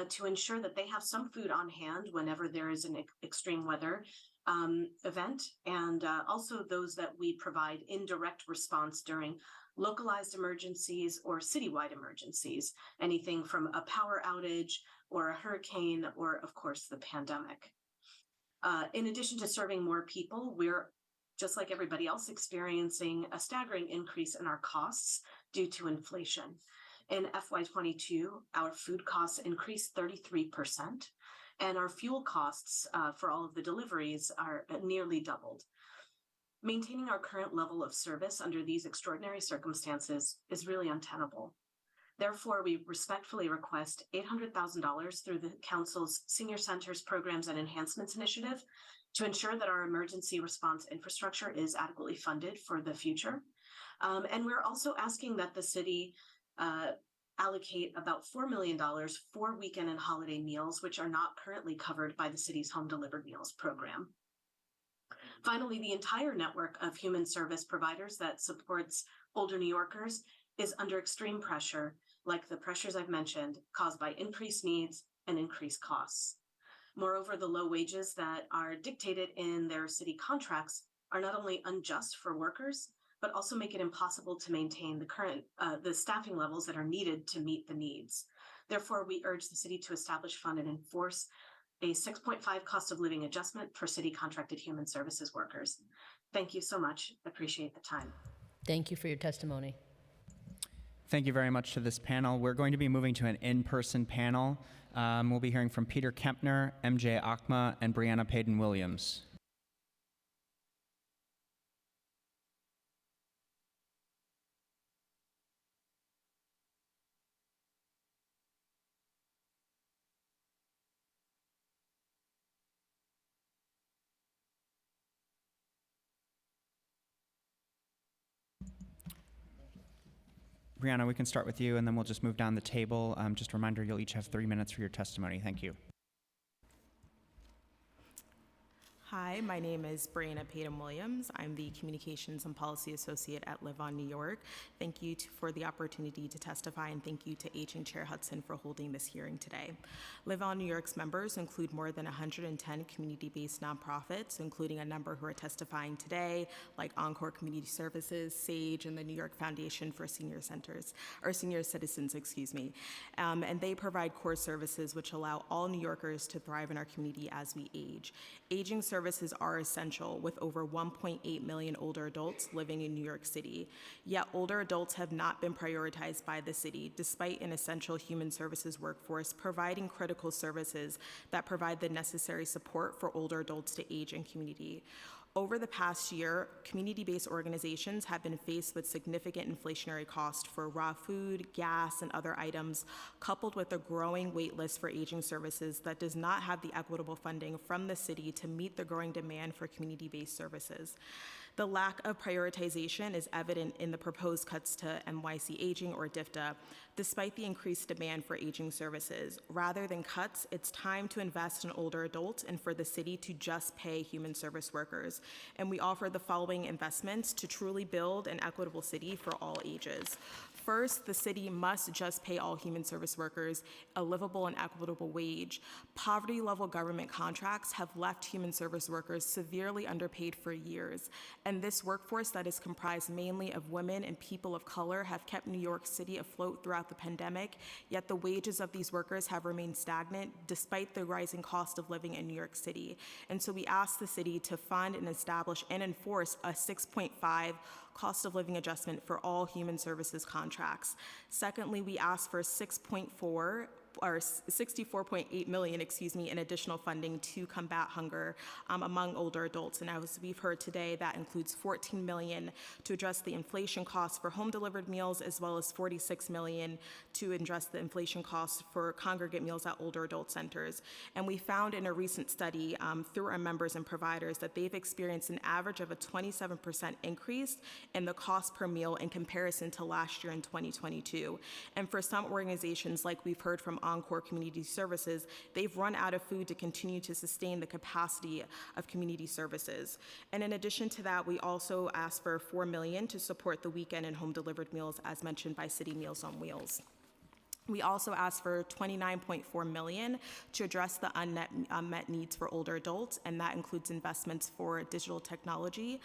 to ensure that they have some food on hand whenever there is an extreme weather event, and also those that we provide in direct response during localized emergencies or citywide emergencies, anything from a power outage or a hurricane or, of course, the pandemic. In addition to serving more people, we're, just like everybody else, experiencing a staggering increase in our costs due to inflation. In FY22, our food costs increased 33%, and our fuel costs for all of the deliveries are nearly doubled. Maintaining our current level of service under these extraordinary circumstances is really untenable. Therefore, we respectfully request $800,000 through the Council's Senior Centers Programs and Enhancements Initiative to ensure that our emergency response infrastructure is adequately funded for the future. And we're also asking that the city allocate about $4 million for weekend and holiday meals, which are not currently covered by the city's home delivered meals program. Finally, the entire network of human service providers that supports older New Yorkers is under extreme pressure, like the pressures I've mentioned, caused by increased needs and increased costs. Moreover, the low wages that are dictated in their city contracts are not only unjust for workers, but also make it impossible to maintain the staffing levels that are needed to meet the needs. Therefore, we urge the city to establish, fund, and enforce a 6.5 cost of living adjustment for city contracted human services workers. Thank you so much. Appreciate the time. Thank you for your testimony. Thank you very much to this panel. We're going to be moving to an in-person panel. We'll be hearing from Peter Kempner, MJ Akma, and Brianna Payden-Williams. Brianna, we can start with you, and then we'll just move down the table. Just a reminder, you'll each have 3 minutes for your testimony. Thank you. Hi, my name is Brianna Payden-Williams. I'm the Communications and Policy Associate at Live On New York. Thank you for the opportunity to testify, and thank you to Aging Chair Hudson for holding this hearing today. Live On New York's members include more than 110 community-based nonprofits, including a number who are testifying today, like Encore Community Services, SAGE, and the New York Foundation for Senior Centers, or Senior Citizens, excuse me. And they provide core services which allow all New Yorkers to thrive in our community as we age. Aging services are essential, with over 1.8 million older adults living in New York City. Yet older adults have not been prioritized by the city, despite an essential human services workforce providing critical services that provide the necessary support for older adults to age in community. Over the past year, community-based organizations have been faced with significant inflationary costs for raw food, gas, and other items, coupled with a growing wait list for aging services that does not have the equitable funding from the city to meet the growing demand for community-based services. The lack of prioritization is evident in the proposed cuts to NYC Aging, or DFTA, despite the increased demand for aging services. Rather than cuts, it's time to invest in older adults and for the city to just pay human service workers. And we offer the following investments to truly build an equitable city for all ages. First, the city must just pay all human service workers a livable and equitable wage. Poverty-level government contracts have left human service workers severely underpaid for years, and this workforce that is comprised mainly of women and people of color have kept New York City afloat throughout the pandemic, yet the wages of these workers have remained stagnant despite the rising cost of living in New York City. And so we ask the city to fund and establish and enforce a 6.5 cost of living adjustment for all human services contracts. Secondly, we ask for 64.8 million, in additional funding to combat hunger among older adults. And as we've heard today, that includes 14 million to address the inflation costs for home delivered meals, as well as 46 million to address the inflation costs for congregate meals at older adult centers. And we found in a recent study through our members and providers that they've experienced an average of a 27% increase in the cost per meal in comparison to last year in 2022. And for some organizations, like we've heard from Encore Community Services, they've run out of food to continue to sustain the capacity of community services. And in addition to that, we also asked for $4 million to support the weekend and home delivered meals as mentioned by City Meals on Wheels. We also asked for $29.4 million to address the unmet needs for older adults, and that includes investments for digital technology,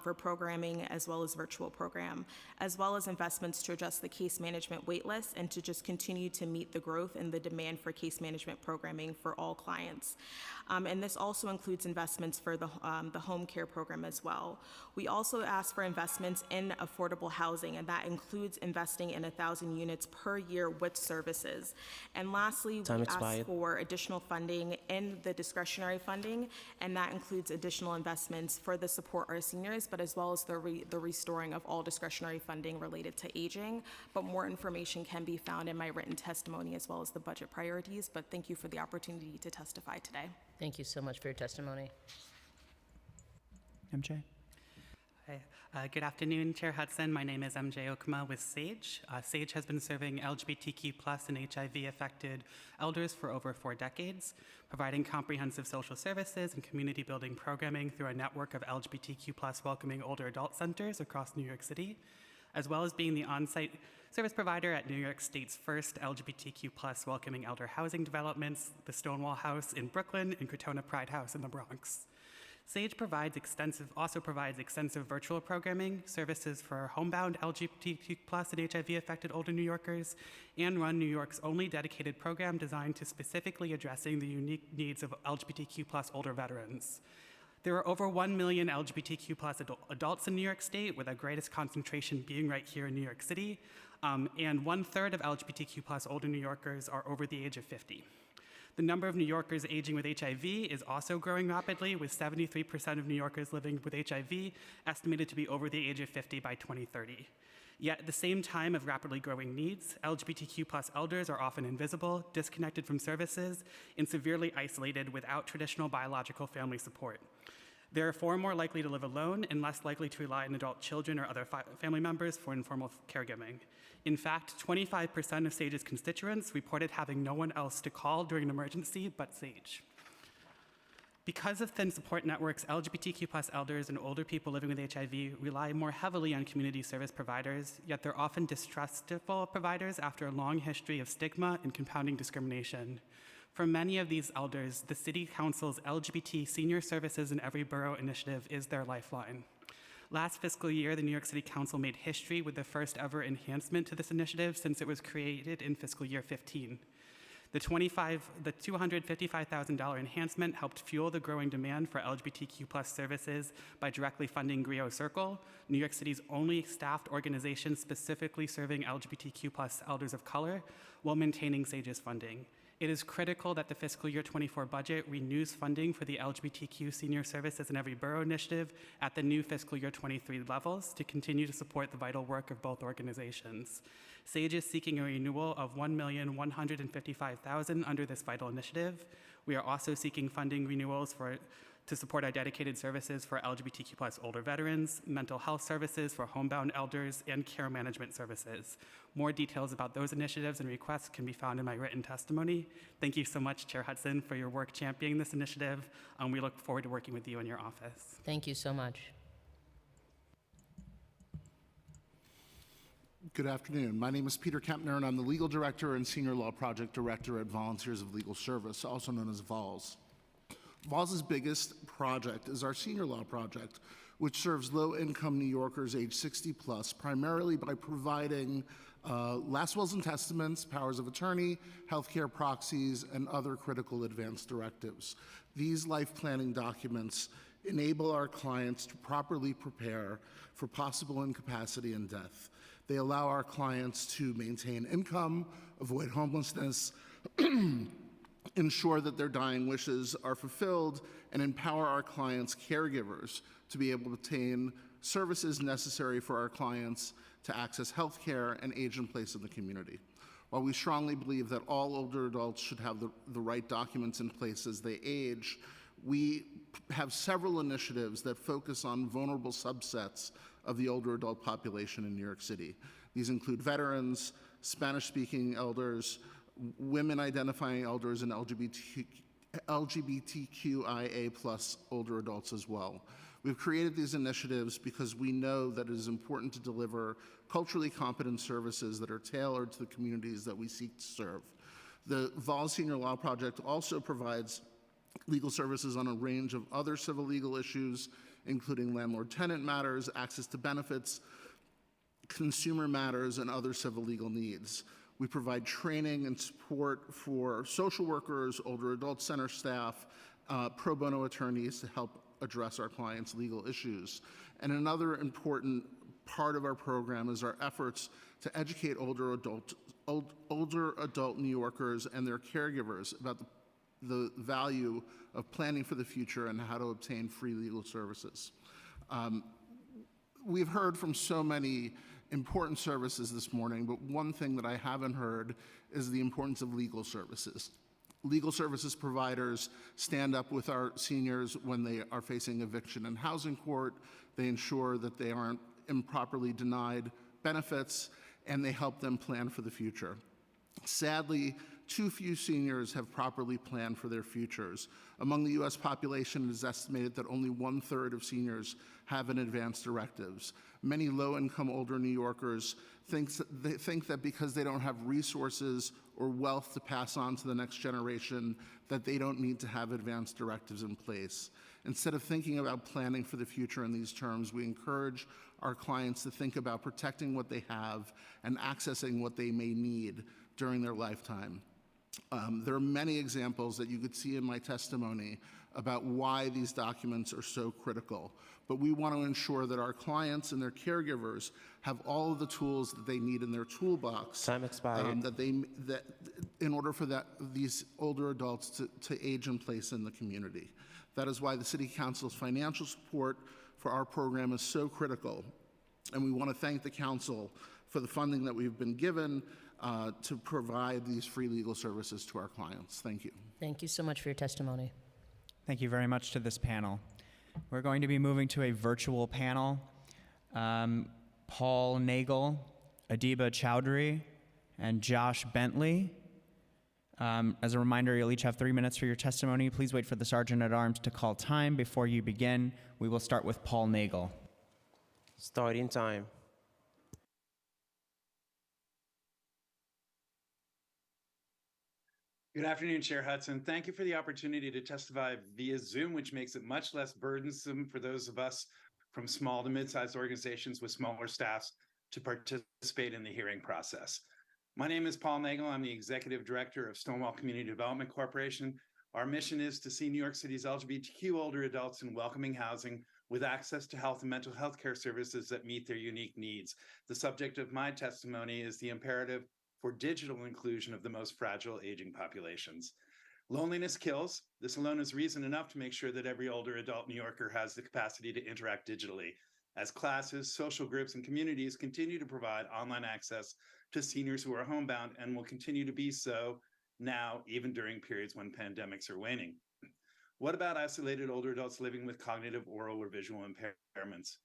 for programming, as well as virtual program, as well as investments to address the case management wait list and to just continue to meet the growth and the demand for case management programming for all clients. And this also includes investments for the home care program as well. We also asked for investments in affordable housing, and that includes investing in 1,000 units per year with services. And lastly, we asked for additional funding in the discretionary funding, and that includes additional investments for the support our seniors, but as well as the restoring of all discretionary funding related to aging. But more information can be found in my written testimony as well as the budget priorities. But thank you for the opportunity to testify today. Thank you so much for your testimony. MJ? Hi. Good afternoon, Chair Hudson. My name is MJ Okuma with SAGE. SAGE has been serving LGBTQ+ and HIV-affected elders for over 4 decades, providing comprehensive social services and community building programming through a network of LGBTQ+ welcoming older adult centers across New York City, as well as being the on-site service provider at New York State's first LGBTQ+ welcoming elder housing developments, the Stonewall House in Brooklyn and Crotona Pride House in the Bronx. SAGE also provides extensive virtual programming, services for homebound LGBTQ+ and HIV-affected older New Yorkers, and run New York's only dedicated program designed to specifically addressing the unique needs of LGBTQ+ older veterans. There are over 1 million LGBTQ+ adults in New York State, with the greatest concentration being right here in New York City, and 1/3 of LGBTQ+ older New Yorkers are over the age of 50. The number of New Yorkers aging with HIV is also growing rapidly, with 73% of New Yorkers living with HIV estimated to be over the age of 50 by 2030. Yet at the same time of rapidly growing needs, LGBTQ+ elders are often invisible, disconnected from services, and severely isolated without traditional biological family support. They're far more likely to live alone and less likely to rely on adult children or other family members for informal caregiving. In fact, 25% of SAGE's constituents reported having no one else to call during an emergency but SAGE. Because of thin support networks, LGBTQ+ elders and older people living with HIV rely more heavily on community service providers, yet they're often distrustful providers after a long history of stigma and compounding discrimination. For many of these elders, the City Council's LGBT Senior Services in Every Borough initiative is their lifeline. Last fiscal year, the New York City Council made history with the first ever enhancement to this initiative since it was created in fiscal year 15. The $255,000 enhancement helped fuel the growing demand for LGBTQ+ services by directly funding Griot Circle, New York City's only staffed organization specifically serving LGBTQ+ elders of color, while maintaining SAGE's funding. It is critical that the fiscal year 24 budget renews funding for the LGBTQ Senior Services in Every Borough initiative at the new fiscal year 23 levels to continue to support the vital work of both organizations. SAGE is seeking a renewal of $1,155,000 under this vital initiative. We are also seeking funding renewals to support our dedicated services for LGBTQ+ older veterans, mental health services for homebound elders, and care management services. More details about those initiatives and requests can be found in my written testimony. Thank you so much, Chair Hudson, for your work championing this initiative. We look forward to working with you in your office. Thank you so much. Good afternoon. My name is Peter Kempner, and I'm the Legal Director and Senior Law Project Director at Volunteers of Legal Service, also known as VOLS. VOLS's biggest project is our Senior Law Project, which serves low-income New Yorkers age 60 plus, primarily by providing last wills and testaments, powers of attorney, healthcare proxies, and other critical advance directives. These life planning documents enable our clients to properly prepare for possible incapacity and death. They allow our clients to maintain income, avoid homelessness, ensure that their dying wishes are fulfilled, and empower our clients' caregivers to be able to obtain services necessary for our clients to access health care and age in place in the community. While we strongly believe that all older adults should have the right documents in place as they age, we have several initiatives that focus on vulnerable subsets of the older adult population in New York City. These include veterans, Spanish-speaking elders, women identifying elders, and LGBTQIA+ older adults as well. We've created these initiatives because we know that it is important to deliver culturally competent services that are tailored to the communities that we seek to serve. The Vols Senior Law Project also provides legal services on a range of other civil legal issues, including landlord-tenant matters, access to benefits, consumer matters, and other civil legal needs. We provide training and support for social workers, older adult center staff, pro bono attorneys to help address our clients' legal issues. And another important part of our program is our efforts to educate older adult New Yorkers and their caregivers about the value of planning for the future and how to obtain free legal services. We've heard from so many important services this morning, but one thing that I haven't heard is the importance of legal services. Legal services providers stand up with our seniors when they are facing eviction in housing court. They ensure that they aren't improperly denied benefits, and they help them plan for the future. Sadly, too few seniors have properly planned for their futures. Among the U.S. population, it is estimated that only 1/3 of seniors have an advance directives. Many low-income older New Yorkers think that because they don't have resources or wealth to pass on to the next generation, that they don't need to have advance directives in place. Instead of thinking about planning for the future in these terms, we encourage our clients to think about protecting what they have and accessing what they may need during their lifetime. There are many examples that you could see in my testimony about why these documents are so critical, but we want to ensure that our clients and their caregivers have all of the tools that they need in their toolbox. Time expired. That in order for these older adults to age in place in the community. That is why the City Council's financial support for our program is so critical, and we want to thank the Council for the funding that we've been given to provide these free legal services to our clients. Thank you. Thank you so much for your testimony. Thank you very much to this panel. We're going to be moving to a virtual panel. Paul Nagel, Adiba Chowdhury, and Josh Bentley. As a reminder, you'll each have 3 minutes for your testimony. Please wait for the Sergeant at Arms to call time before you begin. We will start with Paul Nagel. Starting time. Good afternoon, Chair Hudson. Thank you for the opportunity to testify via Zoom, which makes it much less burdensome for those of us from small to mid-sized organizations with smaller staffs to participate in the hearing process. My name is Paul Nagel. I'm the Executive Director of Stonewall Community Development Corporation. Our mission is to see New York City's LGBTQ older adults in welcoming housing with access to health and mental health care services that meet their unique needs. The subject of my testimony is the imperative for digital inclusion of the most fragile aging populations. Loneliness kills. This alone is reason enough to make sure that every older adult New Yorker has the capacity to interact digitally, as classes, social groups, and communities continue to provide online access to seniors who are homebound and will continue to be so now, even during periods when pandemics are waning. What about isolated older adults living with cognitive, oral, or visual impairments?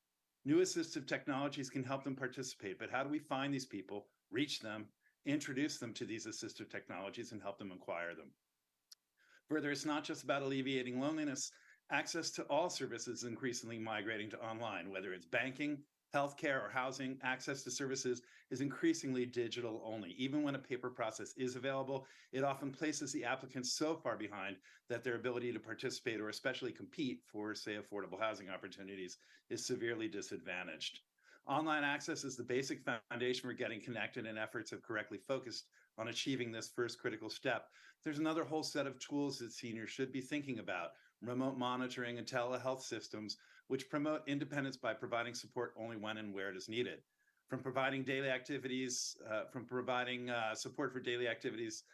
New assistive technologies can help them participate, but how do we find these people, reach them, introduce them to these assistive technologies, and help them acquire them? Further, it's not just about alleviating loneliness. Access to all services is increasingly migrating to online, whether it's banking, healthcare, or housing. Access to services is increasingly digital only. Even when a paper process is available, it often places the applicants so far behind that their ability to participate or especially compete for, say, affordable housing opportunities is severely disadvantaged. Online access is the basic foundation for getting connected, and efforts have correctly focused on achieving this first critical step. There's another whole set of tools that seniors should be thinking about: remote monitoring and telehealth systems, which promote independence by providing support only when and where it is needed. From providing daily activities, support for daily activities,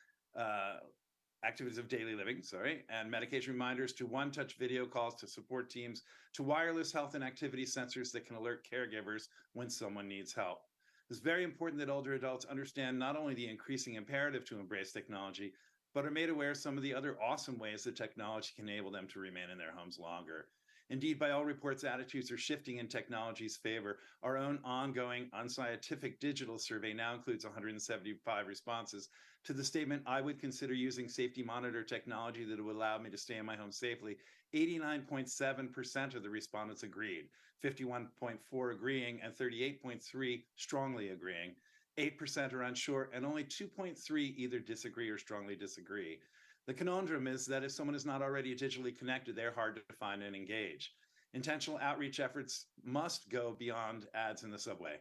activities of daily living, and medication reminders, to one-touch video calls to support teams, to wireless health and activity sensors that can alert caregivers when someone needs help. It's very important that older adults understand not only the increasing imperative to embrace technology, but are made aware of some of the other awesome ways that technology can enable them to remain in their homes longer. Indeed, by all reports, attitudes are shifting in technology's favor. Our own ongoing unscientific digital survey now includes 175 responses to the statement, I would consider using safety monitor technology that would allow me to stay in my home safely. 89.7% of the respondents agreed, 51.4% agreeing, and 38.3% strongly agreeing. 8% are unsure, and only 2.3% either disagree or strongly disagree. The conundrum is that if someone is not already digitally connected, they're hard to find and engage. Intentional outreach efforts must go beyond ads in the subway.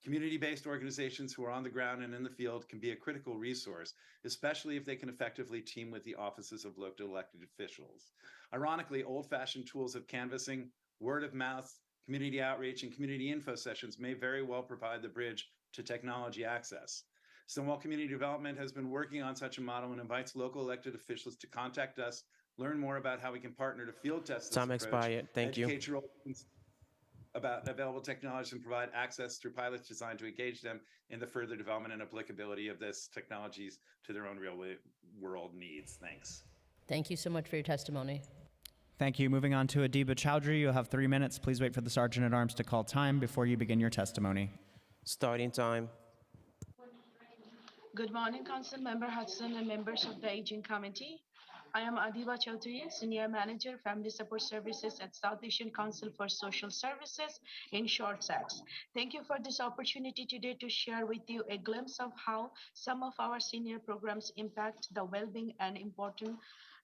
Community-based organizations who are on the ground and in the field can be a critical resource, especially if they can effectively team with the offices of local elected officials. Ironically, old-fashioned tools of canvassing, word of mouth, community outreach, and community info sessions may very well provide the bridge to technology access. Stonewall Community Development has been working on such a model and invites local elected officials to contact us, learn more about how we can partner to field test this Time approach, expired. Thank you. educate your audience about available technologies and provide access through pilots designed to engage them in the further development and applicability of this technologies to their own real world needs. Thanks. Thank you so much for your testimony. Thank you. Moving on to Adiba Chowdhury. You'll have 3 minutes. Please wait for the Sergeant at Arms to call time before you begin your testimony. Starting time. Good morning, Council Member Hudson and members of the Aging Committee. I am Adiba Chowdhury, Senior Manager, Family Support Services at South Asian Council for Social Services, in short SACS. Thank you for this opportunity today to share with you a glimpse of how some of our senior programs impact the well-being and important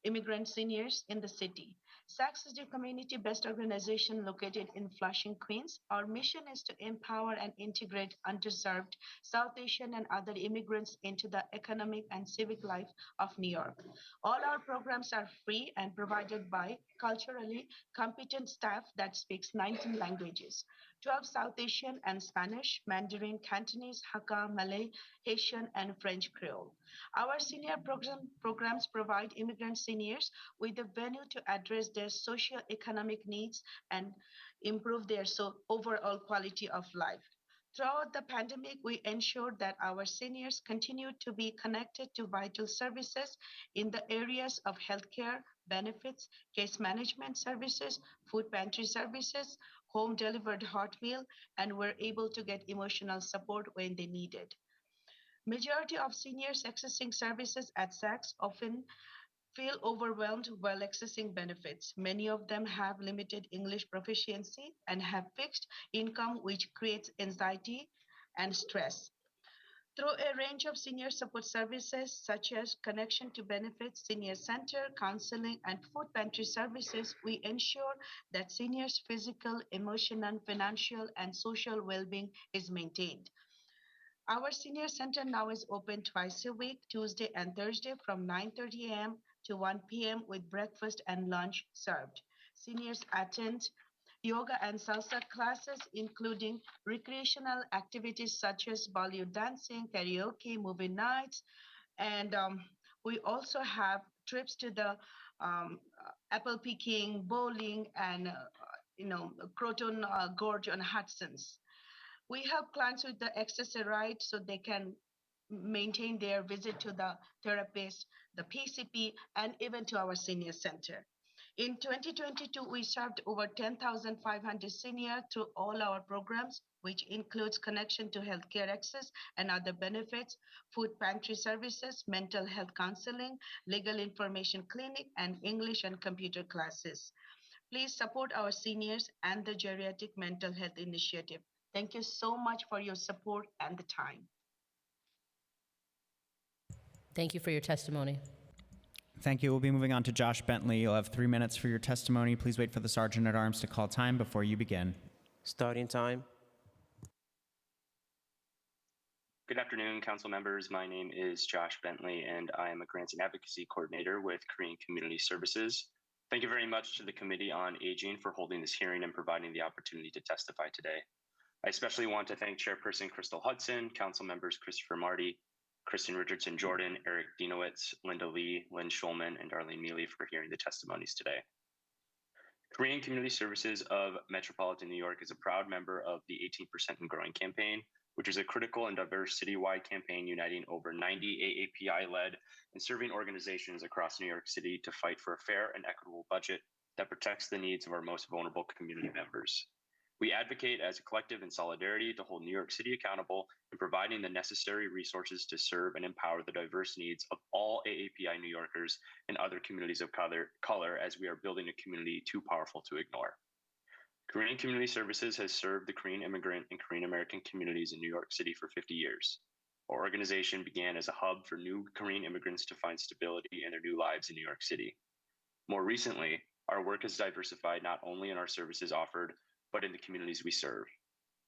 immigrant seniors in the city. SACS is the community-based organization located in Flushing, Queens. Our mission is to empower and integrate underserved South Asian and other immigrants into the economic and civic life of New York. All our programs are free and provided by culturally competent staff that speaks 19 languages, 12 South Asian and Spanish, Mandarin, Cantonese, Hakka, Malay, Haitian, and French Creole. Our senior programs provide immigrant seniors with a venue to address their socio-economic needs and improve their overall quality of life. Throughout the pandemic, we ensured that our seniors continue to be connected to vital services in the areas of healthcare, benefits, case management services, food pantry services, home delivered hot meal, and were able to get emotional support when they needed. Majority of seniors accessing services at SACS often feel overwhelmed while accessing benefits. Many of them have limited English proficiency and have fixed income, which creates anxiety and stress. Through a range of senior support services such as Connection to Benefits, Senior Center, counseling, and food pantry services, we ensure that seniors' physical, emotional, financial, and social well-being is maintained. Our senior center now is open twice a week, Tuesday and Thursday from 9:30 a.m. to 1 p.m. with breakfast and lunch served. Seniors attend yoga and salsa classes, including recreational activities such as Bollywood dancing, karaoke, movie nights, and we also have trips to the apple picking, bowling, and Croton Gorge on Hudson's. We help clients with the access right so they can maintain their visit to the therapist, the PCP, and even to our senior center. In 2022, we served over 10,500 seniors through all our programs, which includes Connection to Healthcare Access and other benefits, food pantry services, mental health counseling, legal information clinic, and English and computer classes. Please support our seniors and the Geriatric Mental Health Initiative. Thank you so much for your support and the time. Thank you for your testimony. Thank you. We'll be moving on to Josh Bentley. You'll have 3 minutes for your testimony. Please wait for the Sergeant at Arms to call time before you begin. Starting time. Good afternoon, council members. My name is Josh Bentley, and I am a Grants and Advocacy Coordinator with Korean Community Services. Thank you very much to the Committee on Aging for holding this hearing and providing the opportunity to testify today. I especially want to thank Chairperson Crystal Hudson, Council Members Christopher Marty, Kristen Richardson Jordan, Eric Dinowitz, Linda Lee, Lynn Schulman, and Darlene Mealy for hearing the testimonies today. Korean Community Services of Metropolitan New York is a proud member of the 18% and Growing campaign, which is a critical and diverse citywide campaign uniting over 90 AAPI-led and serving organizations across New York City to fight for a fair and equitable budget, that protects the needs of our most vulnerable community members. We advocate as a collective in solidarity to hold New York City accountable in providing the necessary resources to serve and empower the diverse needs of all AAPI New Yorkers and other communities of color as we are building a community too powerful to ignore. Korean Community Services has served the Korean immigrant and Korean American communities in New York City for 50 years. Our organization began as a hub for new Korean immigrants to find stability in their new lives in New York City. More recently, our work has diversified not only in our services offered, but in the communities we serve.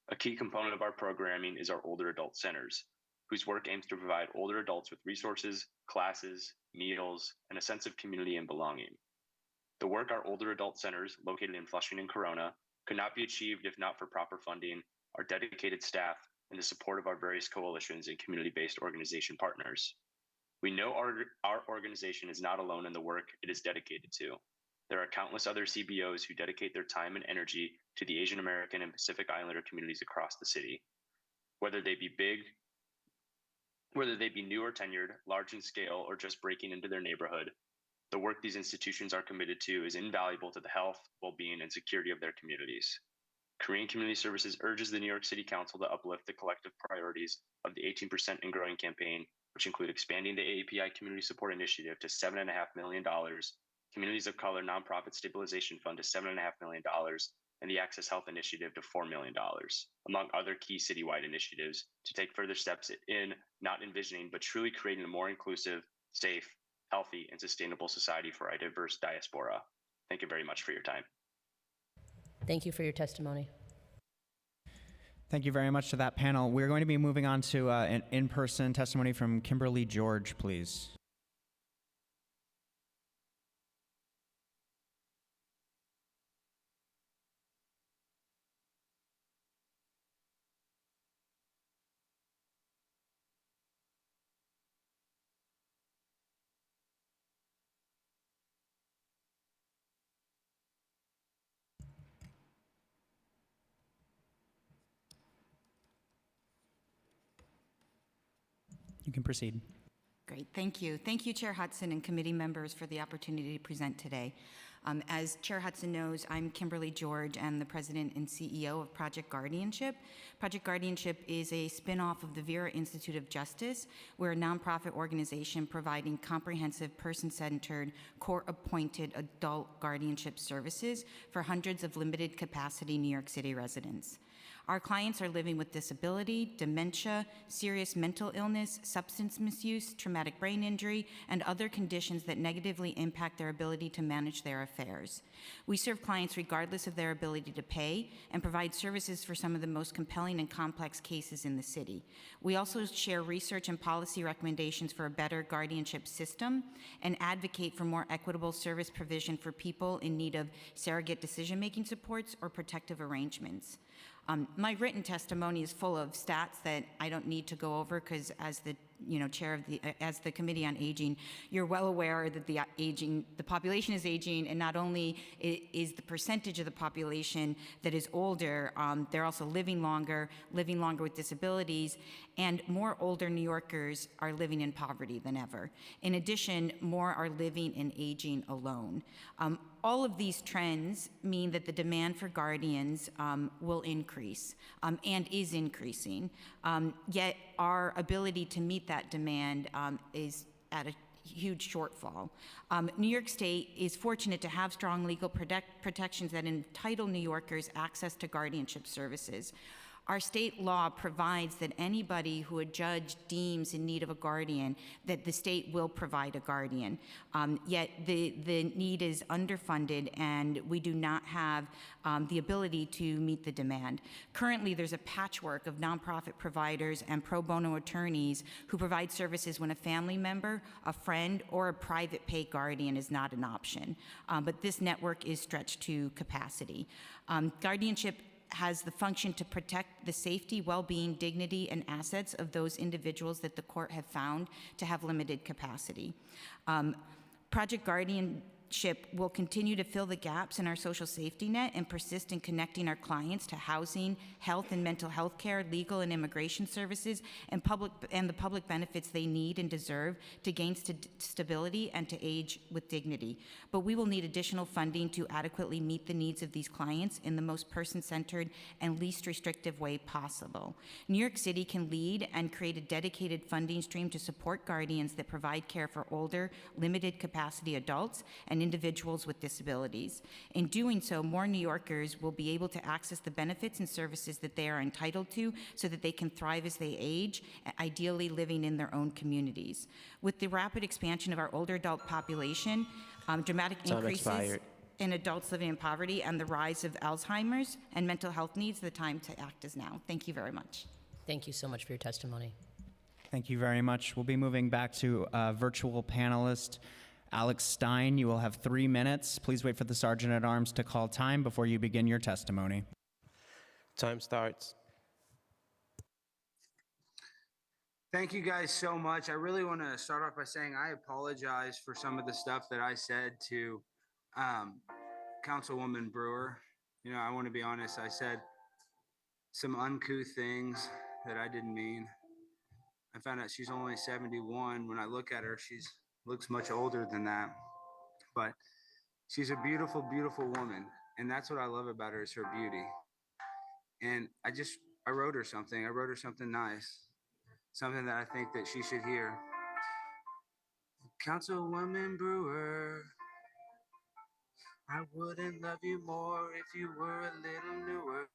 A key component of our programming is our older adult centers, whose work aims to provide older adults with resources, classes, meals, and a sense of community and belonging. The work our older adult centers, located in Flushing and Corona, could not be achieved if not for proper funding, our dedicated staff, and the support of our various coalitions and community-based organization partners. We know our organization is not alone in the work it is dedicated to. There are countless other CBOs who dedicate their time and energy to the Asian American and Pacific Islander communities across the city. Whether they be new or tenured, large in scale, or just breaking into their neighborhood, the work these institutions are committed to is invaluable to the health, well-being, and security of their communities. Korean Community Services urges the New York City Council to uplift the collective priorities of the 18% and Growing campaign, which include expanding the AAPI Community Support Initiative to $7.5 million, Communities of Color Nonprofit Stabilization Fund to $7.5 million, and the Access Health Initiative to $4 million, among other key citywide initiatives to take further steps in not envisioning, but truly creating a more inclusive, safe, healthy, and sustainable society for our diverse diaspora. Thank you very much for your time. Thank you for your testimony. Thank you very much to that panel. We're going to be moving on to an in-person testimony from Kimberly George, please. You can proceed. Great, thank you. Thank you, Chair Hudson and committee members for the opportunity to present today. As Chair Hudson knows, I'm Kimberly George and the president and CEO of Project Guardianship. Project Guardianship is a spin-off of the Vera Institute of Justice. We're a nonprofit organization providing comprehensive, person-centered, court-appointed adult guardianship services for hundreds of limited capacity New York City residents. Our clients are living with disability, dementia, serious mental illness, substance misuse, traumatic brain injury, and other conditions that negatively impact their ability to manage their affairs. We serve clients regardless of their ability to pay and provide services for some of the most compelling and complex cases in the city. We also share research and policy recommendations for a better guardianship system and advocate for more equitable service provision for people in need of surrogate decision-making supports or protective arrangements. My written testimony is full of stats that I don't need to go over because as the chair of as the Committee on Aging, you're well aware that the population is aging, and not only is the percentage of the population that is older, they're also living longer with disabilities, and more older New Yorkers are living in poverty than ever. In addition, more are living and aging alone. All of these trends mean that the demand for guardians will increase and is increasing, yet our ability to meet that demand is at a huge shortfall. New York State is fortunate to have strong legal protections that entitle New Yorkers access to guardianship services. Our state law provides that anybody who a judge deems in need of a guardian, that the state will provide a guardian. Yet the need is underfunded, and we do not have the ability to meet the demand. Currently, there's a patchwork of nonprofit providers and pro bono attorneys who provide services when a family member, a friend, or a private pay guardian is not an option. But this network is stretched to capacity. Guardianship has the function to protect the safety, well-being, dignity, and assets of those individuals that the court have found to have limited capacity. Project Guardianship Guardianship will continue to fill the gaps in our social safety net and persist in connecting our clients to housing, health and mental health care, legal and immigration services, and the public benefits they need and deserve to gain stability and to age with dignity. But we will need additional funding to adequately meet the needs of these clients in the most person-centered and least restrictive way possible. New York City can lead and create a dedicated funding stream to support guardians that provide care for older, limited capacity adults and individuals with disabilities. In doing so, more New Yorkers will be able to access the benefits and services that they are entitled to so that they can thrive as they age, ideally living in their own communities. With the rapid expansion of our older adult population, dramatic increases in adults living in poverty, and the rise of Alzheimer's and mental health needs, the time to act is now. Thank you very much. Thank you so much for your testimony. Thank you very much. We'll be moving back to virtual panelist Alex Stein. You will have 3 minutes. Please wait for the Sergeant at Arms to call time before you begin your testimony. Time starts. Thank you guys so much. I really want to start off by saying I apologize for some of the stuff that I said to Councilwoman Brewer. You know, I want to be honest, I said some uncouth things that I didn't mean. I found out she's only 71. When I look at her, she looks much older than that. But she's a beautiful, beautiful woman. And that's what I love about her is her beauty. And I wrote her something. I wrote her something nice. Something that I think that she should hear. Councilwoman Brewer, I wouldn't love you more if you were a little newer.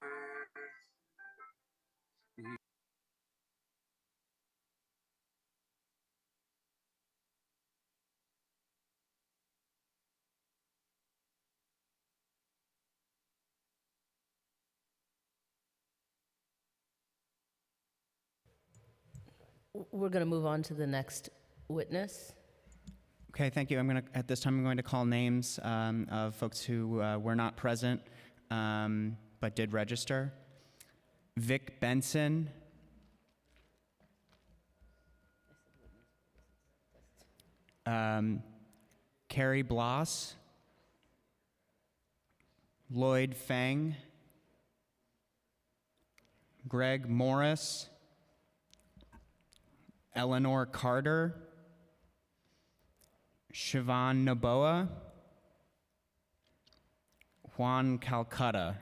We're going to move on to the next witness. Okay, thank you. At this time, I'm going to call names of folks who were not present but did register. Vic Benson. Carrie Bloss. Lloyd Feng. Greg Morris. Eleanor Carter. Siobhan Noboa. Juan Calcutta.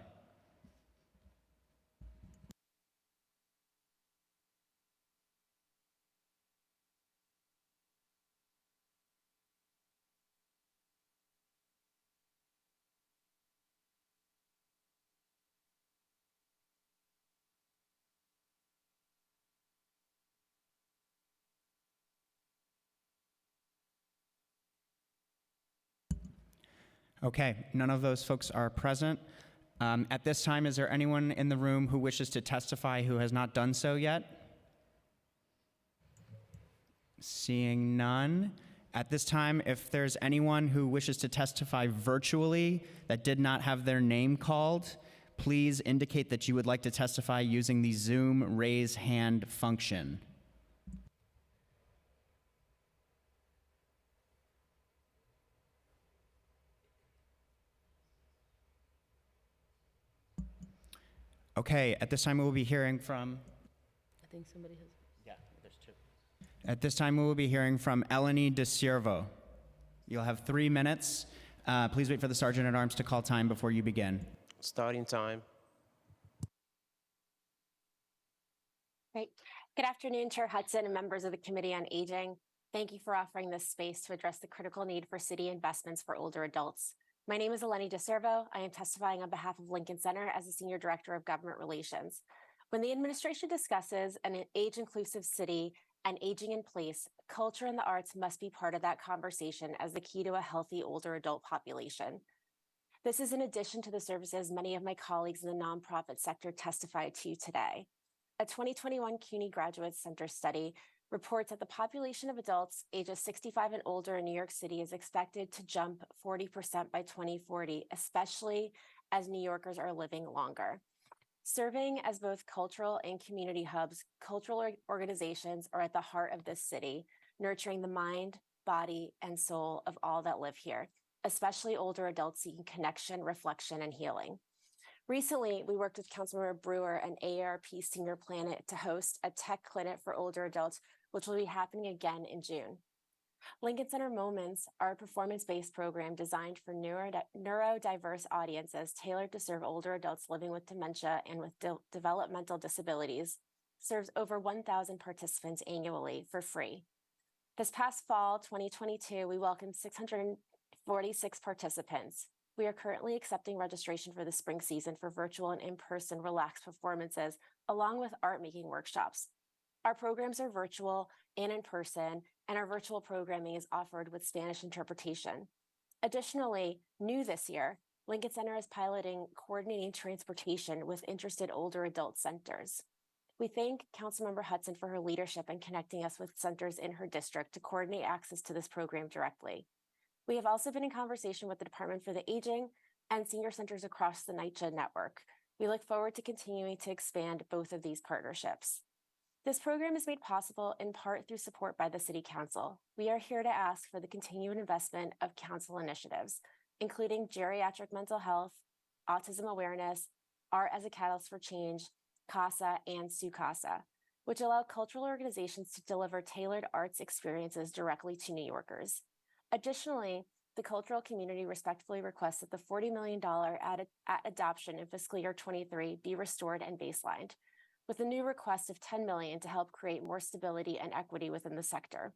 Okay, none of those folks are present. At this time, is there anyone in the room who wishes to testify who has not done so yet? Seeing none. At this time, if there's anyone who wishes to testify virtually that did not have their name called, please indicate that you would like to testify using the Zoom raise hand function. Okay, at this time we will be hearing from... I think somebody has... Yeah, there's two. At this time we will be hearing from Eleni DeCiervo. You'll have 3 minutes. Please wait for the Sergeant at Arms to call time before you begin. Starting time. Great. Good afternoon, Chair Hudson and members of the Committee on Aging. Thank you for offering this space to address the critical need for city investments for older adults. My name is Eleni DeCiervo. I am testifying on behalf of Lincoln Center as the Senior Director of Government Relations. When the administration discusses an age-inclusive city and aging in place, culture and the arts must be part of that conversation as the key to a healthy older adult population. This is in addition to the services many of my colleagues in the nonprofit sector testified to today. A 2021 CUNY Graduate Center study reports that the population of adults ages 65 and older in New York City is expected to jump 40% by 2040, especially as New Yorkers are living longer. Serving as both cultural and community hubs, cultural organizations are at the heart of this city, nurturing the mind, body, and soul of all that live here. especially older adults seeking connection, reflection, and healing. Recently, we worked with Councilmember Brewer and AARP Senior Planet to host a tech clinic for older adults, which will be happening again in June. Lincoln Center Moments are a performance-based program designed for neurodiverse audiences tailored to serve older adults living with dementia and with developmental disabilities, serves over 1,000 participants annually for free. This past fall, 2022, we welcomed 646 participants. We are currently accepting registration for the spring season for virtual and in-person relaxed performances, along with art-making workshops. Our programs are virtual and in person, and our virtual programming is offered with Spanish interpretation. Additionally, new this year, Lincoln Center is piloting coordinating transportation with interested older adult centers. We thank Councilmember Hudson for her leadership in connecting us with centers in her district to coordinate access to this program directly. We have also been in conversation with the Department for the Aging and senior centers across the NYCHA network. We look forward to continuing to expand both of these partnerships. This program is made possible in part through support by the City Council. We are here to ask for the continued investment of council initiatives, including geriatric mental health, autism awareness, art as a catalyst for change, CASA and SUCASA, which allow cultural organizations to deliver tailored arts experiences directly to New Yorkers. Additionally, the cultural community respectfully requests that the $40 million at adoption in fiscal year 23 be restored and baselined, with a new request of $10 million to help create more stability and equity within the sector.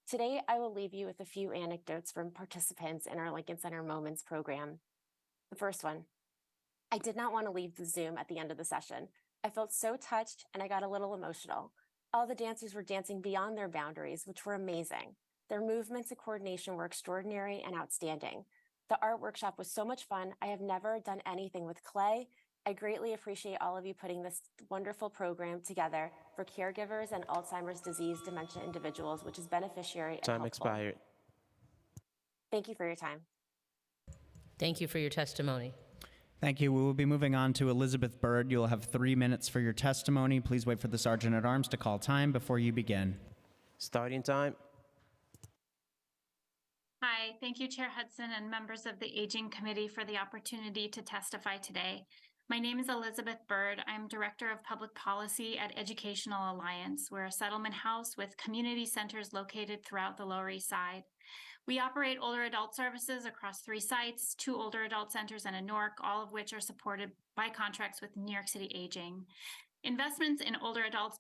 Today, I will leave you with a few anecdotes from participants in our Lincoln Center Moments program. The first one, I did not want to leave the Zoom at the end of the session. I felt so touched and I got a little emotional. All the dancers were dancing beyond their boundaries, which were amazing. Their movements and coordination were extraordinary and outstanding. The art workshop was so much fun. I have never done anything with clay. I greatly appreciate all of you putting this wonderful program together for caregivers and Alzheimer's disease dementia individuals, which is beneficiary and Time helpful. expired. Thank you for your time. Thank you for your testimony. Thank you. We will be moving on to Elizabeth Byrd. You'll have 3 minutes for your testimony. Please wait for the Sergeant at Arms to call time before you begin. Starting time. Hi, thank you, Chair Hudson and members of the Aging Committee for the opportunity to testify today. My name is Elizabeth Byrd. I'm Director of Public Policy at Educational Alliance. We're a settlement house with community centers located throughout the Lower East Side. We operate older adult services across 3 sites, 2 older adult centers and a NORC, all of which are supported by contracts with New York City Aging. Investments in older adults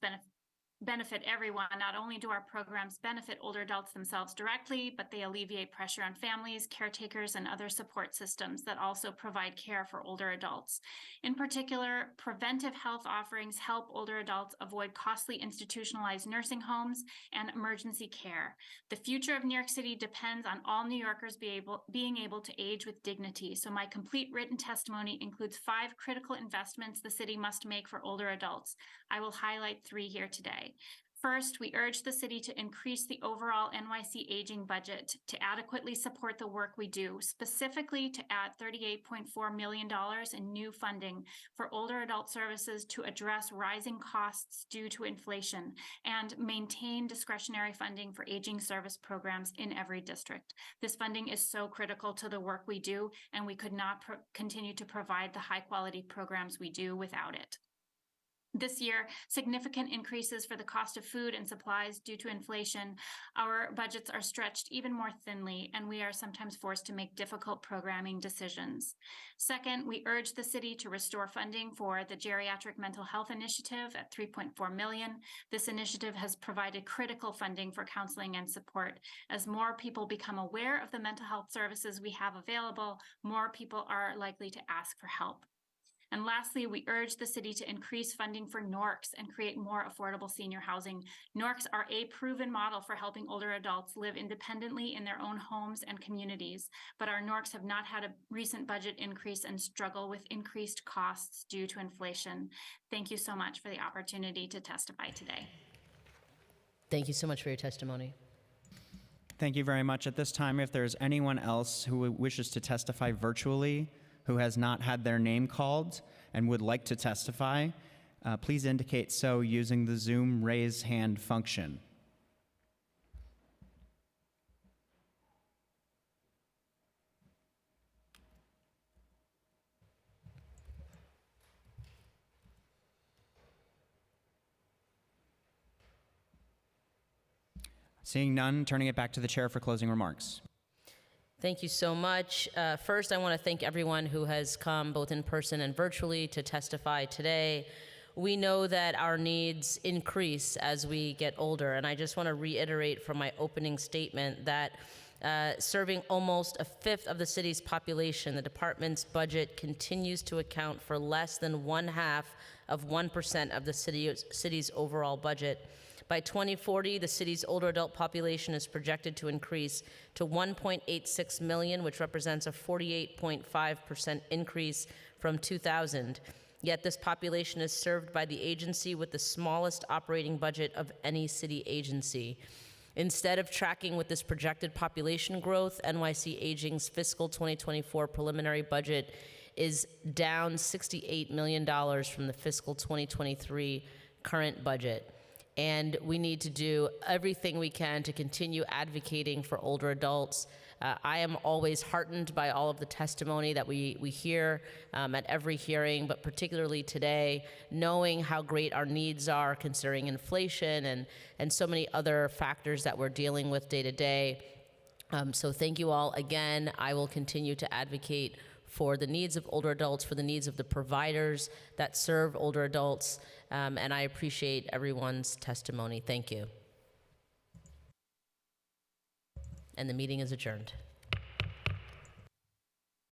benefit everyone. Not only do our programs benefit older adults themselves directly, but they alleviate pressure on families, caretakers, and other support systems that also provide care for older adults. In particular, preventive health offerings help older adults avoid costly institutionalized nursing homes and emergency care. The future of New York City depends on all New Yorkers being able to age with dignity. So my complete written testimony includes 5 critical investments the city must make for older adults. I will highlight 3 here today. First, we urge the city to increase the overall NYC aging budget to adequately support the work we do, specifically to add $38.4 million in new funding for older adult services to address rising costs due to inflation and maintain discretionary funding for aging service programs in every district. This funding is so critical to the work we do, and we could not continue to provide the high-quality programs we do without it. This year, significant increases for the cost of food and supplies due to inflation. Our budgets are stretched even more thinly, and we are sometimes forced to make difficult programming decisions. Second, we urge the city to restore funding for the Geriatric Mental Health Initiative at $3.4 million. This initiative has provided critical funding for counseling and support. As more people become aware of the mental health services we have available, more people are likely to ask for help. And lastly, we urge the city to increase funding for NORCs and create more affordable senior housing. NORCs are a proven model for helping older adults live independently in their own homes and communities, but our NORCs have not had a recent budget increase and struggle with increased costs due to inflation. Thank you so much for the opportunity to testify today. Thank you so much for your testimony. Thank you very much. At this time, if there's anyone else who wishes to testify virtually, who has not had their name called and would like to testify, please indicate so using the Zoom raise hand function. Seeing none, turning it back to the chair for closing remarks. Thank you so much. First, I want to thank everyone who has come both in person and virtually to testify today. We know that our needs increase as we get older, and I just want to reiterate from my opening statement that serving almost a fifth of the city's population, the department's budget continues to account for less than 1/2 of 1% of the city's overall budget. By 2040, the city's older adult population is projected to increase to 1.86 million, which represents a 48.5% increase from 2000. Yet this population is served by the agency with the smallest operating budget of any city agency. Instead of tracking with this projected population growth, NYC Aging's fiscal 2024 preliminary budget is down $68 million from the fiscal 2023 current budget. And we need to do everything we can to continue advocating for older adults. I am always heartened by all of the testimony that we hear at every hearing, but particularly today, knowing how great our needs are considering inflation and so many other factors that we're dealing with day to day. So thank you all again. I will continue to advocate for the needs of older adults, for the needs of the providers that serve older adults, and I appreciate everyone's testimony. Thank you. And the meeting is adjourned.